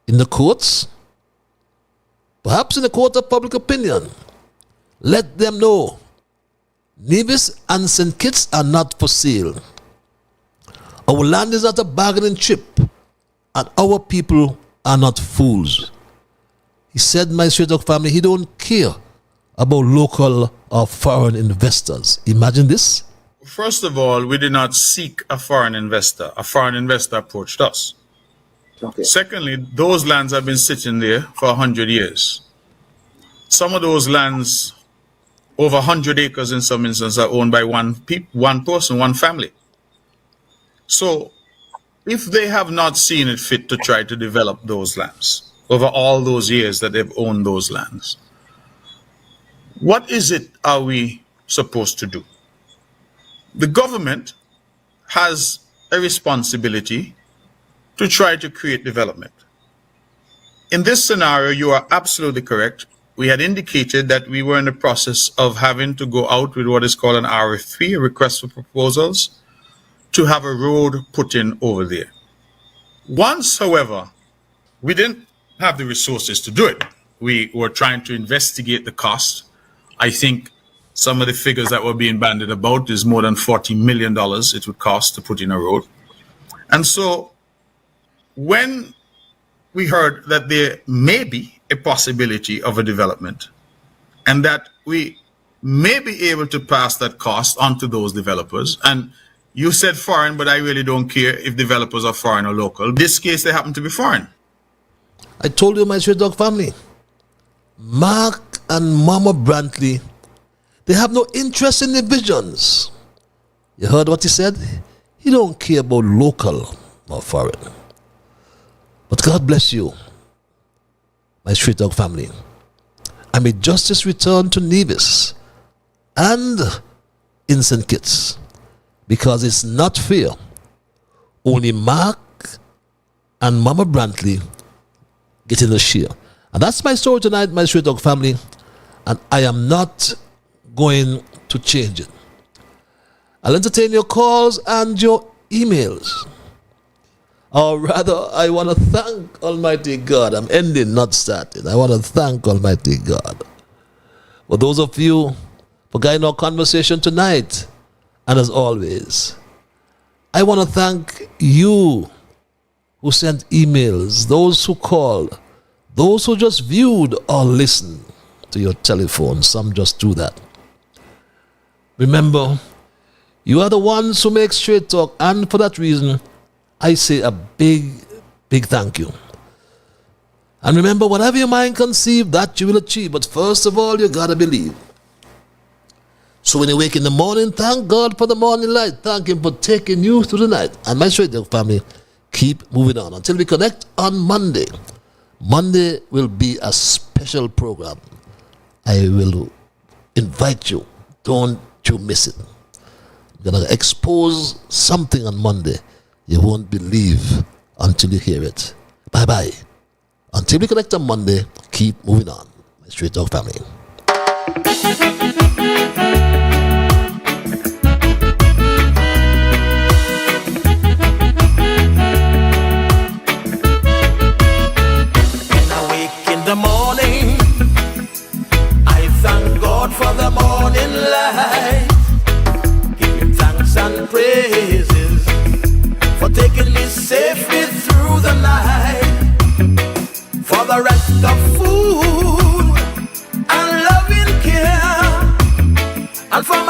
In the courts, perhaps in the court of public opinion, let them know Nevis and St. Kitts are not for sale. Our land is not a bargaining chip, and our people are not fools. He said, my straight dog family, he don't care about local or foreign investors. Imagine this. First of all, we did not seek a foreign investor. A foreign investor approached us. Okay. Secondly, those lands have been sitting there for 100 years. Some of those lands, over 100 acres in some instances, are owned by one person, one family. So, if they have not seen it fit to try to develop those lands over all those years that they've owned those lands, what is it are we supposed to do? The government has a responsibility to try to create development. In this scenario, you are absolutely correct. We had indicated that we were in the process of having to go out with what is called an RFP, a request for proposals, to have a road put in over there. Once, however, we didn't have the resources to do it. We were trying to investigate the cost. I think some of the figures that were being bandied about is more than $40 million it would cost to put in a road. And so when we heard that there may be a possibility of a development and that we may be able to pass that cost on to those developers, and you said foreign, but I really don't care if developers are foreign or local. In this case, they happen to be foreign. I told you, my straight dog family, Mark and Momma Brantley, they have no interest in the visions. You heard what he said? He don't care about local or foreign. But God bless you, my straight dog family. And may justice return to Nevis and in St. Kitts, because it's not fair. Only Mark and Momma Brantley getting a share. And that's my story tonight, my straight dog family. And I am not going to change it. I'll entertain your calls and your emails. Or rather, I want to thank Almighty God. I'm ending, not starting. I want to thank Almighty God for those of you for guiding our conversation tonight. And as always, I want to thank you who sent emails, those who called, those who just viewed or listened to your telephone. Some just do that. Remember, you are the ones who make straight talk, and for that reason, I say a big, big thank you. And remember, whatever your mind conceive, that you will achieve. But first of all, you gotta believe. So when you wake in the morning, thank God for the morning light. Thank Him for taking you through the night. And my straight dog family, keep moving on until we connect on Monday. Monday will be a special program. I will invite you. Don't you miss it. I'm going to expose something on Monday you won't believe until you hear it. Bye-bye. Until we connect on Monday, keep moving on. My straight dog family. Morning, I thank God for the morning light. Give Him thanks and praises for taking me safely through the night. For the rest of food and loving care, and for